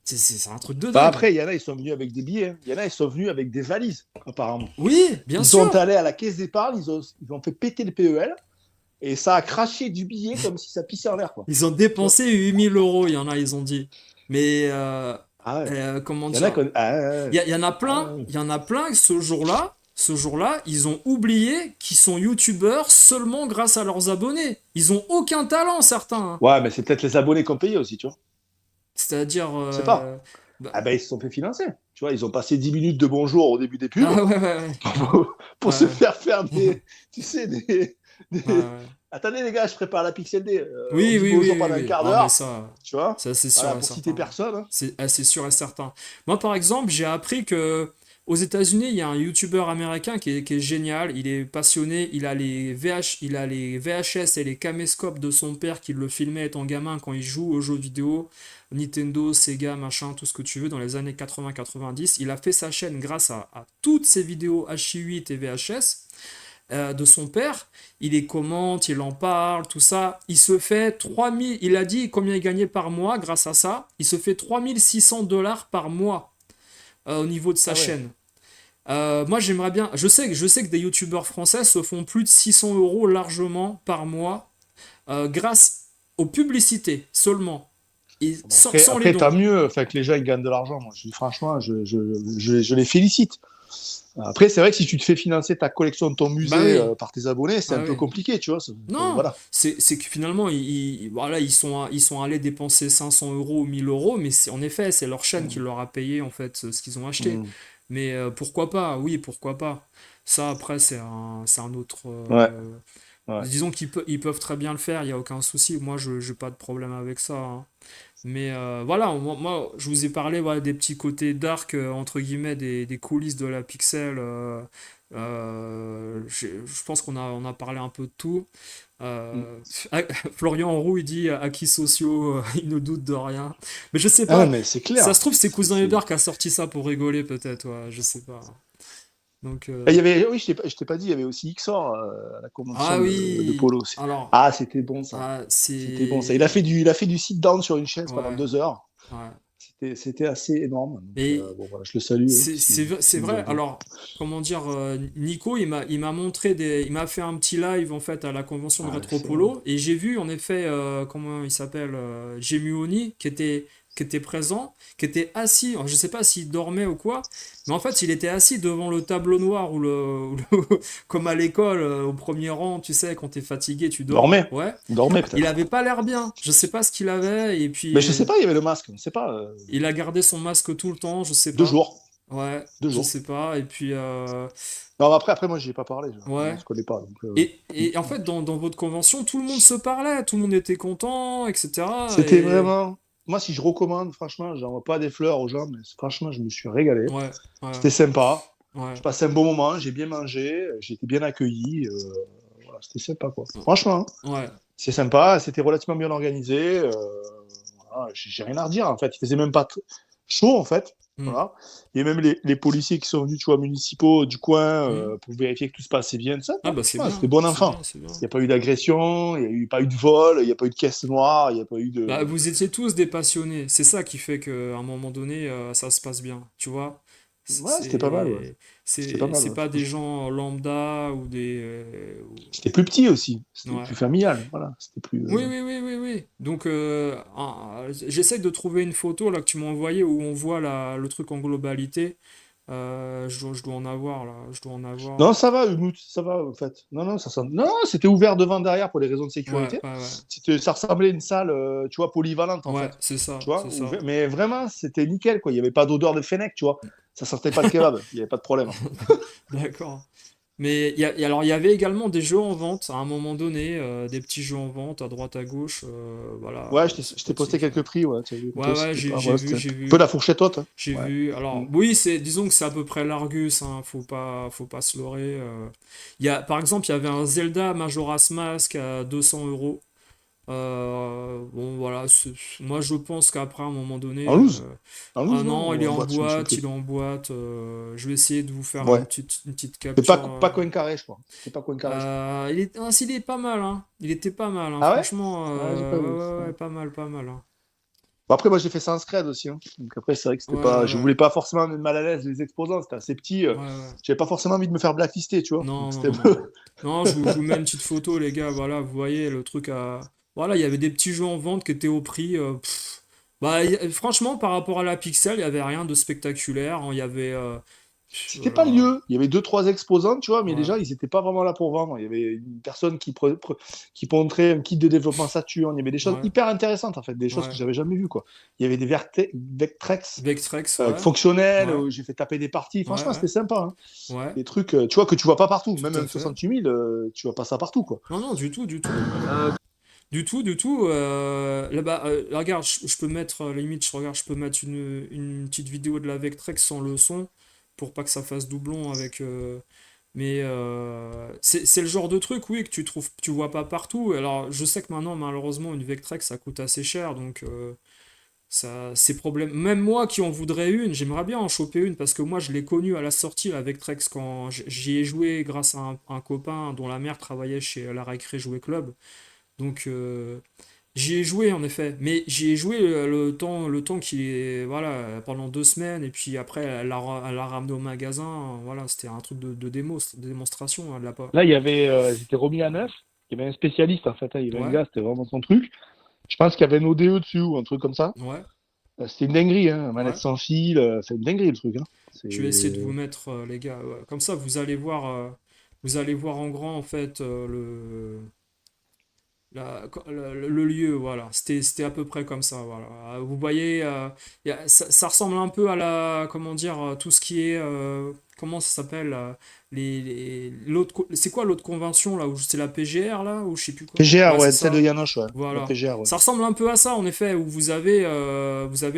C'est un truc de Bah dingue. après, il y en a, ils sont venus avec des billets, hein. Il y en a, ils sont venus avec des valises, apparemment. Oui, bien Ils sont sûr. allés à la caisse d'épargne, ils ont fait péter le PEL, et ça a craché du billet comme si ça pissait en l'air, quoi. Ils ont Tu vois? dépensé 8 000 euros, il y en a, ils ont dit. Mais Ah ouais. comment Il y en a dire? qui Ah ouais. Il y en a Ah plein, ouais. il y en a plein ce jour-là, ils ont oublié qu'ils sont youtubeurs seulement grâce à leurs abonnés. Ils ont aucun talent, certains, hein. Ouais, mais c'est peut-être les abonnés qui ont payé aussi, tu vois. C'est-à-dire, Je sais pas. bah, Ah ben, ils se sont fait financer. Tu vois, ils ont passé 10 minutes de bonjour au début des pubs ah ouais, ouais, ouais, pour se ouais, faire faire des. Tu sais, ouais, des- ouais. Attendez, les gars, je prépare la Pixel D. On Oui, dit oui, oui, bonjour oui, pendant un oui. quart Ah, mais d'heure. ça, Tu vois? ça c'est sûr Voilà, et pour citer certain. personne, hein. C'est sûr et certain. Moi, par exemple, j'ai appris que aux États-Unis, il y a un YouTuber américain qui est génial. Il est passionné. Il a les VHS et les caméscopes de son père qui le filmait étant gamin quand il joue aux jeux vidéo, Nintendo, Sega, machin, tout ce que tu veux, dans les années 80-90. Il a fait sa chaîne grâce à toutes ses vidéos H8 et VHS de son père. Il les commente, il en parle, tout ça. Il se fait 3000, il a dit combien il gagnait par mois grâce à ça. Il se fait 3600 $ par mois au niveau de sa Ah ouais. chaîne. Moi, j'aimerais bien. Je sais que des youtubeurs français se font plus de 600 € largement par mois grâce aux publicités seulement. Et Bon, Après, sans les après dons. tant mieux, fait que les gens ils gagnent de l'argent. Moi, franchement, je les félicite. Après, c'est vrai que si tu te fais financer ta collection de ton Bah musée oui, par tes abonnés, c'est un bah peu oui. compliqué, tu vois. Non, Voilà. c'est que finalement, voilà, ils sont allés dépenser 500 euros ou 1000 euros, mais en effet, c'est leur chaîne qui Mm. leur a payé en fait ce qu'ils ont acheté. Mm. Mais pourquoi pas? Oui, pourquoi pas? Ça, après, c'est un autre. Ouais, ouais. Disons ils peuvent très bien le faire, il n'y a aucun souci. Moi, je n'ai pas de problème avec ça, hein. Mais voilà, moi, je vous ai parlé voilà, des petits côtés dark, entre guillemets, des coulisses de la Pixel. Je pense on a parlé un peu de tout. Mm. Florian Roux, il dit acquis sociaux, il ne doute de rien. Mais je sais Ah non, pas, mais c'est ça clair. se trouve, c'est C'est, Cousin c'est- Edouard qui a sorti ça pour rigoler, peut-être, ouais, je sais pas. Donc, Il y avait, oui, je t'ai pas dit, il y avait aussi XOR à la convention ah de oui, Polo. alors, Ah, c'était bon ça. ah, C'était bon ça. c'est. Il a fait du sit-down sur une chaise pendant Ouais, 2 heures. ouais. C'était assez énorme. Donc, Mais bon, voilà, je le salue, hein, c'est s'il nous vrai. entend. Alors, comment dire, Nico, il m'a fait un petit live en fait à la convention de Ah, excellent. Retropolo et j'ai vu en effet, comment il s'appelle, Gemuoni qui était présent, qui était assis. Alors, je sais pas s'il dormait ou quoi, mais en fait, il était assis devant le tableau noir comme à l'école, au premier rang, tu sais, quand t'es fatigué, tu dors. Dormait. Ouais. Dormait Il peut-être. avait pas l'air bien. Je sais pas ce qu'il avait et Mais puis je sais pas, il y avait le masque. On sait pas. il a gardé son masque tout le temps. Je sais Deux pas. jours. Ouais, Deux je jours. sais pas. Et puis, Non, après, moi, j'y ai pas parlé. On ouais. se connaît pas. Donc, mm. Et en fait, dans votre convention, tout le monde se parlait, tout le monde était content, etc. C'était Et vraiment. Moi, si je recommande, franchement, j'envoie pas des fleurs aux gens, mais franchement, je me suis régalé. ouais, ouais, C'était sympa. Je ouais, passais un bon moment, j'ai bien mangé, j'ai été bien accueilli. Voilà, c'était sympa, quoi. Franchement, hein. ouais. C'est sympa, c'était relativement bien organisé. Voilà, j'ai rien à redire, en fait. Il faisait même pas chaud, en fait. Hmm, Voilà. Il y a même les policiers qui sont venus, tu vois, municipaux du coin hmm. pour vérifier que tout se passait bien. Ça, Ah bah c'est ouais, c'était bien, bon c'est enfant. bien, c'est bien. Il n'y a pas eu d'agression, il n'y a pas eu de vol, il n'y a pas eu de caisse noire, il n'y a pas eu de. Bah, vous étiez tous des passionnés. C'est ça qui fait qu'à un moment donné, ça se passe bien. Tu vois? Ouais, c'était pas mal, ouais. C'était pas mal, C'est ouais, pas des franchement. gens lambda ou des. C'était plus petit aussi, c'était Ouais. plus familial, voilà. C'était plus. Oui, oui, oui, oui, oui. Donc, j'essaie de trouver une photo là que tu m'as envoyée où on voit le truc en globalité. Je dois en avoir là. Je dois en avoir. Non, ça va, Umut, ça va, en fait. Non, non, non, c'était ouvert devant, derrière pour des raisons de Ouais, sécurité. ouais, ouais. Ça ressemblait à une salle, tu vois, polyvalente, en Ouais, fait. c'est ça, Tu vois, c'est ça. mais vraiment, c'était nickel, quoi. Il n'y avait pas d'odeur de fennec, tu vois. Ça sentait pas le kebab, il n'y avait pas de problème. D'accord. Mais alors, il y avait également des jeux en vente à un moment donné, des petits jeux en vente à droite à gauche, voilà, Ouais, je t'ai posté sympathique. quelques prix, ouais. Tu as vu, Ouais, ouais, c'était pas, j'ai voilà, vu, c'était j'ai un peu vu. la fourchette haute, hein. J'ai Ouais. vu. Alors, Mm. oui, disons que c'est à peu près l'Argus, hein, faut pas se leurrer. Par exemple, il y avait un Zelda Majora's Mask à 200 euros. Bon, voilà, moi je pense qu'après, à un moment donné, En loose? En ah loose, non? non, il Ou est en en boîte, je me souviens boîte, plus. il est en boîte. Je vais essayer de vous faire Ouais. une petite C'est capture. pas coin carré, je crois. C'est pas coin carré, je crois. Il est pas mal, hein. Il était pas mal, hein. Ah ouais? Franchement, Ah, j'ai pas vu. ouais, ouais, Ouais. ouais, pas mal, pas mal, hein. Bon, après, moi, j'ai fait ça en scred aussi, hein. Donc après, c'est vrai que Ouais, c'était pas. Je ouais, voulais pas forcément mettre mal à l'aise les exposants. C'était assez petit. ouais, ouais. J'avais pas forcément envie de me faire blacklister, tu vois. Donc Non, non, c'était un non, non. peu. Non, je vous mets une petite photo, les gars. Voilà, vous voyez le truc à. Voilà, il y avait des petits jeux en vente qui étaient au prix. Bah, franchement, par rapport à la Pixel, il y avait rien de spectaculaire, hein. Il y avait. C'était pas le Voilà. lieu. Il y avait deux, trois exposants, tu vois, mais Ouais, déjà, ils étaient pas vraiment là pour vendre. Il y avait une personne qui montrait un kit de développement Saturn. Il y avait des choses ouais, hyper intéressantes, en fait, des choses que ouais. j'avais jamais vues, quoi. Il y avait des Vectrex Vectrex, ouais, fonctionnels, ouais, où j'ai fait taper des parties. ouais, Franchement, ouais, c'était sympa, hein. ouais, Des trucs, tu vois, que tu vois pas partout. tout Même à un fait. 68 000, tu vois pas ça partout, quoi. Non, non, du tout, du tout. Du tout, du tout. Là-bas, regarde, je peux mettre, à la limite, je regarde, je peux mettre une petite vidéo de la Vectrex sans le son pour pas que ça fasse doublon avec. Mais c'est le genre de truc, oui, que tu vois pas partout. Alors, je sais que maintenant, malheureusement, une Vectrex ça coûte assez cher, donc ça, c'est problème. Même moi qui en voudrais une, j'aimerais bien en choper une parce que moi, je l'ai connue à la sortie, la Vectrex, quand j'y ai joué grâce à un copain dont la mère travaillait chez la Récré Jouet Club. Donc j'y ai joué en effet, mais j'y ai joué le temps qui est voilà pendant 2 semaines et puis après elle l'a ramené au magasin. Voilà, c'était un truc de démonstration, hein, de la part. Là, c'était remis à neuf. Il y avait un spécialiste, en fait, hein. Il y avait un Ouais, gars, c'était vraiment son truc. Je pense qu'il y avait un ODE dessus ou un truc comme ça. ouais, C'était une dinguerie, hein. Manette ouais. sans fil, c'est une dinguerie le truc, hein. Je vais essayer de C'est. vous mettre les gars. Ouais. Comme ça, vous allez voir en grand en fait le lieu, voilà. C'était à peu près comme ça, voilà. Vous voyez, ça ressemble un peu à comment dire, tout ce qui est, comment ça s'appelle, c'est quoi l'autre convention, là, où c'est la PGR, là, ou je sais plus quoi? PGR, Ouais, c'est ouais, celle de ça. Yanoche, ouais. La Voilà. PGR, ouais. Ça ressemble un peu à ça, en effet, où vous avez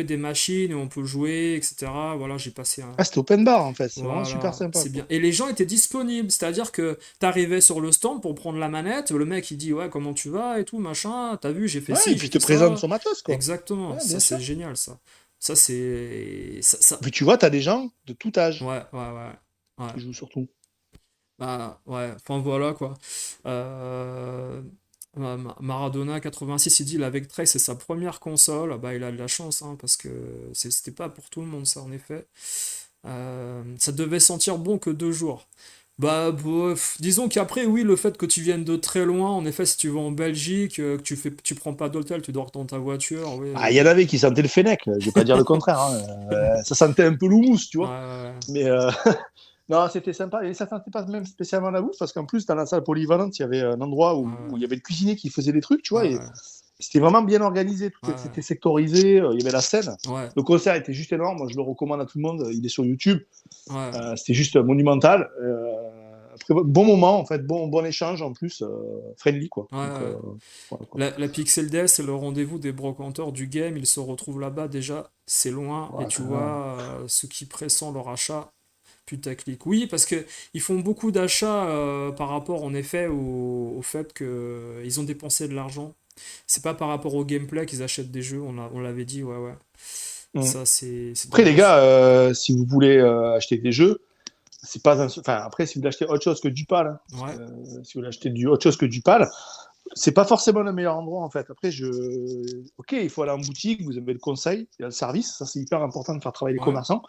des machines où on peut jouer, etc. Voilà, j'ai passé un, Ah, c'était open bar, en fait. C'est vraiment super voilà, sympa, c'est bien. quoi. Et les gens étaient disponibles, c'est-à-dire que t'arrivais sur le stand pour prendre la manette, le mec il dit ouais comment tu vas et tout machin, t'as vu j'ai fait Ouais, ci, et puis j'ai il te fait présente ça, son matos, quoi. exactement, Ouais, ça bien c'est sûr. génial ça, ça c'est Puis tu vois, t'as des gens de tout âge ouais ouais ouais ouais qui jouent surtout. bah ouais enfin voilà quoi. Euh, Maradona 86 il dit la Vectrex c'est sa première console, bah il a de la chance hein, parce que c'était pas pour tout le monde ça en effet. Ça devait sentir bon que 2 jours. Bah, bof. Disons qu'après, oui, le fait que tu viennes de très loin, en effet, si tu vas en Belgique, que tu prends pas d'hôtel, tu dors dans ta voiture, oui. Ah, il y en avait qui sentaient le fennec, je vais pas dire le contraire, hein. Ça sentait un peu l'houmous, tu Ouais, vois. ouais, Mais non, c'était sympa. Et ça sentait pas même spécialement la bouffe, parce qu'en plus, dans la salle polyvalente, il y avait un endroit ouais, où il y avait le cuisinier qui faisait des trucs, tu ouais, vois. Et ouais, c'était vraiment bien organisé, ouais, c'était sectorisé, il y avait la scène. ouais, Le concert était juste énorme, moi je le recommande à tout le monde, il est sur YouTube. ouais, C'était juste monumental. Après, bon moment, en fait, bon échange en plus, friendly, quoi. ouais, Donc, ouais. voilà, quoi. La Pixel DS, c'est le rendez-vous des brocanteurs du game. Ils se retrouvent là-bas déjà, c'est loin, et Ouais, tu vois, ce qui pressent leur achat, putaclic. Oui, parce que ils font beaucoup d'achats par rapport, en effet, au fait que ils ont dépensé de l'argent. C'est pas par rapport au gameplay qu'ils achètent des jeux, on l'avait dit, ouais, ouais. mm. Ça, c'est Après, les dommage. gars, si vous voulez acheter des jeux, c'est pas enfin, après, si vous voulez acheter autre chose que du PAL, hein, Ouais, si vous voulez acheter autre chose que du PAL, c'est pas forcément le meilleur endroit en fait. Après, ok, il faut aller en boutique, vous avez le conseil, il y a le service, ça c'est hyper important de faire travailler les ouais, commerçants.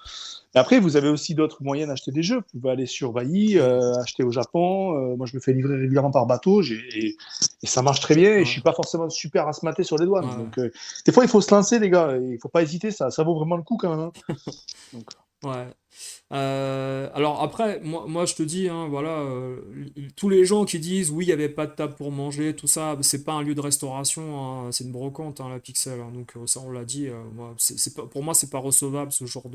Mais après, vous avez aussi d'autres moyens d'acheter des jeux. Vous pouvez aller sur Bailly, acheter au Japon. Moi, je me fais livrer régulièrement par bateau et ça marche très bien. Et je ouais, suis pas forcément super à se mater sur les douanes. ouais. Donc, des fois, il faut se lancer, les gars. Il faut pas hésiter, ça vaut vraiment le coup quand même, hein. Donc, Ouais. Alors après, moi je te dis, hein, voilà, tous les gens qui disent oui, il n'y avait pas de table pour manger, tout ça, c'est pas un lieu de restauration, hein, c'est une brocante, hein, la Pixel, hein, donc ça on l'a dit, moi, pour moi c'est pas recevable ce genre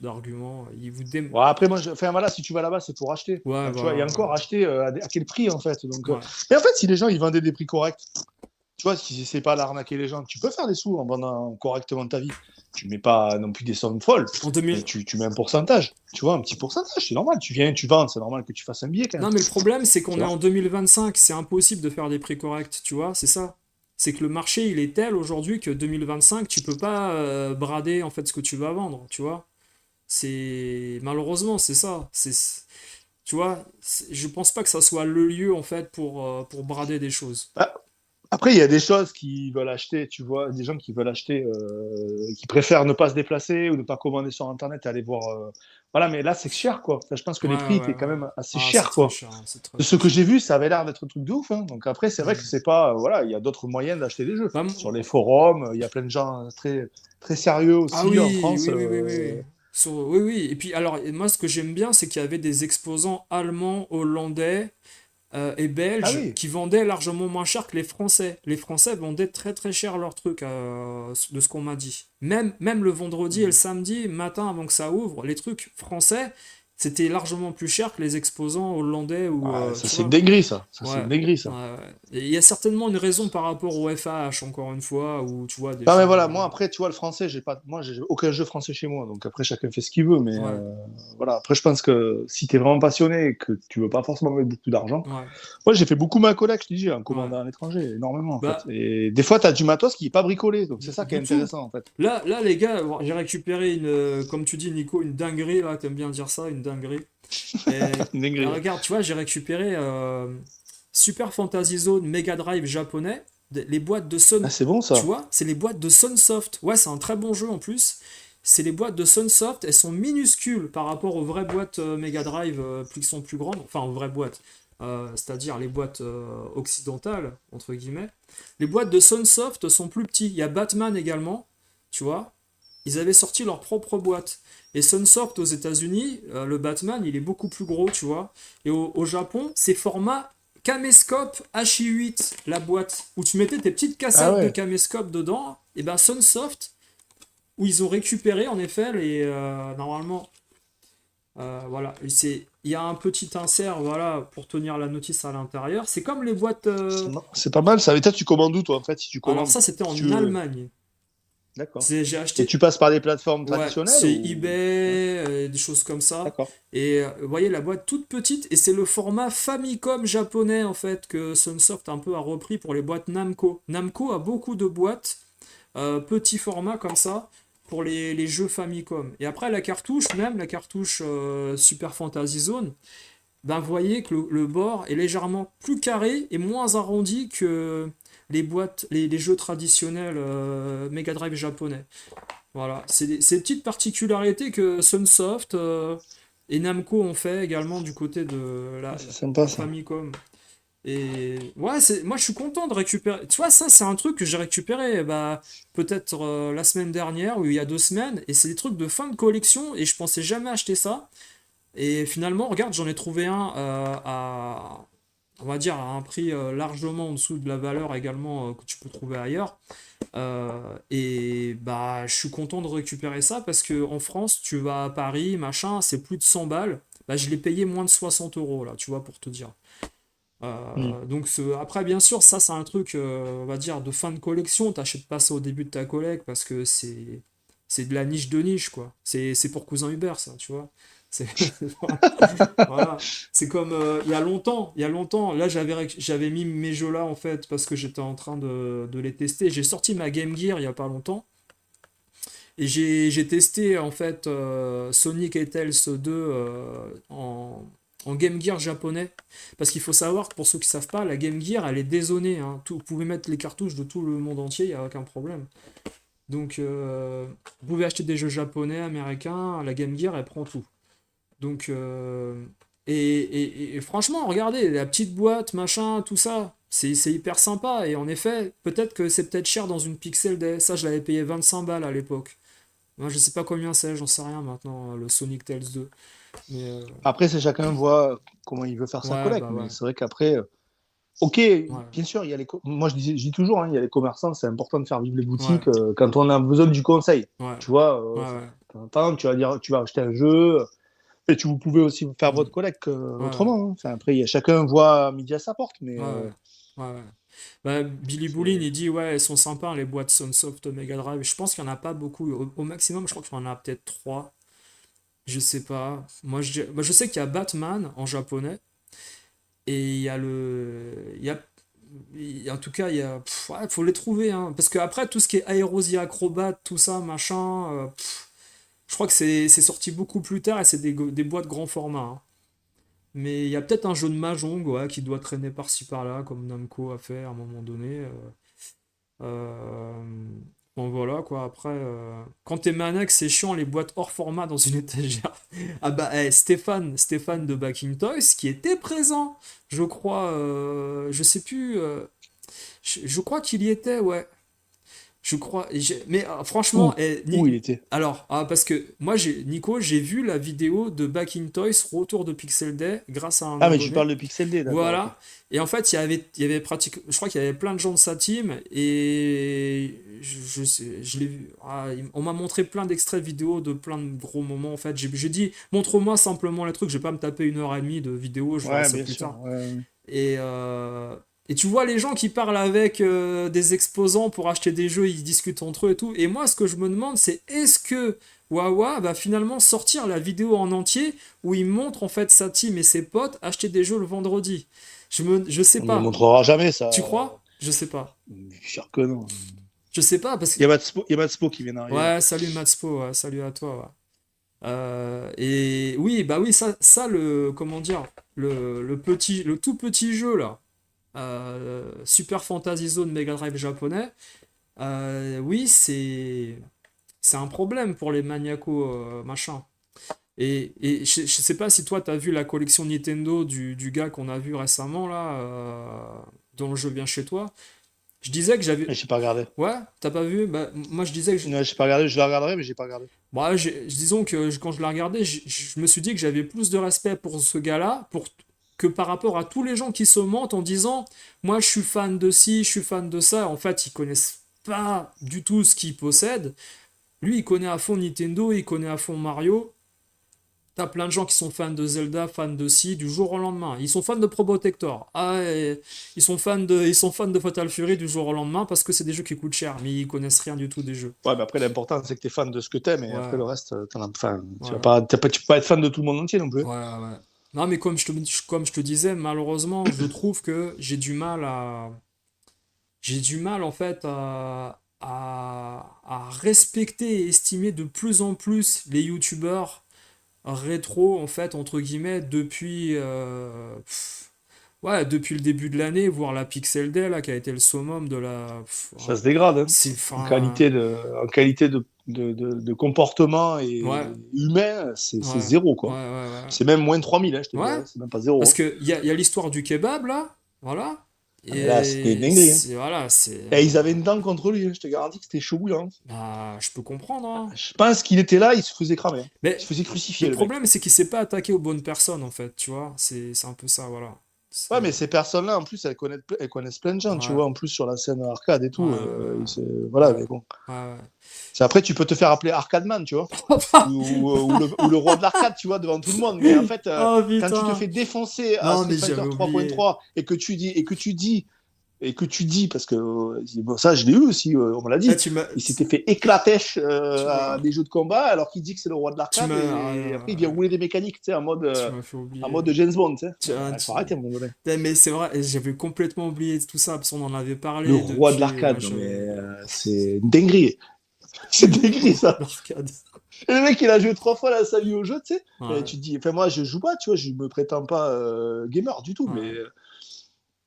d'argument. Ils vous bon, après, moi, enfin, voilà, si tu vas là-bas, c'est pour acheter. Ouais, Enfin, tu vois, et voilà, encore acheter à quel prix en fait. Donc, ouais. mais en fait, si les gens ils vendaient des prix corrects, tu vois, si c'est pas d'arnaquer les gens, tu peux faire des sous en vendant correctement ta vie. Tu mets pas non plus des sommes folles, En mais 2000. tu mets un pourcentage. Tu vois, un petit pourcentage, c'est normal. Tu viens, tu vends, c'est normal que tu fasses un billet quand même. Non, mais le problème c'est Tu qu'on est vois. en 2025, c'est impossible de faire des prix corrects, tu vois, c'est ça. C'est que le marché, il est tel aujourd'hui que 2025, tu peux pas brader en fait ce que tu vas vendre, tu vois. C'est malheureusement, c'est ça. Tu vois, je pense pas que ça soit le lieu en fait pour brader des choses. Ah, après, il y a des choses qui veulent acheter, tu vois, des gens qui veulent acheter, qui préfèrent ne pas se déplacer ou ne pas commander sur Internet et aller voir. Voilà, mais là, c'est cher, quoi. Enfin, je pense que Ouais, les prix ouais, étaient quand ouais. même assez Ah, c'est chers, très quoi. cher, hein, c'est très De ce très que cher. j'ai vu, ça avait l'air d'être un truc de ouf, hein. Donc après, c'est vrai que Hmm. c'est pas, voilà, il y a d'autres moyens d'acheter des jeux. Bah, Sur les forums, il y a plein de gens très, très sérieux ah aussi en oui, France. oui, oui, oui, oui, oui. Oui, oui. Et puis alors, et moi, ce que j'aime bien, c'est qu'il y avait des exposants allemands, hollandais, et Ah belges oui. qui vendaient largement moins cher que les Français. Les Français vendaient très très cher leurs trucs, de ce qu'on m'a dit. Même le vendredi et le samedi matin avant que ça ouvre, les trucs français, c'était largement plus cher que les exposants hollandais ou Ouais, ça tu c'est une vois. dinguerie, ça. Ça c'est Ouais. une dinguerie, Ouais, ça. ouais. Et il y a certainement une raison par rapport au FAH, encore une fois, où tu vois des Non mais choses. voilà, moi après, tu vois, le français, j'ai pas, moi j'ai aucun jeu français chez moi, donc après chacun fait ce qu'il veut, mais Ouais, voilà. Après, je pense que si t'es vraiment passionné et que tu veux pas forcément mettre beaucoup d'argent, ouais, moi j'ai fait beaucoup ma collecte, je te dis, en ouais. commandant à l'étranger, énormément en fait. Bah, Et des fois, t'as du matos qui est pas bricolé, donc c'est ça qui est du tout. intéressant en fait. Là, les gars, bon, j'ai récupéré comme tu dis, Nico, une dinguerie, là, t'aimes bien dire ça, une dinguerie. Une Et dinguerie. regarde, tu vois, j'ai récupéré Super Fantasy Zone Mega Drive japonais, les boîtes de Ah, Sun, c'est bon tu ça. vois, c'est les boîtes de Sunsoft. Ouais, c'est un très bon jeu en plus. C'est les boîtes de Sunsoft, elles sont minuscules par rapport aux vraies boîtes Mega Drive qui sont plus grandes, enfin aux vraies boîtes, c'est-à-dire les boîtes occidentales, entre guillemets. Les boîtes de Sunsoft sont plus petites. Il y a Batman également, tu vois. Ils avaient sorti leur propre boîte. Et Sunsoft aux États-Unis, le Batman, il est beaucoup plus gros, tu vois. Et au Japon, c'est format caméscope HI8, la boîte, où tu mettais tes petites Ah cassettes de ouais. caméscope dedans. Et ben Sunsoft, où ils ont récupéré en effet les normalement voilà, il y a un petit insert voilà pour tenir la notice à l'intérieur. C'est comme les boîtes C'est pas mal ça. Et toi, tu commandes où toi en fait si tu alors commandes? ça c'était Si tu en veux. Allemagne. D'accord. J'ai Et acheté tu passes par des plateformes ouais, traditionnelles c'est ou? Ouais, eBay, des choses comme ça. d'accord. Et vous voyez la boîte toute petite et c'est le format Famicom japonais en fait que Sunsoft un peu a repris pour les boîtes Namco. Namco a beaucoup de boîtes petit format comme ça pour les jeux Famicom. Et après la cartouche, même la cartouche Super Fantasy Zone, ben vous voyez que le bord est légèrement plus carré et moins arrondi que les boîtes, les jeux traditionnels Mega Drive japonais. Voilà, c'est ces petites particularités que Sunsoft et Namco ont fait également du côté de Ah, c'est sympa la ça. Famicom. Et ouais, moi je suis content de récupérer. Tu vois, ça c'est un truc que j'ai récupéré bah, peut-être la semaine dernière ou il y a 2 semaines. Et c'est des trucs de fin de collection et je pensais jamais acheter ça. Et finalement, regarde, j'en ai trouvé un on va dire, à un prix largement en dessous de la valeur également que tu peux trouver ailleurs. Et bah, je suis content de récupérer ça parce que en France, tu vas à Paris, machin, c'est plus de 100 balles. Bah, je l'ai payé moins de 60 euros là, tu vois, pour te dire. Hmm. Donc après, bien sûr, ça c'est un truc, on va dire, de fin de collection. T'achètes pas ça au début de ta collecte parce que c'est de la niche de niche, quoi. C'est pour Cousin Hubert, ça, tu vois. C'est voilà. C'est comme il y a longtemps, là j'avais mis mes jeux là en fait parce que j'étais en train de les tester. J'ai sorti ma Game Gear il y a pas longtemps et j'ai testé en fait Sonic et Tails 2 en Game Gear japonais. Parce qu'il faut savoir que pour ceux qui savent pas, la Game Gear elle est dézonée, hein. Vous pouvez mettre les cartouches de tout le monde entier, il n'y a aucun problème. Donc vous pouvez acheter des jeux japonais, américains, la Game Gear elle prend tout. Donc, et franchement, regardez, la petite boîte, machin, tout ça, c'est hyper sympa. Et en effet, peut-être que c'est peut-être cher dans une Pixel Day. Ça, je l'avais payé 25 balles à l'époque. Moi, je sais pas combien c'est, j'en sais rien maintenant, le Sonic Tales 2. Mais Après, c'est chacun voit comment il veut faire sa ouais, collecte, bah mais ouais. c'est vrai qu'après, ok, Ouais, bien sûr, il y a moi je dis toujours, hein, il y a les commerçants, c'est important de faire vivre les ouais, boutiques quand on a besoin du conseil. ouais, Tu vois, ouais, ouais. de temps en temps, tu vas dire, tu vas acheter un jeu, et vous pouvez aussi faire Mm. votre collecte Ouais, ouais, autrement, hein. Enfin, après, chacun voit midi à sa porte, mais ouais, ouais. Ouais, ouais. Bah, Billy Boulin, c'est. il dit, ouais, elles sont sympas, les boîtes Sunsoft Mega Drive. Je pense qu'il n'y en a pas beaucoup. Au maximum, je crois qu'il y en a peut-être 3. Je sais pas. Je sais qu'il y a Batman en japonais et il y a En tout cas, ouais, faut les trouver, hein. Parce que après, tout ce qui est Aerosi Acrobat, tout ça, machin, je crois que c'est sorti beaucoup plus tard et c'est des boîtes grand format, hein. Mais il y a peut-être un jeu de Mahjong, ouais, qui doit traîner par-ci par-là, comme Namco a fait à un moment donné. Euh, bon, voilà, quoi. Après, quand t'es Manex, c'est chiant, les boîtes hors format dans une étagère. Ah bah, Stéphane de Backing Toys, qui était présent, je crois, je sais plus, je crois qu'il y était, ouais. Je crois. Mais franchement, Où? Où il était? alors, parce que moi, Nico, j'ai vu la vidéo de Back in Toys Retour de Pixel Day grâce à un Ah, mais tu abonné. parles de Pixel D, d'accord, ok. Voilà. Et en fait, il y avait je crois qu'il y avait plein de gens de sa team et je l'ai vu. On m'a montré plein d'extraits vidéo de plein de gros moments. En fait, j'ai dit, montre-moi simplement les trucs. Je vais pas me taper 1 heure et demie de vidéo. Je verrai Ouais, ça bien plus sûr. tard. Ouais, ouais. Et, tu vois les gens qui parlent avec des exposants pour acheter des jeux, ils discutent entre eux et tout. Et moi, ce que je me demande, c'est est-ce que Wawa va finalement sortir la vidéo en entier où il montre en fait sa team et ses potes acheter des jeux le vendredi? Je sais On ne le pas. montrera jamais, ça. Tu crois? Je sais pas. Je suis sûr que non. Je sais pas parce que. Il y a Matspo qui vient d'arriver, là. Ouais, salut Matspo, ouais, salut à toi. Ouais. Et oui, bah oui, ça comment dire, le tout petit jeu là. Super Fantasy Zone Mega Drive japonais, oui, c'est un problème pour les maniacos machin. Et je sais pas si toi t'as vu la collection Nintendo du gars qu'on a vu récemment là, dont le jeu vient chez toi. Je disais que j'avais. Mais j'ai pas regardé. Ouais, t'as pas vu? Bah, moi je disais que. Ouais, j'ai pas regardé, je la regarderai, mais j'ai pas regardé. Bah, disons que quand je l'ai regardé, je me suis dit que j'avais plus de respect pour ce gars-là que par rapport à tous les gens qui se mentent en disant moi je suis fan de ci, je suis fan de ça. En fait, ils connaissent pas du tout ce qu'ils possèdent. Lui, il connaît à fond Nintendo, il connaît à fond Mario. T'as plein de gens qui sont fans de Zelda, fans de ci, du jour au lendemain. Ils sont fans de Probotector. Ah, et ils sont fans de Fatal Fury du jour au lendemain parce que c'est des jeux qui coûtent cher, mais ils connaissent rien du tout des jeux. Ouais, mais après, l'important, c'est que tu es fan de ce que t'aimes, et après, Ouais, le reste, enfin, ouais. tu peux pas être fan de tout le monde entier non plus. Ouais, ouais. Non, mais comme je te disais, malheureusement, je trouve que j'ai du mal en fait à respecter et estimer de plus en plus les youtubeurs rétro en fait entre guillemets ouais, depuis le début de l'année, voire la Pixel Day là qui a été le summum de la ouais, Ça se dégrade, hein. c'est enfin En qualité de comportement et ouais, humain, c'est ouais, zéro, ouais, quoi. ouais, C'est même moins de 3000, hein, je te ouais. dirais. Ouais, C'est même pas zéro, parce hein. que il y a l'histoire du kebab là, voilà. Ah, mais là, c'était une Et dinguerie, hein. voilà, Et ils avaient une dent contre lui, hein. Je te garantis que c'était chaud bouillant. bah, je peux comprendre, hein. Je pense qu'il était là, il se faisait cramer, hein. Il se Mais faisait le crucifier, le mec. problème, c'est qu'il s'est pas attaqué aux bonnes personnes, en fait, tu vois. C'est un peu ça, voilà. Ouais, C'est. mais ces personnes-là, en plus, elles connaissent plein de gens, tu Ouais, vois, en plus sur la scène arcade et ouais, tout. ouais, Voilà, ouais, mais bon. ouais. Après, tu peux te faire appeler Arcademan, tu vois, ou le roi de l'arcade, tu vois, devant tout le monde. Mais en fait, Oh quand tu te putain! fais défoncer à Non, Street mais Fighter j'avais oublié. 3.3 et que tu dis, parce que bon, ça, je l'ai eu aussi, on me l'a Ah, dit, tu m'as. il s'était fait éclater Tu à m'as. des jeux de combat alors qu'il dit que c'est le roi de Tu l'arcade m'as. et après il vient rouler des mécaniques, tu sais, Tu m'as fait en oublier. mode James Bond, tu sais. Tu- ah, Il faut tu- arrêter à un moment donné. Mais c'est vrai, j'avais complètement oublié tout ça, parce qu'on en avait Le parlé roi de depuis. Ouais, l'arcade, non mais c'est une dinguerie. C'est une dinguerie ça. l'arcade. Et le mec il a joué 3 fois là, sa vie au jeu, tu sais. Et Ouais, tu te dis, enfin moi je joue pas, tu vois, je me prétends pas gamer du tout, mais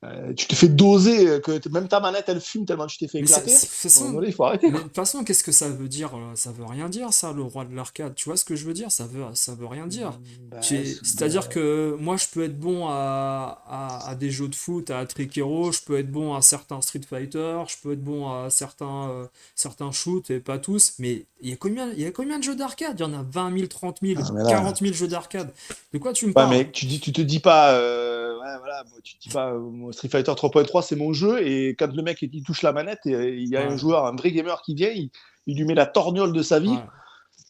ouais. tu te fais doser, même ta manette elle fume tellement tu t'es fait Mais éclater. À de toute un moment façon, donné, il faut arrêter, mais de quoi. toute façon, qu'est-ce que ça veut dire? Ça veut rien dire, ça, le roi de l'arcade. Tu vois ce que je veux dire? Ça veut rien dire. Bah, C'est-à-dire que moi, je peux être bon à des jeux de foot, à Trick Hero, je peux être bon à certains Street Fighter, je peux être bon à certains shoots, et pas tous, mais il y a combien de jeux d'arcade? Il y en a 20 000, 30 000, mais là, 40 000 jeux d'arcade. De quoi tu me ouais, parles? mais tu te dis pas, ouais, voilà, bon, tu te dis pas, Street Fighter 3.3 c'est mon jeu, et quand le mec il touche la manette, et il y a un Ouais, joueur, un vrai gamer qui vient, il lui met la torgnole de sa vie, ouais,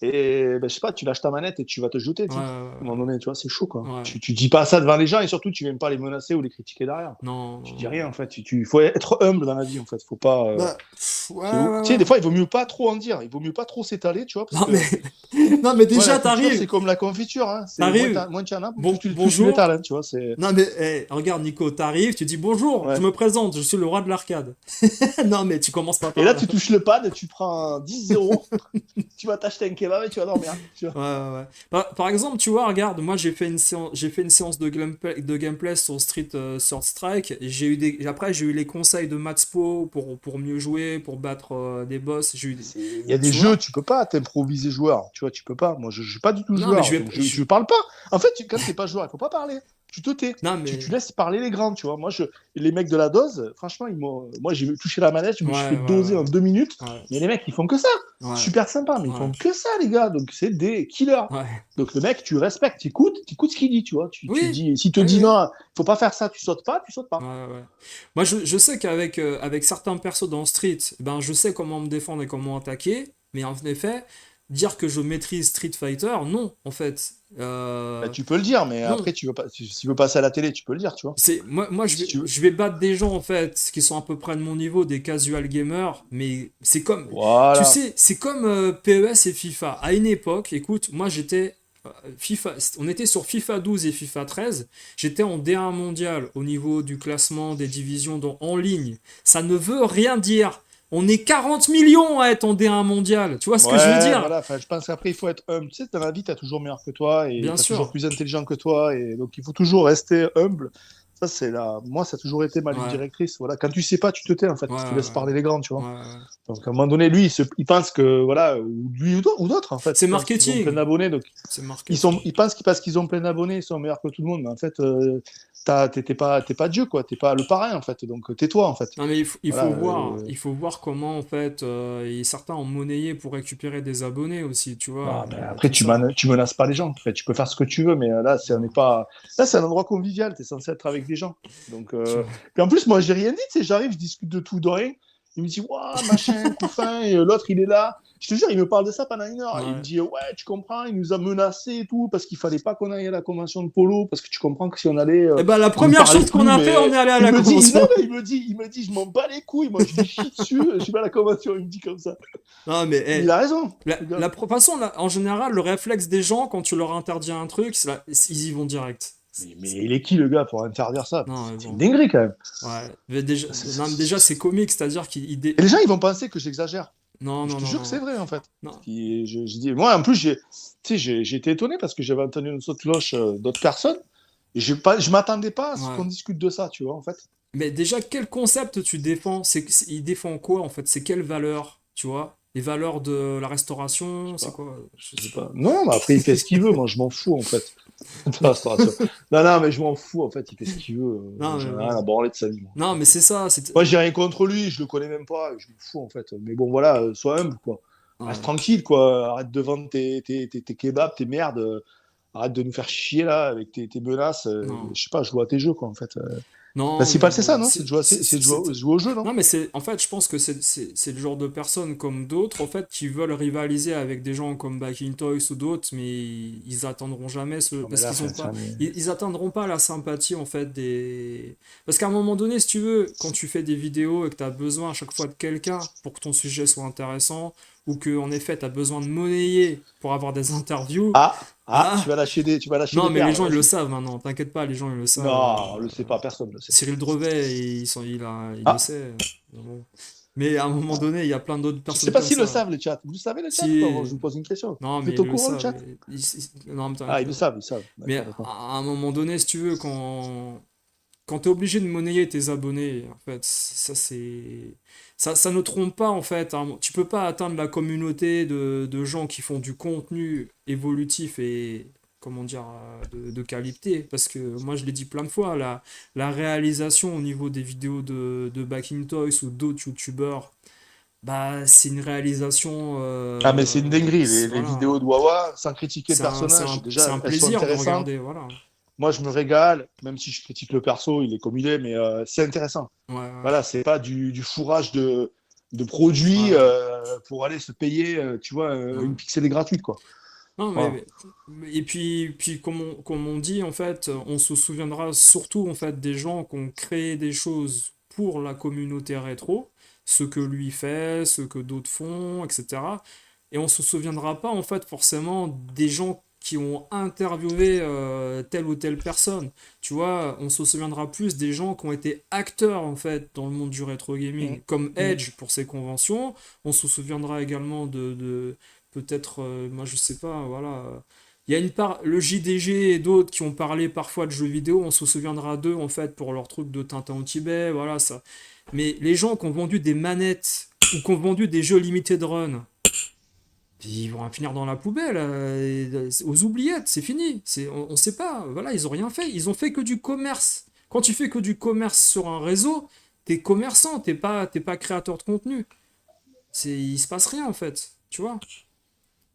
et ben, je sais pas, tu lâches ta manette et tu vas te jeter, tu sais. À un moment ouais, donné, tu vois, c'est chaud, quoi. ouais, ouais. Tu dis pas ça devant les gens, et surtout, tu viens pas les menacer ou les critiquer derrière. Non, Tu non, dis non. rien, en fait. Faut être humble dans la vie, en fait. Faut pas. Bah, ouais, ouais, Tu sais, des ouais. fois, il vaut mieux pas trop en dire. Il vaut mieux pas trop s'étaler, tu vois, parce Non, mais que Non, mais Ouais, déjà, la culture, t'arrives. c'est comme la confiture, hein. C'est T'arrives. moins tu en as, plus tu Bonjour. l'étales, hein, tu vois. Non, mais regarde, Nico, t'arrives, tu dis bonjour, je Ouais. me présente, je suis le roi de l'arcade. Non, mais tu commences pas Et par là, là. tu touches le pad, tu prends un 10-0, tu vas t'acheter un kebab et tu vas dormir. Tu vois. Ouais, ouais, ouais. Par exemple, tu vois, regarde, moi j'ai fait une séance de gameplay sur Street Third Strike. Et après, j'ai eu les conseils de Matspo pour mieux jouer, pour battre des boss. Il y a des Tu jeux, vois? tu peux pas t'improviser joueur. Tu vois, tu peux pas. Moi, je suis pas du tout Non, mais joueur, donc je parle pas. En fait, quand t'es pas joueur, il faut pas parler. Tu te tais. Non, Tu mais. laisses parler les grands, tu vois. Les mecs de la dose, franchement, moi, j'ai touché la manette, je me suis Ouais, fait ouais, doser en ouais. 2 minutes. Ouais, Mais les mecs, ils font que ça. ouais, Super sympa, mais ils ouais. font que ça, les gars. Donc, c'est des killers. Ouais. Donc, le mec, tu respectes, tu écoutes ce qu'il dit, tu vois. Tu Oui, dis, s'il te oui, dit oui. non, faut pas faire ça, tu sautes pas, tu sautes Ouais, pas. ouais. Moi, je sais qu'avec avec certains persos dans Street, ben, je sais comment me défendre et comment attaquer, mais en effet, dire que je maîtrise Street Fighter, non, en fait. Bah, tu peux le dire, mais Non. après, tu veux pas, si tu veux passer à la télé, tu peux le dire, tu vois. Moi Si tu veux. je vais battre des gens, en fait, qui sont à peu près de mon niveau, des casual gamers, mais c'est comme, tu Voilà. sais, c'est comme PES et FIFA. À une époque, écoute, moi j'étais FIFA, on était sur FIFA 12 et FIFA 13. J'étais en D1 mondial au niveau du classement des divisions en ligne. Ça ne veut rien dire. On est 40 millions à être en D1 mondial. Tu vois ce que je veux Ouais, dire? voilà. Enfin, je pense qu'après, il faut être humble. Tu sais, dans la vie, tu as toujours meilleur que toi et Bien tu as toujours sûr. plus intelligent que toi. Et donc, il faut toujours rester humble. Ça, c'est la. Moi, ça a toujours été ma ligne Ouais, directrice. Voilà. Quand tu sais pas, tu te tais, en fait. ouais, Tu laisses parler les grands, tu ouais, vois. ouais. Donc, à un moment donné, lui, il pense que, voilà, ou lui ou d'autres, en fait, C'est ils pensent qu'ils ont plein marketing. d'abonnés. Donc, C'est marketing. ils pensent qu'ils parce qu'ils ont plein d'abonnés, ils sont meilleurs que tout le monde. Mais en fait, t'es pas Dieu, quoi. T'es pas le parrain, en fait. Donc, tais-toi, en fait. Non mais Voilà. il faut voir comment en fait et certains ont monnayé pour récupérer des abonnés aussi, tu vois, Non, mais après, tout ça. tu menaces pas les gens. Après, tu peux faire ce que tu veux, mais là, on n'est Non. pas. Là, c'est un endroit convivial. Tu es censé être avec des gens. Donc, Tu- puis en plus, moi, j'ai rien dit. Tu sais, j'arrive, je discute de tout, de rien. Il me dit, waouh, machin, couffin. Et l'autre, il est là. Je te jure, il me parle de ça pendant 1 heure. Il me Ouais. dit, ouais, tu comprends, il nous a menacés et tout, parce qu'il fallait pas qu'on aille à la convention de polo, parce que tu comprends que si on allait, Et ben la il nous première parlait chose qu'on plus, a fait, on mais est allé à il la me dit, non, convention. mais il me dit, je m'en bats les couilles. Moi, je lui chie dessus. Je suis pas à la convention. Il me dit comme ça. Non mais Mais il hey, a raison, le gars. de toute façon, en général, le réflexe des gens quand tu leur interdis un truc, ils y vont direct. Mais il est qui le gars pour interdire ça? Non mais C'est une bon. dinguerie quand même. Ouais. Mais déjà, non, mais déjà C'est- c'est comique, c'est-à-dire Et les gens, ils vont penser que j'exagère. Non Je non te non jure que c'est non vrai, en fait. non. Je dis, moi, en plus, tu sais, j'ai été étonné parce que j'avais entendu une sauce cloche d'autres personnes. Et je m'attendais pas à ce qu'on Ouais. discute de ça, tu vois, en fait. Mais déjà, quel concept tu défends? Il défend quoi en fait? C'est quelles valeurs, tu vois? Les valeurs de la Je sais restauration, c'est pas. quoi? Je sais pas. Non, mais après, il fait ce qu'il veut. Moi, je m'en fous, en fait. De la restauration. Non, non, mais je m'en fous, en fait. Il fait ce qu'il veut. Non, mais J'en ai rien bon. à branler de sa vie, moi. Non, mais Donc, c'est ça. moi, j'ai rien contre lui. Je le connais même pas. Je m'en fous, en fait. Mais bon, voilà, sois humble, quoi. Reste Ouais. tranquille, quoi. Arrête de vendre tes kebabs, tes merdes. Arrête de nous faire chier, là, avec tes menaces. Non. Je sais pas, joue à tes jeux, quoi, en fait. Le Non, principal, mais c'est ça, bon. non? C'est de jouer au jeu, non? Non, mais en fait, je pense que c'est le genre de personnes comme d'autres, en fait, qui veulent rivaliser avec des gens comme Backing Toys ou d'autres, mais ils atteindront jamais Non, mais parce là, qu'ils ont pas, mais... ils atteindront pas la sympathie, en fait, parce qu'à un moment donné, si tu veux, quand tu fais des vidéos et que tu as besoin à chaque fois de quelqu'un pour que ton sujet soit intéressant, ou que, en effet, tu as besoin de monnayer pour avoir des interviews, ah, Tu vas lâcher non, des mais les perles, gens, là. ils le savent maintenant, t'inquiète pas, les gens, ils le savent. Non, on le sait pas, personne ne le sait. Cyril Drevet, il le Ah, sait. Bon. Mais à un moment ah. donné, il y a plein d'autres Je sais personnes pas comme s'ils le ça. savent, le chat. Vous le savez, le chat, ou pas? Moi, je Si, vous pose une question. non, Vous mais êtes ils au le courant, le savent. chat? Non, mais Ah, ils le savent, ils savent. mais D'accord, d'accord. à un moment donné, si tu veux, quand t'es obligé de monnayer tes abonnés, en fait, ça ne trompe pas, en fait, hein. Tu peux pas atteindre la communauté de gens qui font du contenu évolutif et, comment dire, de qualité. Parce que moi, je l'ai dit plein de fois, la réalisation au niveau des vidéos de Backing Toys ou d'autres youtubeurs, bah, c'est une réalisation. Ah, mais c'est une dinguerie. Les Voilà. vidéos de Wawa, sans critiquer le personnage, C'est déjà, un elles sont plaisir de intéressantes. regarder, voilà. Moi, je me régale, même si je critique le perso, il est comme il est, mais c'est intéressant. Ouais, ouais. Voilà, c'est pas du fourrage de produits Ouais, pour aller se payer, tu vois, ouais. une pixelée gratuite, quoi. Non, Voilà. et puis comme on dit, en fait, on se souviendra surtout en fait des gens qui ont créé des choses pour la communauté rétro, ce que lui fait, ce que d'autres font, etc. et on se souviendra pas en fait forcément des gens qui ont interviewé telle ou telle personne. Tu vois, on se souviendra plus des gens qui ont été acteurs en fait dans le monde du rétro Mm. gaming, comme Mm. Edge pour ses conventions. On se souviendra également de peut-être, moi je sais pas, voilà. Il y a une part, le JDG et d'autres qui ont parlé parfois de jeux vidéo, on se souviendra d'eux en fait pour leur truc de Tintin au Tibet, voilà ça. Mais les gens qui ont vendu des manettes ou qui ont vendu des jeux limited run, ils vont finir dans la poubelle, aux oubliettes, c'est fini. On sait pas, voilà, ils ont rien fait. Ils ont fait que du commerce. Quand tu fais que du commerce sur un réseau, t'es commerçant, t'es pas créateur de contenu. Il se passe rien en fait, tu vois.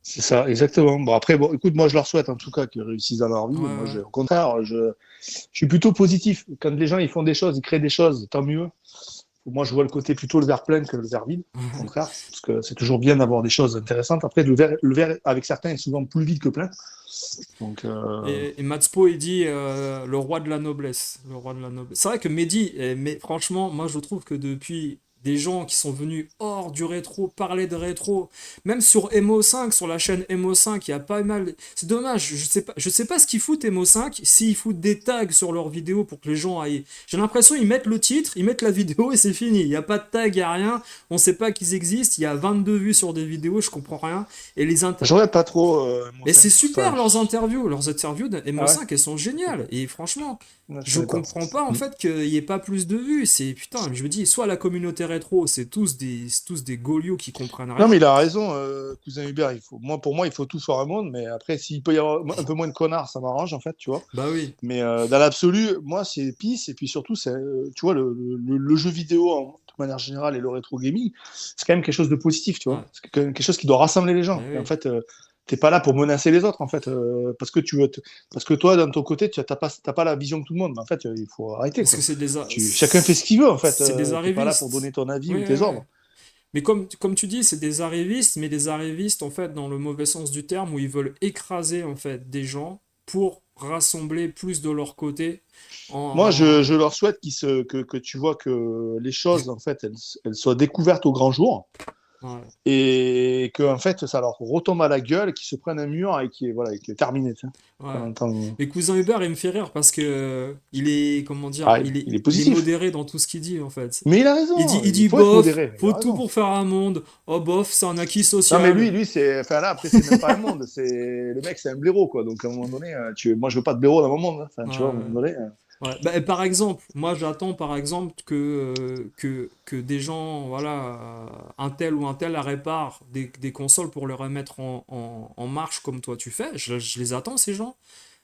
C'est ça, exactement. Bon, après, bon, écoute, moi, je leur souhaite en tout cas qu'ils réussissent dans leur Ouais, vie. Moi, ouais. au contraire, je suis plutôt positif. Quand les gens ils font des choses, ils créent des choses, tant mieux. Moi, je vois le côté plutôt le verre plein que le verre vide. Au contraire, parce que c'est toujours bien d'avoir des choses intéressantes. Après, le verre avec certains est souvent plus vide que plein. Donc, Et Matspo, il dit le roi de la noblesse. Le roi de la noblesse. C'est vrai que Mehdi, mais franchement, moi je trouve que depuis des gens qui sont venus hors du rétro, parler de rétro, même sur MO5, sur la chaîne MO5, il y a pas mal. C'est dommage, je sais pas ce qu'ils foutent MO5, s'ils foutent des tags sur leurs vidéos pour que les gens aillent. J'ai l'impression ils mettent le titre, ils mettent la vidéo et c'est fini. Il n'y a pas de tag, il n'y a rien. On sait pas qu'ils existent. Il y a 22 vues sur des vidéos, je comprends rien. Et les, j'aurais pas trop mais Mot5. c'est super leurs interviews. Leurs interviews de Ah ouais? MO5, elles sont géniales. Et franchement, Non, je je savais pas. comprends pas en Mm. fait qu'il n'y ait pas plus de vues. C'est putain, je me dis, soit la communauté rétro, c'est tous des golios qui comprennent Non, mais rien. il a raison, cousin Hubert. Pour moi, il faut tout sur un monde. Mais après, s'il peut y avoir un peu moins de connards, ça m'arrange, en fait, tu vois. Bah oui. Mais dans l'absolu, moi, c'est PIS. Et puis surtout, tu vois, le jeu vidéo de manière générale et le rétro gaming, c'est quand même quelque chose de positif, tu vois. Ouais. C'est quand même quelque chose qui doit rassembler les Bah gens. Et en oui. fait, t'es pas là pour menacer les autres, en fait, parce que toi, dans ton côté, tu t'as pas la vision de tout le monde. Mais en fait, il faut arrêter, Parce quoi. que Chacun fait ce qu'il veut, en fait. c'est des T'es pas là pour arrivistes. donner ton avis Oui, ou oui, tes oui. ordres. Mais comme tu dis, c'est des arrivistes, mais des arrivistes en fait dans le mauvais sens du terme, où ils veulent écraser en fait des gens pour rassembler plus de leur côté. Moi, En... je leur souhaite que tu vois que les choses, en fait, elles soient découvertes au grand jour Ouais. et que, en fait, ça leur retombe à la gueule, qu'ils se prennent un mur et voilà, et qui est terminé. Tu sais. Ouais. T'en- Mais cousin Hubert, il me fait rire parce que il est, comment dire, Ah, il est, il est il est positif. modéré dans tout ce qu'il dit en fait. Mais il a Il dit, raison, il il dit faut être bof, modéré, il faut a tout raison. pour faire un monde. Oh bof, c'est un acquis Non, mais social. c'est. Enfin là, après, c'est même pas un monde. Le mec, c'est un blaireau, quoi. Donc, à un moment donné, moi, je veux pas de blaireau dans mon monde. Hein. Enfin, tu vois, à un moment Ouais. donné. Ouais. Bah, et par exemple, moi j'attends par exemple que des gens, voilà, un tel ou un tel répare des consoles pour les remettre en marche comme toi tu fais. Je les attends, ces gens.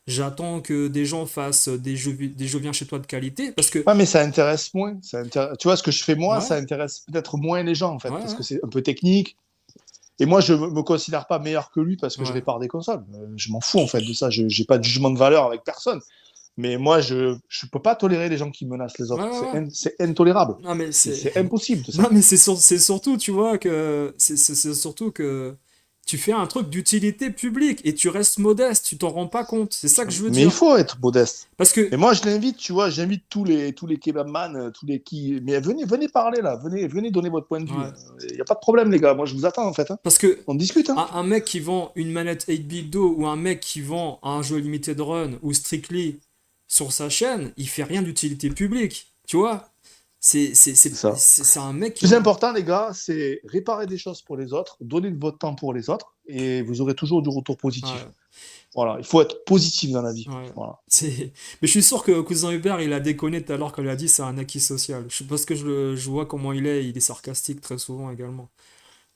J'attends que des gens fassent des jeux viens chez toi de qualité parce que, Ouais, mais ça intéresse moins. Tu vois, ce que je fais moi, ouais, ça intéresse peut-être moins les gens, en fait, ouais, parce ouais, que c'est un peu technique. Et moi, je me considère pas meilleur que lui parce que je ouais, répare des consoles. Je m'en fous, en fait, de ça. Je n'ai pas de jugement de valeur avec personne. Mais moi, je peux pas tolérer les gens qui menacent les ouais, autres. ouais, ouais. C'est intolérable. Non mais c'est C'est impossible, de non ça. mais c'est surtout tu vois que c'est surtout que tu fais un truc d'utilité publique et tu restes modeste, tu t'en rends pas compte. C'est ça que je veux Mais il dire. faut être modeste. Parce que Et moi, je l'invite, tu vois, j'invite tous les kebabman, tous les qui. Mais venez parler là, venez donner votre point de vue. ouais. Il n'y a pas de problème, les gars. Moi, je vous attends, en fait. Hein. Parce que On discute, hein. un mec qui vend une manette 8-bit do ou un mec qui vend un jeu limited run ou Strictly sur sa chaîne, il fait rien d'utilité publique. Tu vois? C'est c'est C'est c'est ça. c'est un mec Le qui plus important, les gars, c'est réparer des choses pour les autres, donner de votre temps pour les autres, et vous aurez toujours du retour positif. ouais, Voilà, il faut être positif dans la vie. ouais. Voilà. Mais je suis sûr que cousin Hubert, il a déconné tout à l'heure quand il a dit c'est un acquis social. Parce que je vois comment il est sarcastique très souvent également.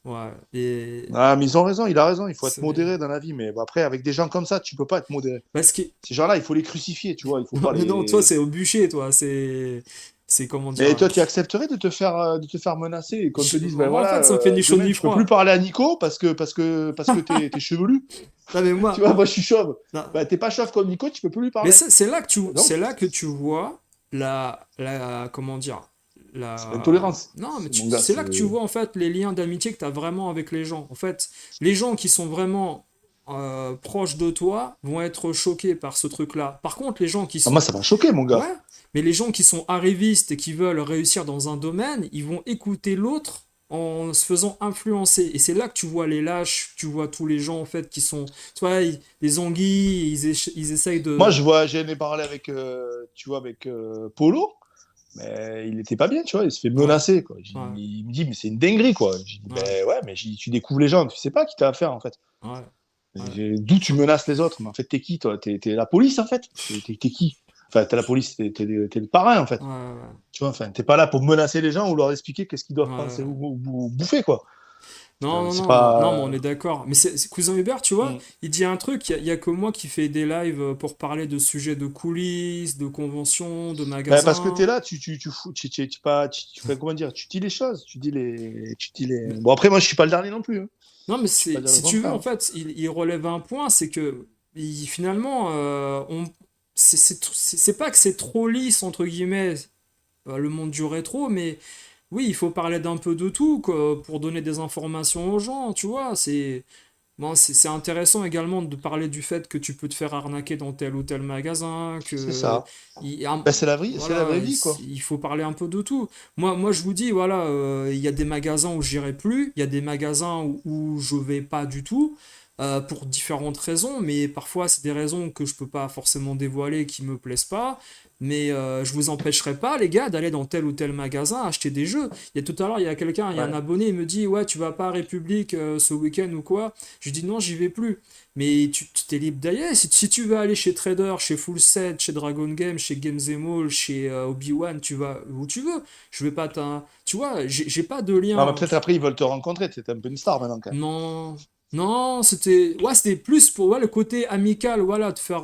Ouais. Et Ah, mais ils ont raison, il a raison, il faut être c'est. modéré dans la vie, mais bon, après, avec des gens comme ça, tu peux pas être modéré. Parce que. Ces gens-là, il faut les crucifier, tu vois, il faut Non, pas mais non, toi, les... c'est au bûcher, toi. C'est comment Mais dire. toi, tu accepterais de te faire menacer et qu'on te dise, ben Moi, en fait, voilà, ça me fait ni chaud demain, ni tu peux plus froid. parler à Nico parce que t'es chevelu. Non, mais Tu moi. vois, moi, je suis chauve. Non. Ben, t'es pas chauve comme Nico, tu peux plus lui Mais parler. c'est Donc, là que tu vois comment dire, c'est l'intolérance. non, mais Mon gars, c'est là que tu vois en fait les liens d'amitié que tu as vraiment avec les gens. En fait, les gens qui sont vraiment proches de toi vont être choqués par ce truc-là. Par contre, les gens qui Ah, moi, sont, ça m'a choqué, mon gars. ouais, mais les gens qui sont arrivistes et qui veulent réussir dans un domaine, ils vont écouter l'autre en se faisant influencer. Et c'est là que tu vois les lâches, tu vois tous les gens en fait qui sont, tu vois, les anguilles, ils essayent Moi, de. j'en ai parlé avec, tu vois, avec Polo, mais il était pas bien, tu vois, il se fait Ouais, menacer, quoi. ouais, Il me dit, mais c'est une dinguerie, quoi. J'ai dit, ouais, ben ouais, mais tu découvres les gens, tu sais pas qui t'as affaire, en fait. ouais, ouais, D'où tu menaces les autres? Mais en fait, t'es qui, toi? T'es la police, en fait? T'es qui? Enfin, t'es la police, t'es le parrain, en fait. ouais, Tu vois, enfin, t'es pas là pour menacer les gens ou leur expliquer qu'est-ce qu'ils ouais, doivent penser ouais. ou bouffer, quoi. Non, non, C'est non, non, mais on pas. est d'accord. Mais Cousin Hubert, tu vois, Mm. il dit un truc, il y a que moi qui fais des lives pour parler de sujets de coulisses, de conventions, de Ben, parce que magasins. t'es là, tu fais, comment dire, tu dis les choses, tu dis les. Mais, Bon, après, moi, je suis pas le dernier non plus, hein. non, mais Je suis pas dire le si tu veux, contraire, en hein. fait, il relève un point, c'est que finalement, c'est pas que c'est trop lisse, entre guillemets, le monde du rétro, mais oui, il faut parler d'un peu de tout, quoi, pour donner des informations aux gens, tu vois. Bon, c'est intéressant également de parler du fait que tu peux te faire arnaquer dans tel ou tel magasin, C'est que ça. Ben, c'est la voilà, vraie vie, quoi. il faut parler un peu de tout. Moi je vous dis, voilà, il y a des magasins où j'irai plus, il y a des magasins où je vais pas du tout, pour différentes raisons, mais parfois c'est des raisons que je peux pas forcément dévoiler, qui me plaisent pas. Mais je vous empêcherai pas, les gars, d'aller dans tel ou tel magasin acheter des jeux. Il y a tout à l'heure, il y a quelqu'un, il y a un Ouais. abonné, il me dit, ouais, tu vas pas à République ce week-end ou quoi? Je lui dis non, j'y vais plus. Mais tu t'es libre d'ailleurs. Si tu veux aller chez Trader, chez Full Set, chez Dragon Game, chez Games Mall, chez Obi-Wan, tu vas où tu veux. Je vais pas Tu vois, j'ai pas de Non, mais lien. peut-être après, ils veulent te rencontrer. T'es un peu une star maintenant, quand même. Non. Non, c'était plus pour le côté amical, voilà, de faire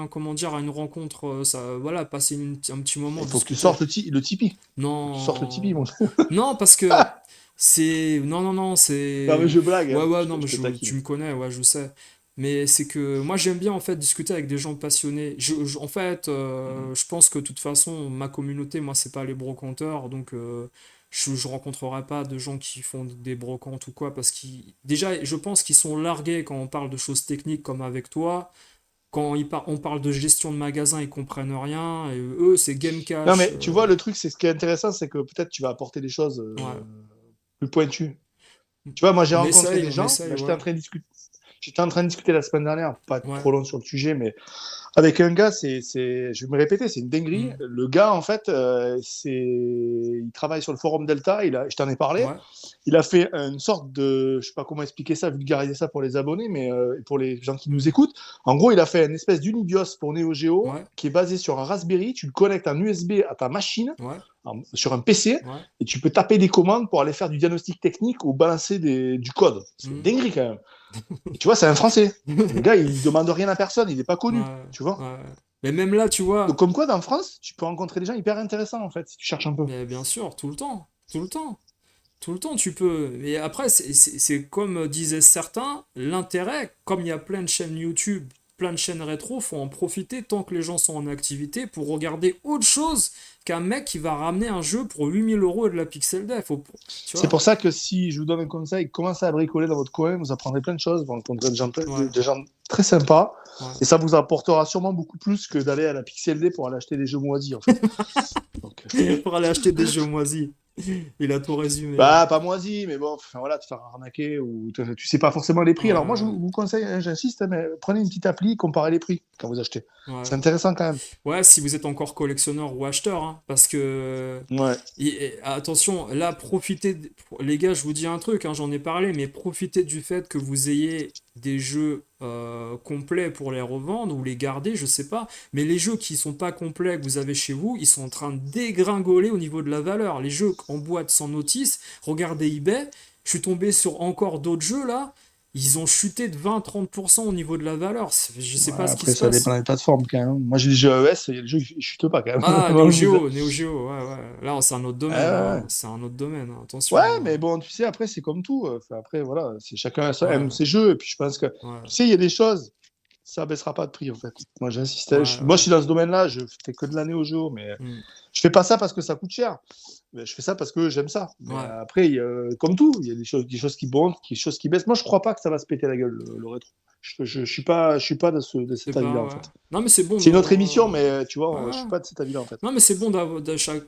comment dire, une rencontre, ça, voilà, passer un petit moment, Il faut que tu discuter. sortes le Tipeee. Faut que tu sortes le Tipeee, Non. mon. Non, parce que non, non, non, Non, mais c'est. je blague, Ouais, hein. ouais, non, mais Je te tu taquine. me connais, ouais, je sais. Mais c'est que moi, j'aime bien, en fait, discuter avec des gens passionnés. En fait, Mm. je pense que de toute façon, ma communauté, moi, c'est pas les brocanteurs, donc je rencontrerai pas de gens qui font des brocantes ou quoi, parce qu'ils. Déjà, je pense qu'ils sont largués quand on parle de choses techniques comme avec toi. Quand on parle de gestion de magasin, ils comprennent rien. Et eux, c'est game Non, cash. mais tu vois, le truc, c'est ce qui est intéressant, c'est que peut-être tu vas apporter des choses Ouais. plus pointues. Tu vois, moi, j'ai rencontré des On gens. essaye, Bah, ouais. j'étais en train de discuter la semaine dernière, pas être Ouais. trop long sur le sujet, mais avec un gars, je vais me répéter, c'est une dinguerie. Hmm. Le gars, en fait, il travaille sur le forum Delta, je t'en ai parlé. Ouais. Il a fait une sorte de, je sais pas comment expliquer ça, vulgariser ça pour les abonnés, mais pour les gens qui nous écoutent. En gros, il a fait une espèce d'Unibios pour Neo Geo Ouais. qui est basé sur un Raspberry. Tu le connectes en USB à ta machine, Ouais. sur un PC, Ouais. et tu peux taper des commandes pour aller faire du diagnostic technique ou balancer du code. C'est une Hmm. dinguerie quand même. Et tu vois, c'est un Français. Le gars, il demande rien à personne, il n'est pas connu, Ouais. tu vois. Ouais. Mais même là, tu Donc, vois, comme quoi, dans France, tu peux rencontrer des gens hyper intéressants, en fait, si tu cherches un peu. mais bien sûr, tout le temps. Tout le temps. Tout le temps, tu peux. Mais après, c'est comme disaient certains, l'intérêt, comme il y a plein de chaînes YouTube, plein de chaînes rétro, faut en profiter tant que les gens sont en activité pour regarder autre chose qu'un mec qui va ramener un jeu pour 8 000 € et de la pixel dev. Tu C'est vois? pour ça que si je vous donne un conseil, commencez à bricoler dans votre coin, vous apprendrez plein de choses, vous rencontrerez Ouais. des gens très sympas, Ouais. et ça vous apportera sûrement beaucoup plus que d'aller à la Pixel D pour aller acheter des jeux moisis, en fait. Donc, Pour aller acheter des jeux moisis. Il a tout résumé. bah, pas moisi, mais bon, enfin, voilà, te faire arnaquer ou tu sais pas forcément les prix. Alors moi, je Ouais. vous conseille, hein, j'insiste, hein, mais prenez une petite appli, comparez les prix quand vous achetez. C'est Ouais. intéressant quand même. Ouais, si vous êtes encore collectionneur ou acheteur, hein, parce que Ouais. attention, là, les gars, je vous dis un truc, hein, j'en ai parlé, mais profitez du fait que vous ayez des jeux complets pour les revendre ou les garder, je sais pas, mais les jeux qui sont pas complets que vous avez chez vous, ils sont en train de dégringoler au niveau de la valeur. Les jeux en boîte sans notice, regardez eBay, je suis tombé sur encore d'autres jeux là. Ils ont chuté de 20-30% au niveau de la valeur. Je sais Ouais, pas ce qui après, se ça dépend passe. des plateformes quand même. Moi, j'ai des jeux AES, il y a des jeux qui chutent pas quand même. Ah, Neo Geo, ouais, ouais. Là, c'est un autre Ouais, domaine, ouais, hein. ouais. C'est un autre domaine, hein. Ouais, Attention, mais bon, tu sais, après, c'est comme tout. Enfin, après, voilà, chacun hein. aime ses jeux. Et puis, je pense que, Ouais, tu sais, il y a des choses, ça baissera pas de prix, en fait. Moi, j'insiste. ouais, ouais, Moi, je ouais. suis dans ce domaine-là, je fais que de l'année au jeu, mais Hmm. je fais pas ça parce que ça coûte cher. Mais je fais ça parce que j'aime ça. Mais Ouais, après, comme tout, il y a des choses qui montent, des choses qui baissent. Moi, je crois pas que ça va se péter la gueule, le rétro. je suis pas de C'est cet avis-là, pas, en ouais. fait. Non, mais c'est bon C'est une autre émission, de... mais tu vois, je Ouais. suis pas de cet avis-là, en fait. Non, mais c'est bon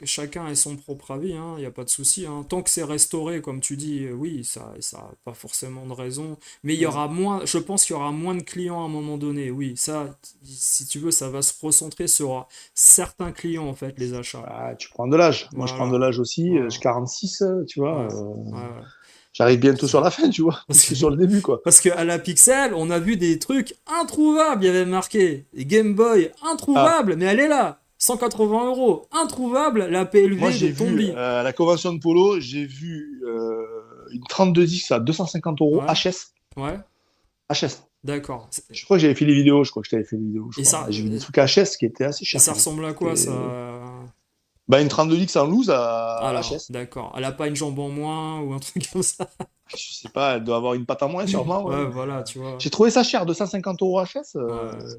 chacun ait son propre avis, hein, il n'y a pas de souci, hein. Tant que c'est restauré, comme tu dis, oui, ça a pas forcément de raison. Mais il y Mm. aura moins, je pense qu'il y aura moins de clients à un moment donné, oui. Ça, si tu veux, ça va se recentrer sur certains clients, en fait, les achats. Ah, tu prends de l'âge. Moi, je prends de Voilà. l'âge aussi. J'ai Voilà. 46, tu vois. Ouais. Ouais, ouais. J'arrive bientôt sur la fin, tu vois, plus Parce que, que sur le début, quoi. parce que à la Pixel, on a vu des trucs introuvables, il y avait marqué. Et Game Boy, Ah, introuvable, mais elle est là. 180 €. Introuvable, la moi, PLV de j'ai vu Tombi. à la convention de polo, j'ai vu une 32X à 250 euros Ouais, HS. ouais, HS. d'accord. Je crois que j'avais fait les vidéos, je crois que je t'avais fait les vidéos, je Et crois. ça, J'ai vu des trucs HS qui étaient assez et chers ça quand même. ressemble à quoi ça? C'était- Bah, une 32X en loose à Alors, HS. d'accord. Elle a pas une jambe en moins ou un truc comme ça? Je sais pas, elle doit avoir une patte en moins, sûrement, ouais. Ouais, voilà, tu vois. J'ai trouvé ça cher, 250 euros HS, Ouais,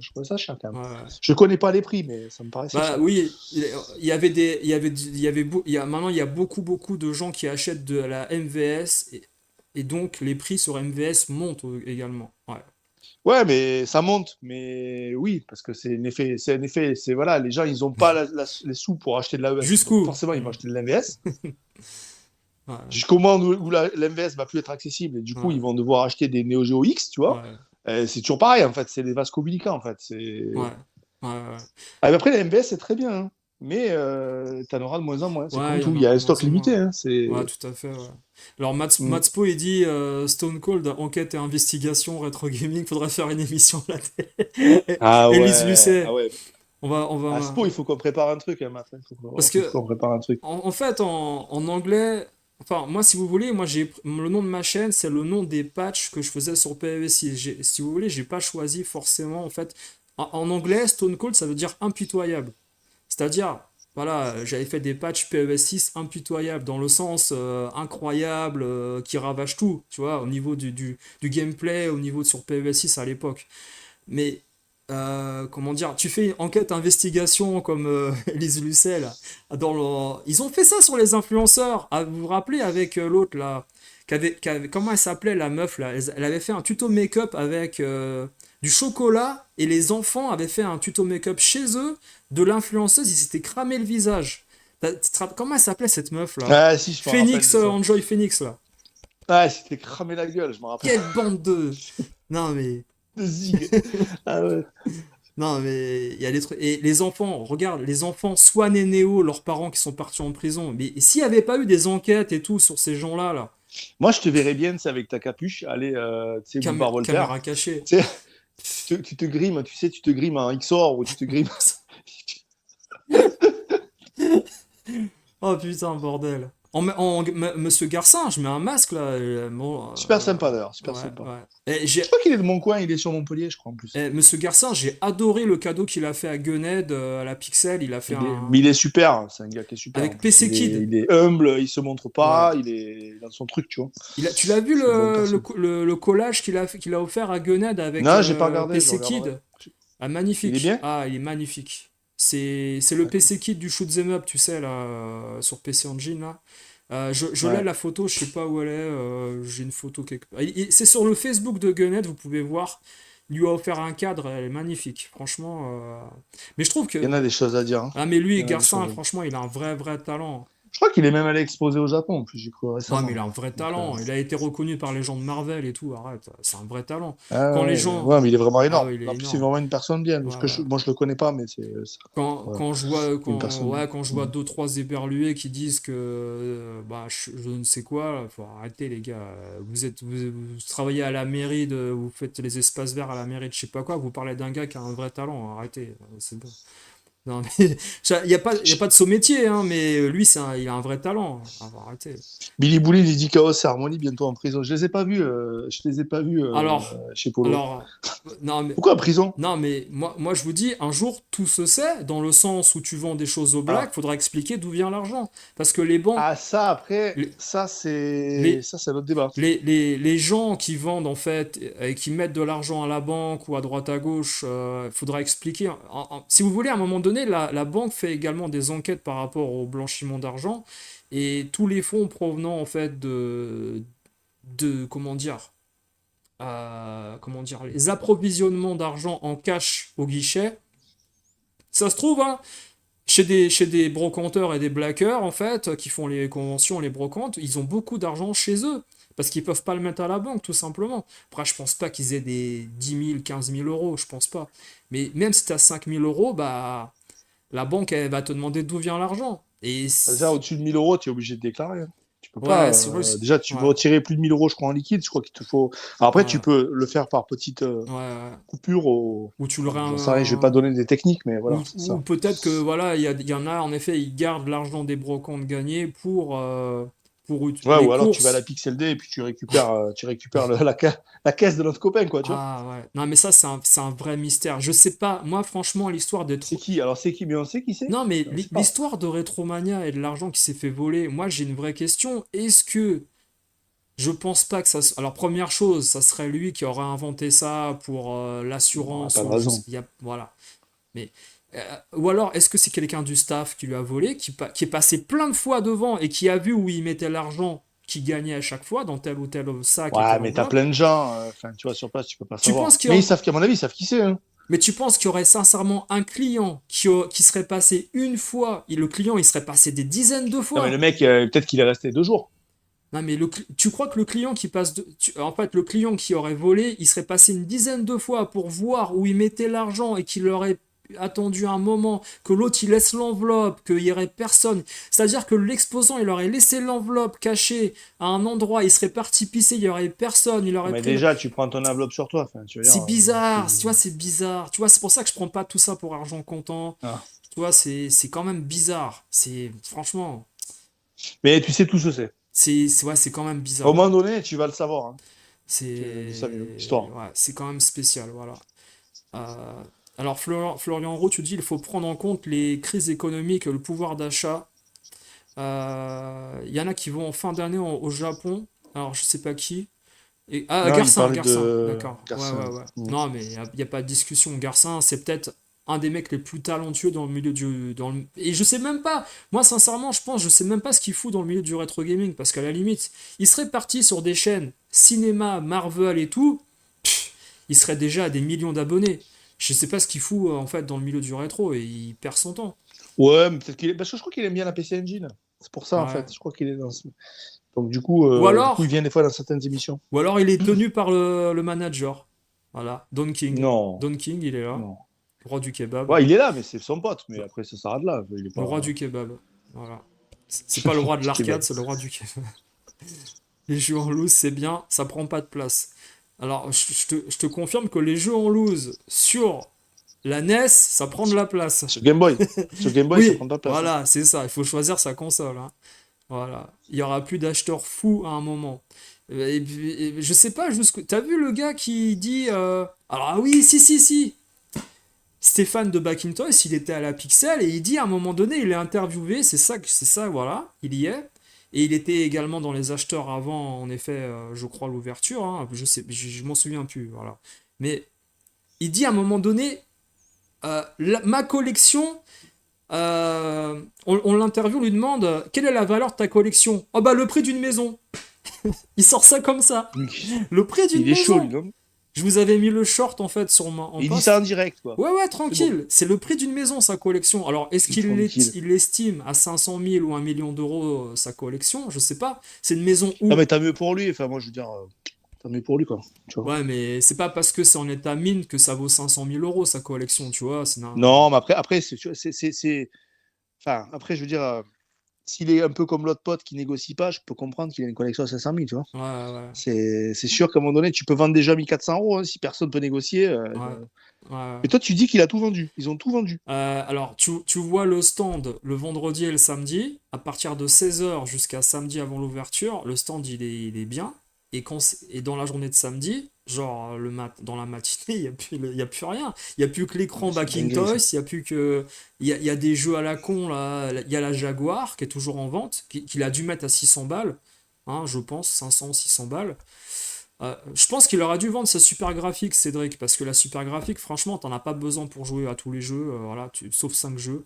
je trouvais ça cher quand même. ouais. Je connais pas les prix, mais ça me paraissait Bah cher. oui, il y avait des, il y avait, maintenant il y a beaucoup de gens qui achètent de la MVS et donc les prix sur MVS montent également. Ouais. Ouais, mais ça monte. Mais oui, parce que c'est un effet, c'est voilà, les gens, ils ont pas les sous pour acheter de l'AES. Donc Jusqu'où? forcément, ils vont acheter de l'MVS. Ouais, Jusqu'au moment où l'MVS va plus être accessible, et du coup, ils ouais, vont devoir acheter des Neo Geo X, tu vois. ouais, C'est toujours pareil, en fait. C'est des vases communicants, en fait. ouais, ouais, ouais. Ah, mais après, la MVS, c'est très bien, hein. Mais t'en auras de moins en moins. C'est comme Ouais, il y tout. en Il y a aura un de moins stock en limité, moins. hein. Ouais, tout à fait, ouais. Alors, Mm. Matspo, il dit Stone Cold, enquête et investigation, rétro gaming, faudrait faire une émission à la télé. Ah Élise ouais, Lucet, ah ouais. on À va, Spo, il faut qu'on prépare un truc, hein, Matt. parce Il faut que, qu'on prépare un truc. en fait, en anglais, enfin, moi, si vous voulez, moi, le nom de ma chaîne, c'est le nom des patchs que je faisais sur PvE6. Si vous voulez, j'ai pas choisi forcément, en fait. En anglais, Stone Cold, ça veut dire impitoyable. C'est-à-dire, voilà, j'avais fait des patchs PES6 impitoyables, dans le sens incroyable, qui ravage tout, tu vois, au niveau du gameplay, au niveau sur PES6 à l'époque. Mais, comment dire, tu fais une enquête investigation comme Elise Lucet, là, ils ont fait ça sur les influenceurs. Ah, vous vous rappelez avec l'autre, là, comment elle s'appelait, la meuf, là, elle avait fait un tuto make-up avec du chocolat, et les enfants avaient fait un tuto make-up chez eux de l'influenceuse, ils s'étaient cramé le visage. Comment elle s'appelait cette meuf là? Ah si, je me rappelle Phoenix, de ça. Enjoy Phoenix là. Ah, c'était cramé la gueule, je me rappelle. Quelle bande de. Non mais. De zig. Ah ouais. Non mais. Il y a des trucs. Et les enfants, regarde, les enfants, Swan et Neo, leurs parents qui sont partis en prison. Mais s'il n'y avait pas eu des enquêtes et tout sur ces gens-là, là, Moi, je te verrais bien, c'est avec ta capuche, aller, tu sais, boulevard Voltaire. caméra cachée. Tu sais, tu te grimes, tu sais, tu te grimes en XOR ou tu te grimes. Oh putain, bordel. Monsieur Garcin, je mets un masque là. Bon, Super sympa d'ailleurs, super ouais, sympa. ouais. Et Je crois qu'il est de mon coin, il est sur Montpellier, je crois en plus. Monsieur Garcin, j'ai adoré le cadeau qu'il a fait à Gunhead, à la Pixel. Il a fait Mais un. il est super, hein, c'est un gars qui est super en Avec plus. PC Kid. Il est humble, il se montre Ouais. pas, il est dans son truc, tu vois. Tu l'as vu C'est une bonne personne. le collage qu'il a offert à Gunhead avec Non, j'ai pas regardé, je PC regarderai. Kid? Ah, Il est magnifique. bien? Ah, il est magnifique. C'est le D'accord. PC Kit du Shoot 'em Up, tu sais, là, sur PC Engine, là. Je l'ai Ouais. la photo, je sais pas où elle est, j'ai une photo quelque part. C'est sur le Facebook de Gunhead, vous pouvez voir. Il lui a offert un cadre, elle est magnifique, franchement. Mais je trouve Il y en que. a des choses à dire, hein. Ah, mais Il lui, y en a des Garcin, choses à dire. franchement, il a un vrai talent. Je crois qu'il est même allé exposer au Japon, en plus, j'ai cru Non, mais il récemment. a un vrai Donc, talent. Il a été reconnu par les gens de Marvel et tout, arrête. C'est un vrai talent. ah Quand les ouais, gens. ouais, mais il est vraiment Ah énorme. ouais, il est En plus, c'est énorme. vraiment une personne bien. Ouais, Parce que ouais. moi, je le connais pas, mais voilà, Quand je vois une personne bien. quand je vois Mm. deux trois éberlués qui disent que bah je ne sais quoi, là, faut arrêter les gars. Vous travaillez à la mairie vous faites les espaces verts à la mairie de je sais pas quoi, vous parlez d'un gars qui a un vrai talent, arrêtez, c'est bon. Non mais il y a pas de saut métier hein, mais lui il a un vrai talent. Ah, faut arrêter. Billy Boulin, il dit Chaos et Harmony bientôt en prison. Je les ai pas vus Alors chez Polo. alors non mais Pourquoi en prison? Non, mais moi je vous dis, un jour tout se sait, dans le sens où tu vends des choses au black, Ah. faudra expliquer d'où vient l'argent. Parce que les banques, Ah, ça, après, les, c'est les, un autre débat. les gens qui vendent en fait et qui mettent de l'argent à la banque ou à droite à gauche, faudra expliquer. Si vous voulez, à un moment donné, la banque fait également des enquêtes par rapport au blanchiment d'argent et tous les fonds provenant en fait comment dire, comment dire, les approvisionnements d'argent en cash au guichet, ça se trouve, hein, chez des brocanteurs et des blackers, en fait, qui font les conventions, les brocantes, ils ont beaucoup d'argent chez eux. Parce qu'ils peuvent pas le mettre à la banque, tout simplement. Après, je pense pas qu'ils aient des 10 000, 15 000 euros, je pense pas. Mais même si tu as 5 000 euros, bah, la banque, elle va te demander d'où vient l'argent. Et Déjà, au-dessus de 1 000 euros, tu es obligé de déclarer, hein. Tu peux pas. ouais, c'est vrai. Déjà, tu Ouais, peux retirer plus de 1 000 euros, je crois, en liquide. Je crois qu'il te faut. Alors après, tu ouais, peux le faire par petites ouais, ouais. coupures. Ou tu le Enfin, j'en sais rien, je vais pas donner des techniques, mais ou, voilà, c'est ou ça. peut-être que voilà, il y en a en effet, ils gardent l'argent des brocantes gagnées pour Ouais, les ou alors tu vas à la courses. Pixel D et puis tu récupères la caisse de notre copain, quoi, tu vois. Ah ouais. Non mais ça c'est un vrai mystère. Je sais pas, moi franchement l'histoire C'est d'être. qui? Alors, c'est qui? Mais on sait qui c'est? Non mais On sait pas. l'histoire de Retromania et de l'argent qui s'est fait voler, moi j'ai une vraie question. Est-ce que je pense pas que ça. Alors, première chose, ça serait lui qui aurait inventé ça pour Non, l'assurance pas de ou raison. voilà. Mais ou alors, est-ce que c'est quelqu'un du staff qui lui a volé, qui est passé plein de fois devant et qui a vu où il mettait l'argent qu'il gagnait à chaque fois dans tel ou tel sac et Ouais, telle mais t'as enveloppe? plein de gens. Enfin, tu vois, sur place, tu peux pas Tu savoir. penses qu'il y Mais a- ils savent, qu'à mon avis, ils savent qui c'est, hein. Mais tu penses qu'il y aurait sincèrement un client qui serait passé une fois, et le client il serait passé des dizaines de Non, mais le fois? mec, peut-être qu'il est resté 2 jours. Non, mais tu crois que le client qui passe en fait, le client qui aurait volé, il serait passé une dizaine de fois pour voir où il mettait l'argent et qu'il aurait attendu un moment, que l'autre il laisse l'enveloppe, qu'il y aurait personne. C'est-à-dire que l'exposant il aurait laissé l'enveloppe cachée à un endroit, il serait parti pisser, il y aurait personne, il Non, aurait mais pris le. déjà, tu prends ton enveloppe sur toi. Enfin, tu veux dire, C'est bizarre, c'est- tu vois, c'est bizarre. Tu vois, c'est pour ça que je prends pas tout ça pour argent comptant. ah. Tu vois, c'est quand même bizarre. C'est franchement, Mais tu sais tout ce que c'est. ouais, c'est quand même Au bizarre. moment donné, tu vas le savoir, hein. Tu dis ça mieux. C'est Histoire. ouais, c'est quand même spécial, voilà. Alors Florian Roux, tu dis il faut prendre en compte les crises économiques, le pouvoir d'achat. Il y en a qui vont en fin d'année au Japon. Alors je sais pas qui. Non, il Garcin, parlait Garcin, de d'accord. Ouais, ouais, Garcin. ouais. Mm. Non, mais y a pas de discussion. Garcin, c'est peut-être un des mecs les plus talentueux dans le milieu Et je sais même pas, moi sincèrement, je sais même pas ce qu'il fout dans le milieu du rétro gaming, parce qu'à la limite, il serait parti sur des chaînes cinéma, Marvel et tout, il serait déjà à des millions d'abonnés. Je sais pas ce qu'il fout en fait dans le milieu du rétro et il perd son temps. Ouais, mais peut-être qu'il est. Parce que je crois qu'il aime bien la PC Engine. C'est pour ça, en Ouais. fait. Je crois qu'il est dans ce. Donc, Ou il alors, vient des fois dans certaines émissions. ou alors il est tenu par le manager. Voilà, Don King. Non, Don King, il est là, non. le roi du kebab. Ouais, il est là, mais c'est son pote. Mais après, ça s'arrête là. Il est Le roi pas. du kebab. Voilà. C'est pas le roi de Du l'arcade, kebab. c'est le roi du kebab. Les jeux en loose, c'est bien, ça prend pas de place. Alors, je te confirme que les jeux en loose sur la NES, ça prend de la place. Sur Game Boy. Sur Game Boy, ça Oui, prend pas de place, hein. voilà, c'est ça. Il faut choisir sa console, hein. Voilà. Il y aura plus d'acheteurs fous à un moment. Et puis, je sais pas jusqu'où. T'as vu le gars qui dit. Alors, ah oui, si, si, si. Stéphane de Backintosh, il était à la Pixel et il dit à un moment donné, il est interviewé, c'est ça, voilà, il y est. Et il était également dans les acheteurs avant, en effet, je crois, l'ouverture, hein, je sais, je m'en souviens plus, voilà. Mais il dit à un moment donné, ma collection, on l'interview, on lui demande, quelle est la valeur de ta collection? Oh bah le prix d'une maison. Il sort ça comme ça. Le prix d'une Il est chaud, lui, maison. non? Je vous avais mis le short en fait en Il dit ça en post. direct, quoi. Ouais, ouais, C'est bon. tranquille. C'est le prix d'une maison, sa collection. Alors, est-ce qu'il Tranquille. il l'estime à 500 000 ou 1 million d'euros, sa collection? Je sais pas. C'est une maison Non, où? mais tant mieux pour lui. Enfin, moi, je veux dire, tant mieux pour lui, quoi. Tu vois. Ouais, mais c'est pas parce que c'est en état mine que ça vaut 500 000 euros, sa collection, tu vois. Non, mais après enfin, après, je veux dire, s'il est un peu comme l'autre pote qui négocie pas, je peux comprendre qu'il a une collection à 500 000, tu vois. Ouais, ouais, C'est sûr qu'à un moment donné, tu peux vendre déjà 1 400 euros, hein, si personne peut négocier. ouais. Ouais. Et toi, tu dis qu'il a tout vendu. Ils ont tout vendu. Alors, tu vois le stand le vendredi et le samedi, à partir de 16 h jusqu'à samedi avant l'ouverture, le stand il est bien. Et dans la journée de samedi, genre dans la matinée, il y a plus rien. Il n'y a plus que l'écran C'est une dinguerie, ça. Toys, il y a plus que. Il y a des jeux à la con, là. Il y a la Jaguar qui est toujours en vente, qu'il a dû mettre à 600 balles, hein, je pense, 500, 600 balles. Je pense qu'il aurait dû vendre sa super graphique, Cédric, parce que la super graphique, franchement, t'en as pas besoin pour jouer à tous les jeux, voilà, sauf 5 jeux.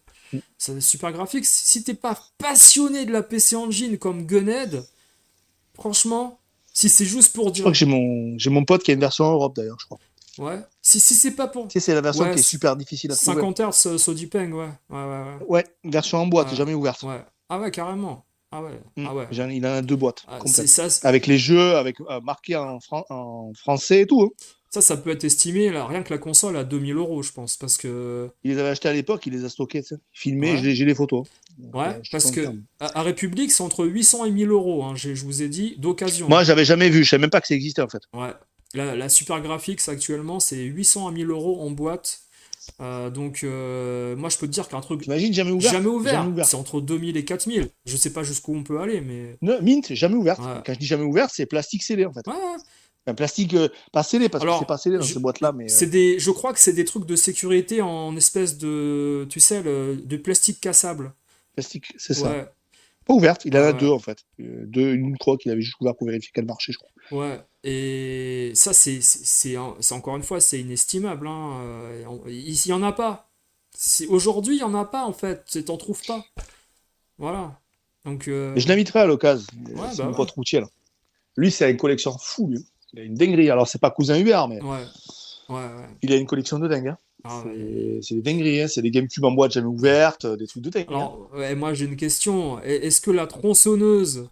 Ça, super graphique, si t'es pas passionné de la PC Engine comme Gunhead, franchement, Si c'est juste pour Je crois dire. que j'ai mon pote qui a une version en Europe d'ailleurs, je crois. Ouais. Si c'est pas pour. Tu sais, c'est la version Ouais, qui est super difficile à trouver. 50 Hz Sodipeng, ouais. Ouais, ouais, Ouais, version en ouais. boîte, Ouais. jamais ouverte. Ouais. Ah ouais, carrément. Ah ouais. Ah ouais. Il en a 2 boîtes Ah, c'est complètes. ça. Avec les jeux, avec marqué en français et tout, hein. Ça peut être estimé, là, rien que la console, à 2000 euros, je pense. Parce que. Il les avait achetés à l'époque, il les a stockés, tu sais. Filmés, Ouais. j'ai les photos. Donc, Ouais. je te Parce que. confirme. À République, c'est entre 800 et 1000 euros, hein, je vous ai dit, d'occasion. Moi, j'avais jamais vu, je savais même pas que ça existait en fait. Ouais. La Super Graphics actuellement, c'est 800 à 1000 euros en boîte. Donc, moi, je peux te dire qu'un truc T'imagines, jamais jamais ouverte? Jamais ouvert, c'est ouverte. entre 2000 et 4000. Je sais pas jusqu'où on peut aller, mais. Mint, jamais ouverte. Et Ouais. quand je dis jamais ouverte, c'est plastique scellé en fait. Ouais, ouais. Un plastique pas scellé, parce que c'est pas Alors, scellé dans ces boîtes-là, mais je crois que c'est des trucs de sécurité en espèce de, tu sais, de plastique cassable. plastique, c'est ça. Ouais, Pas ouverte, il ouais, en a ouais. deux en fait. Une croix qu'il avait juste ouvert pour vérifier qu'elle marchait, je crois. Ouais. Et ça, c'est encore une fois, c'est inestimable, hein. Il y en a pas. Aujourd'hui, il y en a pas, en fait. T'en trouves pas. Voilà. Donc, Et je l'inviterai à l'occasion. ouais, C'est bah mon ouais. pote routier là. Lui, c'est une collection fou, lui. Il a une dinguerie. Alors, c'est pas cousin UR, mais Ouais, ouais, ouais. il a une collection de dingue, hein. Ah, C'est des dingueries, hein. C'est des GameCube en boîte jamais ouvertes, des trucs de dingue, hein. alors, ouais, moi j'ai une question. Est-ce que la tronçonneuse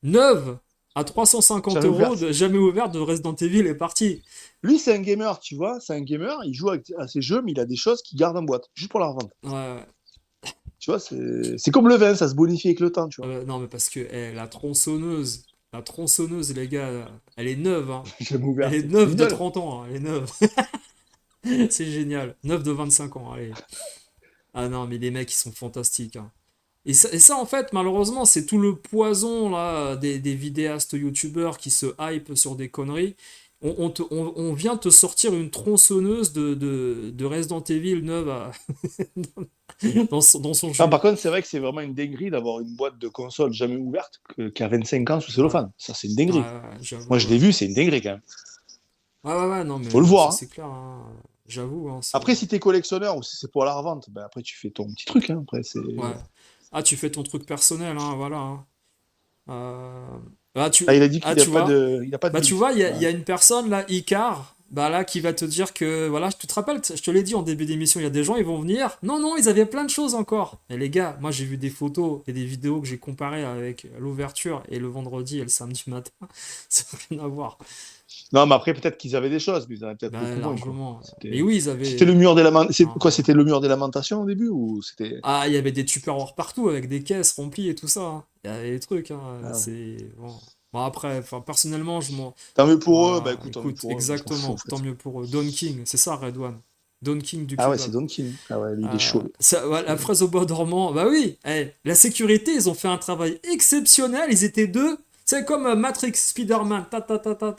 neuve à 350 Jamais euros, ouverte. jamais ouverte de Resident Evil est partie? Lui, c'est un gamer, tu vois. C'est un gamer, il joue à ses jeux, mais il a des choses qu'il garde en boîte, juste pour la revendre. Ouais, ouais. Tu vois, c'est comme le vin, ça se bonifie avec le temps, tu vois. Non, mais parce que la tronçonneuse, les gars, elle est neuve, hein. Jamais Elle est ouverte. neuve de Lidl. 30 ans, hein, elle est neuve. C'est génial. Neuve de 25 ans, allez. Ah non, mais les mecs, ils sont fantastiques, hein. Et ça, en fait, malheureusement, c'est tout le poison là, des vidéastes youtubeurs qui se hype sur des conneries. On vient te sortir une tronçonneuse de Resident Evil neuve dans son Non, jus. par contre, c'est vrai que c'est vraiment une dinguerie d'avoir une boîte de console jamais ouverte qui a 25 ans sous Ouais, cellophane. Ça, c'est une ouais, dinguerie. ouais, Moi, j'avoue. je l'ai vu, c'est une dinguerie quand même. Ouais, ouais, ouais, non, Faut le mais ça voir, hein. c'est clair, hein. J'avoue, hein, Après, si t'es collectionneur ou si c'est pour la revente, ben après, tu fais ton petit truc, hein. Après, c'est. Ouais. Ah, tu fais ton truc personnel, hein, voilà, hein. Euh, Bah, Ah, il a dit qu'il n'a tu pas vois. de, il a pas de Bah tu build. vois, il y Ouais. a une personne là, Icar, bah là, qui va te dire que, voilà, tu te rappelles, je te l'ai dit en début d'émission, il y a des gens, ils vont venir. Non, non, ils avaient plein de choses encore. Et les gars, moi j'ai vu des photos et des vidéos que j'ai comparées avec l'ouverture et le vendredi et le samedi matin. Ça n'a rien à voir. Non, mais après, peut-être qu'ils avaient des choses, mais ils en avaient peut-être Bah beaucoup moins, quoi. largement. Mais C'était, oui, ils c'était avaient. le mur des Non. C'était le mur des lamentations au début ou c'était. Ah, il y avait des tupperwares partout avec des caisses remplies et tout ça, hein. Il y avait des trucs, hein. Ah ouais. C'est bon. Bon, après, enfin, personnellement, je m'en. Tant mieux pour eux, bah Voilà, écoute, tant mieux écoute, pour eux, moi je m'en fous en exactement, tant fait. mieux pour eux. Don King, c'est ça, Red One. Don King du Ah ouais, c'est kebab. Donkey. Ah ouais, lui, il est chaud, lui. La fraise au bois dormant, bah oui, la sécurité, ils ont fait un travail exceptionnel, ils étaient deux. C'est comme Matrix, Spider-Man,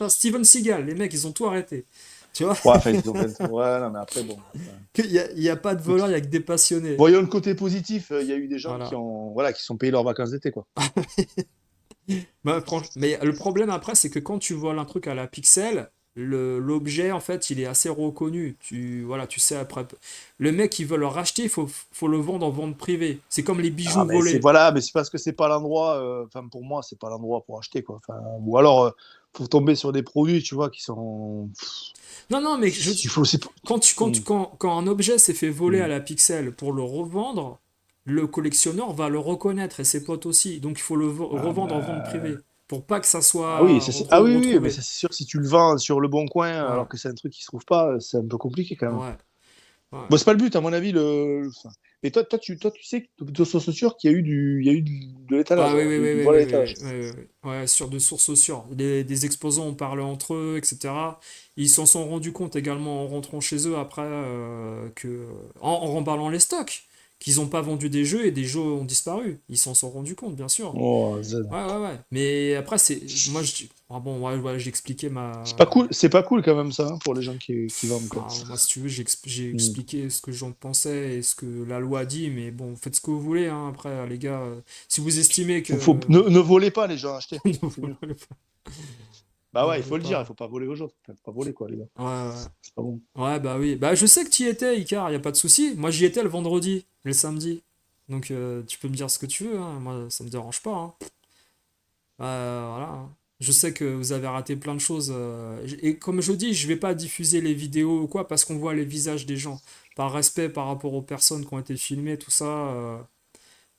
Steven Seagal, les mecs, ils ont tout arrêté. Tu vois, Ouais, enfin, ils ont fait. Ouais, non, mais après, bon. Enfin, il y a pas de voleur, il écoute. y a que des passionnés. Voyons le côté positif, il y a eu des gens qui Voilà. ont, voilà, qui sont payés leurs vacances d'été, quoi. Bah, mais le problème après, c'est que quand tu voles un truc à la pixel, l'objet, en fait, il est assez reconnu. Voilà, tu sais, après, le mec qui veut le racheter, il faut le vendre en vente privée. C'est comme les Ah, bijoux mais c'est volés. voilà, mais c'est parce que c'est pas l'endroit, enfin, pour moi, c'est pas l'endroit pour acheter, quoi. Enfin, ou alors, faut tomber sur des produits, tu vois, qui sont. Non, non, mais Il faut aussi. Hmm, quand un objet s'est fait voler à hmm. la pixel pour le revendre, le collectionneur va le reconnaître et ses potes aussi. Donc il faut le Ah, revendre en vente bah, privée pour pas que ça ah oui, soit ah oui, oui, mais retrouvé. ça, c'est sûr, si tu le vends sur le bon coin, Ouais, alors que c'est un truc qui se trouve pas, c'est un peu compliqué quand même. ouais, ouais. Bon, c'est pas le but, à mon avis. Enfin, mais toi, tu sais que de source sûre qu'il y a eu de l'étalage, Ah oui, alors, oui, oui, du oui, vol à oui, oui, l'étalage. oui, oui, oui, oui. Ouais, sur de sources sûres. Des exposants ont parlé entre eux, etc. Ils s'en sont rendus compte également en rentrant chez eux après en remballant les stocks, qu'ils n'ont pas vendu des jeux et des jeux ont disparu. Ils s'en sont rendus compte, bien sûr. Oh, Ouais, ouais, ouais. Mais après, moi, ah bon, ouais, ouais, j'ai expliqué c'est pas cool quand même ça, hein, pour les gens qui vendent, quoi. Moi, si tu veux, j'ai Hmm. expliqué ce que j'en pensais et ce que la loi dit, mais bon, faites ce que vous voulez, hein, après, les gars. Si vous estimez que. Ne volez pas les gens, achetez, Ne c'est mieux. volez pas. Bah Ne ouais, il volez faut le dire, il pas. faut pas voler aux autres. Faut pas voler, quoi, les gars. Ouais, ouais. C'est pas bon. Ouais, bah oui. Bah, je sais que tu y étais, Icar, y a pas de souci. Moi, j'y étais le vendredi, le samedi. Donc, tu peux me dire ce que tu veux, hein. Moi, ça me dérange pas, hein. Voilà, hein. Je sais que vous avez raté plein de choses. Et comme je dis, je vais pas diffuser les vidéos ou quoi parce qu'on voit les visages des gens. Par respect par rapport aux personnes qui ont été filmées, tout ça.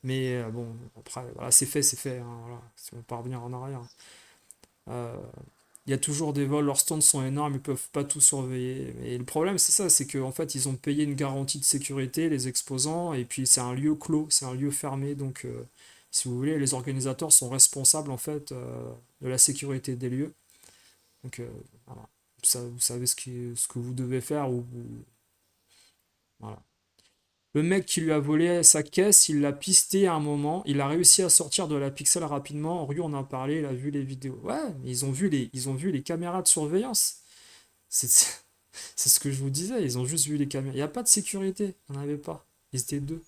Mais bon, après, voilà, c'est fait, hein, voilà, si on peut revenir en arrière. Euh, Il y a toujours des vols, leurs stands sont énormes, ils peuvent pas tout surveiller. Et le problème, c'est ça, c'est qu'en fait, ils ont payé une garantie de sécurité, les exposants, et puis c'est un lieu clos, c'est un lieu fermé, donc si vous voulez, les organisateurs sont responsables en fait de la sécurité des lieux. Donc voilà. Vous savez ce que vous devez faire, voilà. Le mec qui lui a volé sa caisse, il l'a pisté à un moment, il a réussi à sortir de la pixel rapidement. Ryu en a parlé, il a vu les vidéos. Ouais, mais ils ont vu les caméras de surveillance. C'est c'est ce que je vous disais, ils ont juste vu les caméras. Il n'y a pas de sécurité, il n'y en avait pas. Ils étaient deux.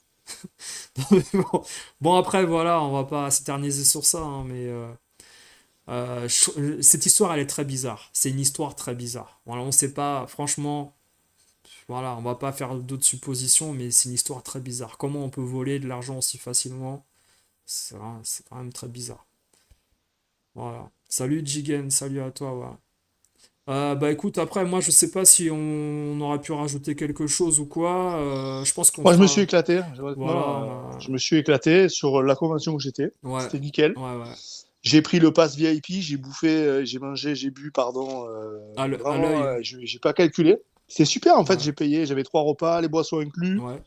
Non, mais bon. Bon, après, voilà, on va pas s'éterniser sur ça, hein, mais cette histoire, elle est très bizarre. C'est une histoire très bizarre. Voilà, on sait pas, franchement, voilà, on va pas faire d'autres suppositions, mais c'est une histoire très bizarre. Comment on peut voler de l'argent aussi facilement? C'est quand même très bizarre. Voilà. Salut Jigen, salut à toi. Ouais. Bah écoute, après, moi je sais pas si on aurait pu rajouter quelque chose ou quoi. Je pense qu'on Moi, je me suis fera. éclaté, Voilà, honnêtement, je me suis éclaté sur la convention où j'étais. ouais, C'était nickel. ouais, ouais. J'ai pris le pass VIP, j'ai bouffé, j'ai mangé, j'ai bu, pardon. À Vraiment, l'œil. j'ai pas calculé. C'est super, en fait, Ouais, j'ai payé, j'avais 3 repas, les boissons inclus. ouais,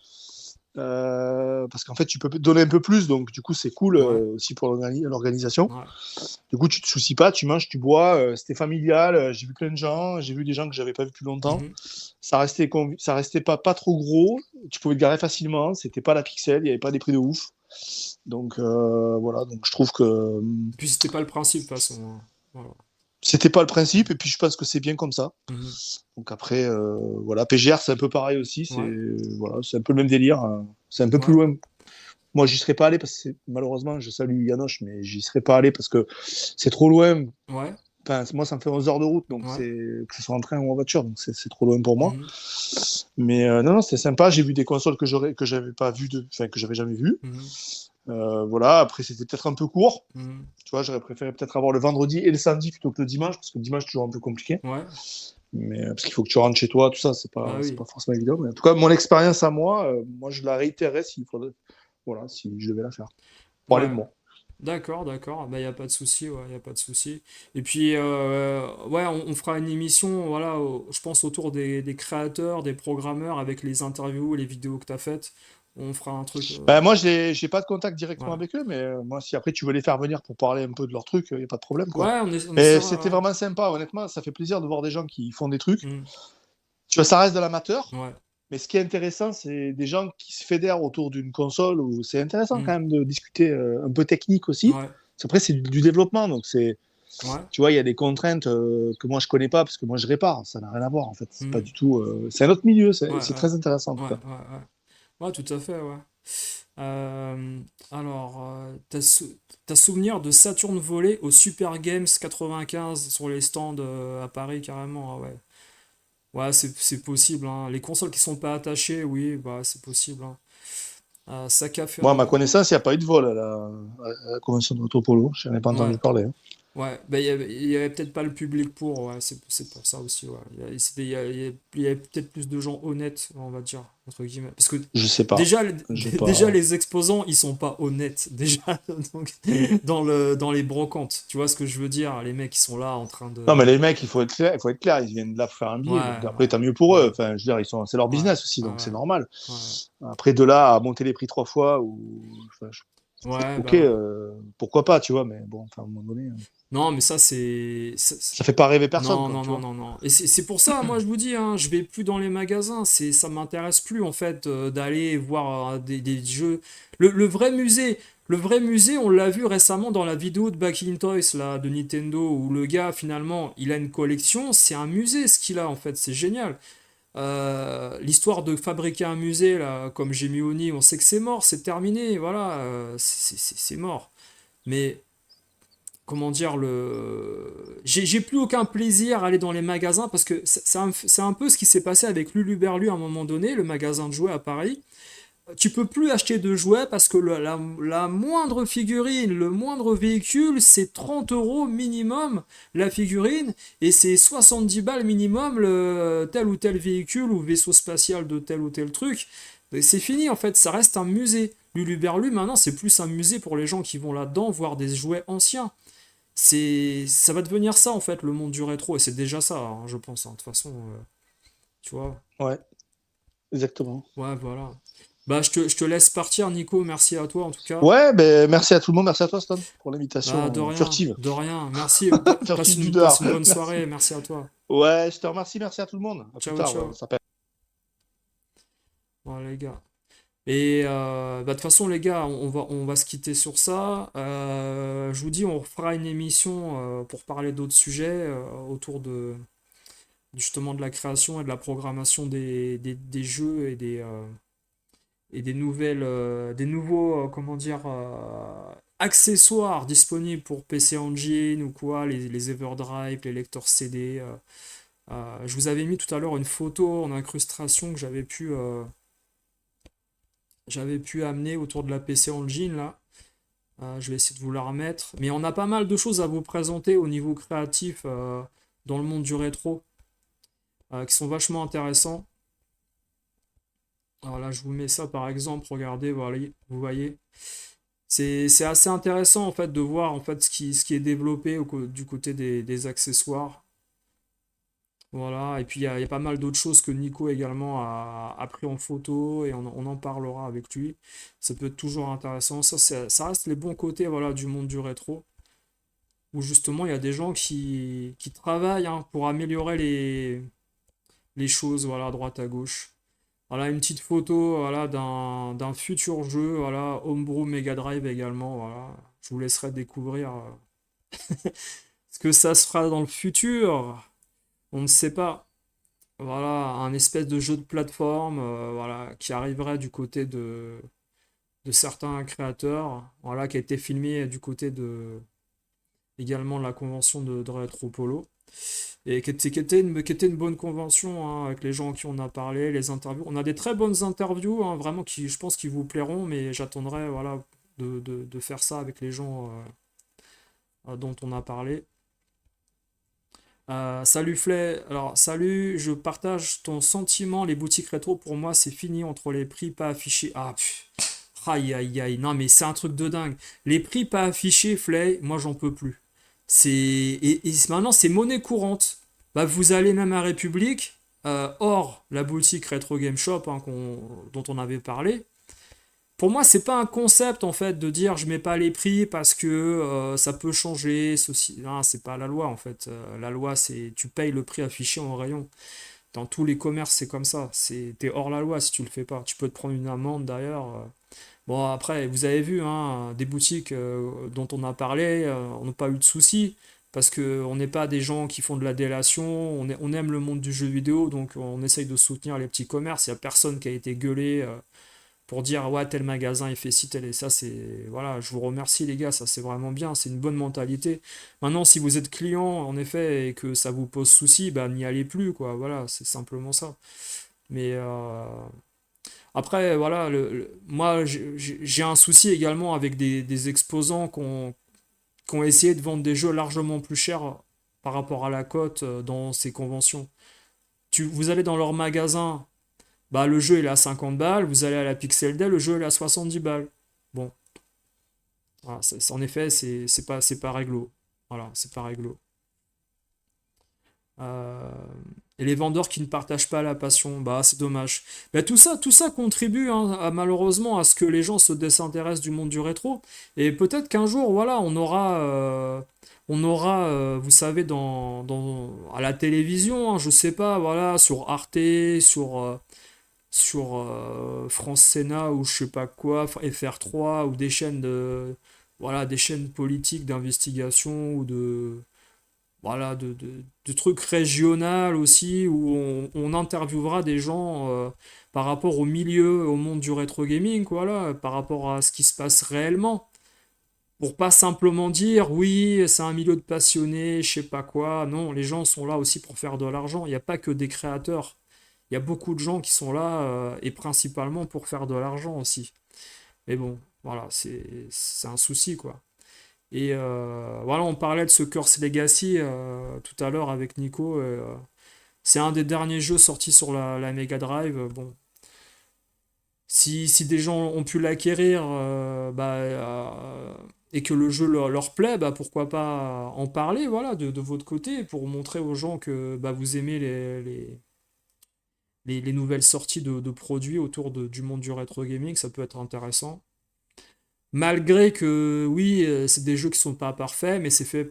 Parce qu'en fait, tu peux donner un peu plus, donc du coup, c'est cool ouais, aussi pour l'organisation. ouais. Du coup, tu te soucies pas, tu manges, tu bois. C'était familial. J'ai vu plein de gens. J'ai vu des gens que j'avais pas vu depuis longtemps. Mhm. Ça restait pas trop gros. Tu pouvais te garer facilement. C'était pas la pixel. Il y avait pas des prix de ouf. Donc voilà. Donc je trouve que Puis c'était pas le principe, de toute façon, hein. Voilà. c'était pas le principe. Et puis je pense que c'est bien comme ça. Mhm. Donc après, voilà. PGR, c'est un peu pareil aussi. C'est Ouais, voilà, c'est un peu le même délire, hein. C'est un peu plus ouais, loin. Moi, j'y serais pas allé parce que malheureusement, je salue Yanoche, mais j'y serais pas allé parce que c'est trop loin. ouais, Enfin, moi, ça me fait 11 heures de route, donc ouais. que ce soit en train ou en voiture, donc c'est trop loin pour moi. Mhm. Mais non, non, c'était sympa. J'ai vu des consoles que j'avais pas vu enfin que j'avais jamais vues. Mhm. Voilà. Après, c'était peut-être un peu court. Mhm. Tu vois, j'aurais préféré peut-être avoir le vendredi et le samedi plutôt que le dimanche, parce que le dimanche c'est toujours un peu compliqué. Ouais, Mais parce qu'il faut que tu rentres chez toi, tout ça, bah c'est oui. pas forcément évident. Mais en tout cas, mon expérience à moi, moi, je la réitérerais s'il faudrait, voilà, si je devais la faire. Pour aller de Ouais. moi. D'accord, d'accord. Bah, y a pas de souci, ouais, y a pas de souci. Et puis, ouais, on fera une émission, voilà, je pense autour des créateurs, des programmeurs, avec les interviews, les vidéos que tu as faites. On fera un truc. Ben, moi, j'ai pas de contact directement Ouais. avec eux, mais moi, si après tu veux les faire venir pour parler un peu de leur truc, il n'y a pas de problème, quoi. Ouais, on Et c'était essaiera. vraiment sympa, honnêtement, ça fait plaisir de voir des gens qui font des trucs. Ouais. Tu vois, ça reste de l'amateur, Ouais. mais ce qui est intéressant, c'est des gens qui se fédèrent autour d'une console, où c'est intéressant quand Mm. même de discuter un peu technique aussi. Ouais. Après, c'est du développement, donc c'est, Ouais. tu vois, il y a des contraintes que moi je connais pas parce que moi je répare, ça n'a rien à voir en fait. C'est pas Mm. du tout, c'est un autre milieu, Ouais, c'est ouais. très intéressant en tout Ouais, cas. ouais, ouais. Ouais, tout à fait, ouais. Alors, t'as souvenir de Saturn volé au Super Games 95 sur les stands à Paris, carrément, ah ouais. Ouais, c'est possible, hein. Les consoles qui sont pas attachées, oui, bah c'est possible, hein. Saka Moi, à ma Ferrari. connaissance, il n'y a pas eu de vol à la convention de Autopolo, je n'en ai pas Ouais, entendu parler, hein. ouais. Bah, il y avait peut-être pas le public pour, ouais, c'est pour ça aussi, ouais. Il y avait peut-être plus de gens honnêtes, on va dire, entre guillemets. Parce que Je sais pas. déjà, J'ai déjà pas. les exposants, ils sont pas honnêtes, déjà, donc, dans les brocantes. Tu vois ce que je veux dire? Les mecs, ils sont là en train Non, mais de. les mecs, il faut être clair, ils viennent de là pour faire un Ouais, billet. Donc après, ouais, tant mieux pour ouais, eux. Enfin, je veux dire, c'est leur ouais, business aussi, ouais, donc c'est normal. ouais. Après, de là à monter les prix 3 fois, enfin, Ouais, ok, bah ouais. pourquoi pas, tu vois, mais bon, enfin, à un moment donné, Non, mais ça, ça fait pas rêver personne, non, quoi, non, tu non, vois. non, non. Et c'est pour ça, moi, je vous dis, hein, je vais plus dans les magasins. Ça m'intéresse plus, en fait, d'aller voir des jeux. Le vrai musée, on l'a vu récemment dans la vidéo de Back in Toys, là, de Nintendo, où le gars, finalement, il a une collection. C'est un musée, ce qu'il a, en fait. C'est génial. L'histoire de fabriquer un musée, là, comme Gemioni, on sait que c'est mort, c'est terminé, voilà, c'est mort. Mais comment dire, j'ai plus aucun plaisir à aller dans les magasins parce que c'est un peu ce qui s'est passé avec Lulu Berlu à un moment donné, le magasin de jouets à Paris. tu peux plus acheter de jouets parce que la moindre figurine, le moindre véhicule, c'est 30 euros minimum la figurine et c'est 70 balles minimum tel ou tel véhicule ou vaisseau spatial de tel ou tel truc. Et c'est fini en fait, ça reste un musée. Luluberlu maintenant c'est plus un musée pour les gens qui vont là-dedans voir des jouets anciens. Ça va devenir ça en fait le monde du rétro et c'est déjà ça hein, je pense hein. De toute façon tu vois. Ouais, exactement. Ouais, voilà. Bah, je te laisse partir, Nico. Merci à toi, en tout cas. Ouais, ben merci à tout le monde, merci à toi, Stan, pour Bah, de l'invitation rien, furtive. de rien. Merci. Passe Furtive une, d'une passe heure. une bonne Merci. soirée. Merci à toi. Ouais, je te remercie, merci à tout le monde. À plus Ciao, tard, ouais, on ciao. s'appelle. Voilà, les gars. Et bah, de toute façon, les gars, on va se quitter sur ça. Je vous dis, on fera une émission pour parler d'autres sujets autour de justement de la création et de la programmation des jeux et des des nouveaux, comment dire, accessoires disponibles pour PC Engine ou quoi, les Everdrive, les lecteurs CD. Je vous avais mis tout à l'heure une photo en incrustation que j'avais pu amener autour de la PC Engine là. Je vais essayer de vous la remettre. Mais on a pas mal de choses à vous présenter au niveau créatif dans le monde du rétro qui sont vachement intéressants. Alors là, je vous mets ça par exemple. Regardez, voilà, vous voyez. C'est assez intéressant en fait de voir en fait ce qui est développé du côté des accessoires. Voilà, et puis il y a pas mal d'autres choses que Nico également a pris en photo et on en parlera avec lui. Ça peut être toujours intéressant. Ça reste les bons côtés voilà, du monde du rétro, où justement il y a des gens qui travaillent hein, pour améliorer les choses voilà, à droite à gauche. Voilà une petite photo voilà, d'un futur jeu, voilà, Homebrew Mega Drive également. Voilà. Je vous laisserai découvrir ce que ça se fera dans le futur. On ne sait pas. Voilà, un espèce de jeu de plateforme voilà, qui arriverait du côté de certains créateurs, voilà, qui a été filmé du côté également de la convention de Retro Polo. Et qui était une bonne convention hein, avec les gens à qui on a parlé, les interviews. On a des très bonnes interviews, hein, vraiment, qui, je pense, qui vous plairont, mais j'attendrai voilà, de faire ça avec les gens dont on a parlé. Salut Flay, alors salut, je partage ton sentiment, les boutiques rétro pour moi c'est fini entre les prix pas affichés. Ah, aïe aïe aïe, non mais c'est un truc de dingue. Les prix pas affichés, Flay, moi j'en peux plus. Et maintenant c'est monnaie courante. Bah, vous allez même à République, hors la boutique Retro Game Shop hein, dont on avait parlé. Pour moi, c'est pas un concept en fait de dire je mets pas les prix parce que ça peut changer, ceci. Non, c'est pas la loi en fait. La loi, c'est tu payes le prix affiché en rayon. Dans tous les commerces, c'est comme ça. T'es hors la loi si tu le fais pas. Tu peux te prendre une amende d'ailleurs. Bon, après, vous avez vu, hein, des boutiques dont on a parlé, on n'a pas eu de soucis. Parce que on n'est pas des gens qui font de la délation, on aime le monde du jeu vidéo, donc on essaye de soutenir les petits commerces. Il n'y a personne qui a été gueulé pour dire ouais tel magasin il fait ci tel et ça c'est voilà je vous remercie les gars ça c'est vraiment bien c'est une bonne mentalité maintenant si vous êtes client en effet et que ça vous pose souci bah n'y allez plus quoi voilà c'est simplement ça mais après voilà moi j'ai un souci également avec des exposants qui ont essayé de vendre des jeux largement plus chers par rapport à la cote dans ces conventions vous allez dans leur magasin bah, le jeu il est à 50 balles, vous allez à la Pixel Day, le jeu il est à 70 balles. Bon, voilà, en effet, c'est pas réglo. Voilà, c'est pas réglo. Euh, et les vendeurs qui ne partagent pas la passion, bah c'est dommage. Bah, tout ça contribue hein, malheureusement à ce que les gens se désintéressent du monde du rétro. Et peut-être qu'un jour, voilà, on aura, vous savez, à la télévision, hein, je sais pas, voilà, sur Arte, sur France Sénat ou je sais pas quoi, FR3 ou des chaînes voilà, des chaînes politiques d'investigation ou voilà, de trucs régionaux aussi où on interviewera des gens par rapport au milieu, au monde du rétro gaming, voilà, par rapport à ce qui se passe réellement. Pour pas simplement dire oui, c'est un milieu de passionnés, je sais pas quoi. Non, les gens sont là aussi pour faire de l'argent. Il n'y a pas que des créateurs. Il Il y a beaucoup de gens qui sont là, et principalement pour faire de l'argent aussi. Mais bon, voilà, c'est un souci, quoi. Et voilà, on parlait de ce Curse Legacy tout à l'heure avec Nico. C'est un des derniers jeux sortis sur la Mega Drive. Bon, si des gens ont pu l'acquérir, et que le jeu leur plaît, bah, pourquoi pas en parler, voilà, de votre côté, pour montrer aux gens que bah, vous aimez les nouvelles sorties de produits autour du monde du rétro gaming, ça peut être intéressant. Malgré que, oui, c'est des jeux qui sont pas parfaits, mais c'est fait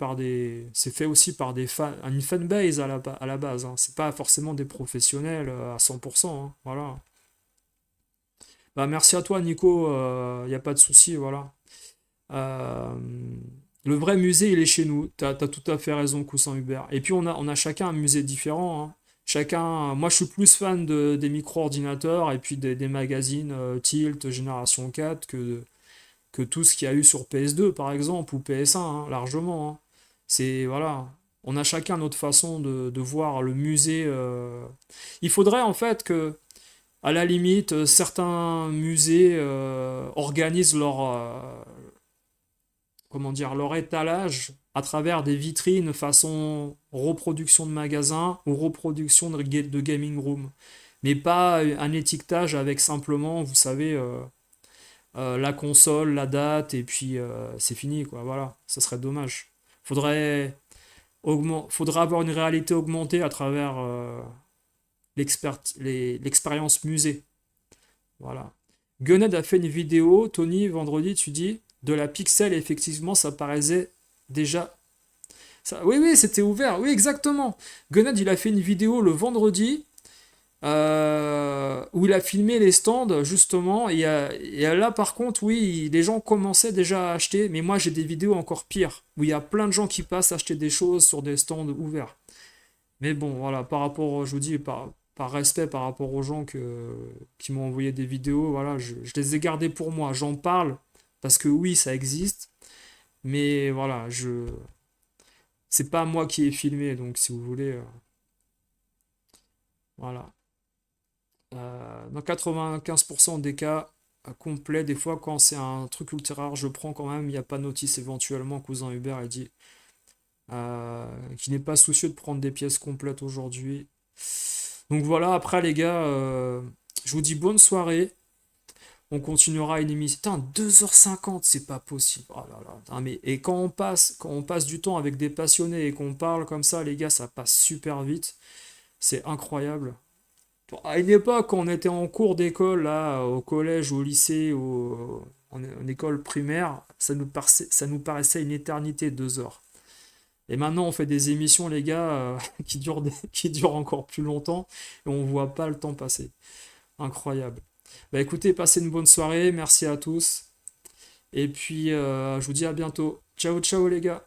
aussi par des fans, une fanbase à la base, hein. C'est pas forcément des professionnels à 100%, hein. Voilà. Bah, merci à toi, Nico. Il n'y a pas de souci, voilà. Euh, le vrai musée, il est chez nous. T'as tout à fait raison, Coussin Hubert. Et puis, on a chacun un musée différent, hein. Chacun, moi, je suis plus fan des micro-ordinateurs et puis des magazines Tilt, Génération 4 que tout ce qu'il y a eu sur PS2 par exemple ou PS1, hein, largement, hein. C'est voilà, on a chacun notre façon de voir le musée. Il faudrait en fait que, à la limite, certains musées organisent comment dire, leur étalage à travers des vitrines façon reproduction de magasins ou reproduction de gaming room. Mais pas un étiquetage avec simplement, vous savez, la console, la date, et puis c'est fini, quoi. Voilà, ça serait dommage. Faudrait, faudrait avoir une réalité augmentée à travers l'expérience musée. Voilà. Gunhead a fait une vidéo, Tony, vendredi, tu dis, de la Pixel, et effectivement, ça paraissait déjà. Oui, oui, c'était ouvert, oui, exactement. Gunhead, il a fait une vidéo le vendredi, où il a filmé les stands justement et là par contre oui les gens commençaient déjà à acheter, mais moi j'ai des vidéos encore pires où il y a plein de gens qui passent acheter des choses sur des stands ouverts. Mais bon voilà, par rapport, je vous dis, par respect par rapport aux gens qui m'ont envoyé des vidéos, voilà, je les ai gardées pour moi, j'en parle parce que oui ça existe, mais voilà, c'est pas moi qui ai filmé, donc si vous voulez, voilà. Dans 95% des cas complets, des fois, quand c'est un truc ultra rare, je prends quand même. Il n'y a pas de notice éventuellement. Cousin Hubert a dit qui n'est pas soucieux de prendre des pièces complètes aujourd'hui. Donc voilà, après les gars, je vous dis bonne soirée. On continuera une émission. Putain, 2h50, c'est pas possible. Oh là là. Putain, mais, et quand on passe du temps avec des passionnés et qu'on parle comme ça, les gars, ça passe super vite. C'est incroyable. À une époque, quand on était en cours d'école, là, au collège, au lycée, en école primaire, ça nous paraissait une éternité, 2 heures. Et maintenant, on fait des émissions, les gars, qui durent encore plus longtemps, et on voit pas le temps passer. Incroyable. Bah écoutez, passez une bonne soirée, merci à tous, et puis je vous dis à bientôt. Ciao, ciao les gars.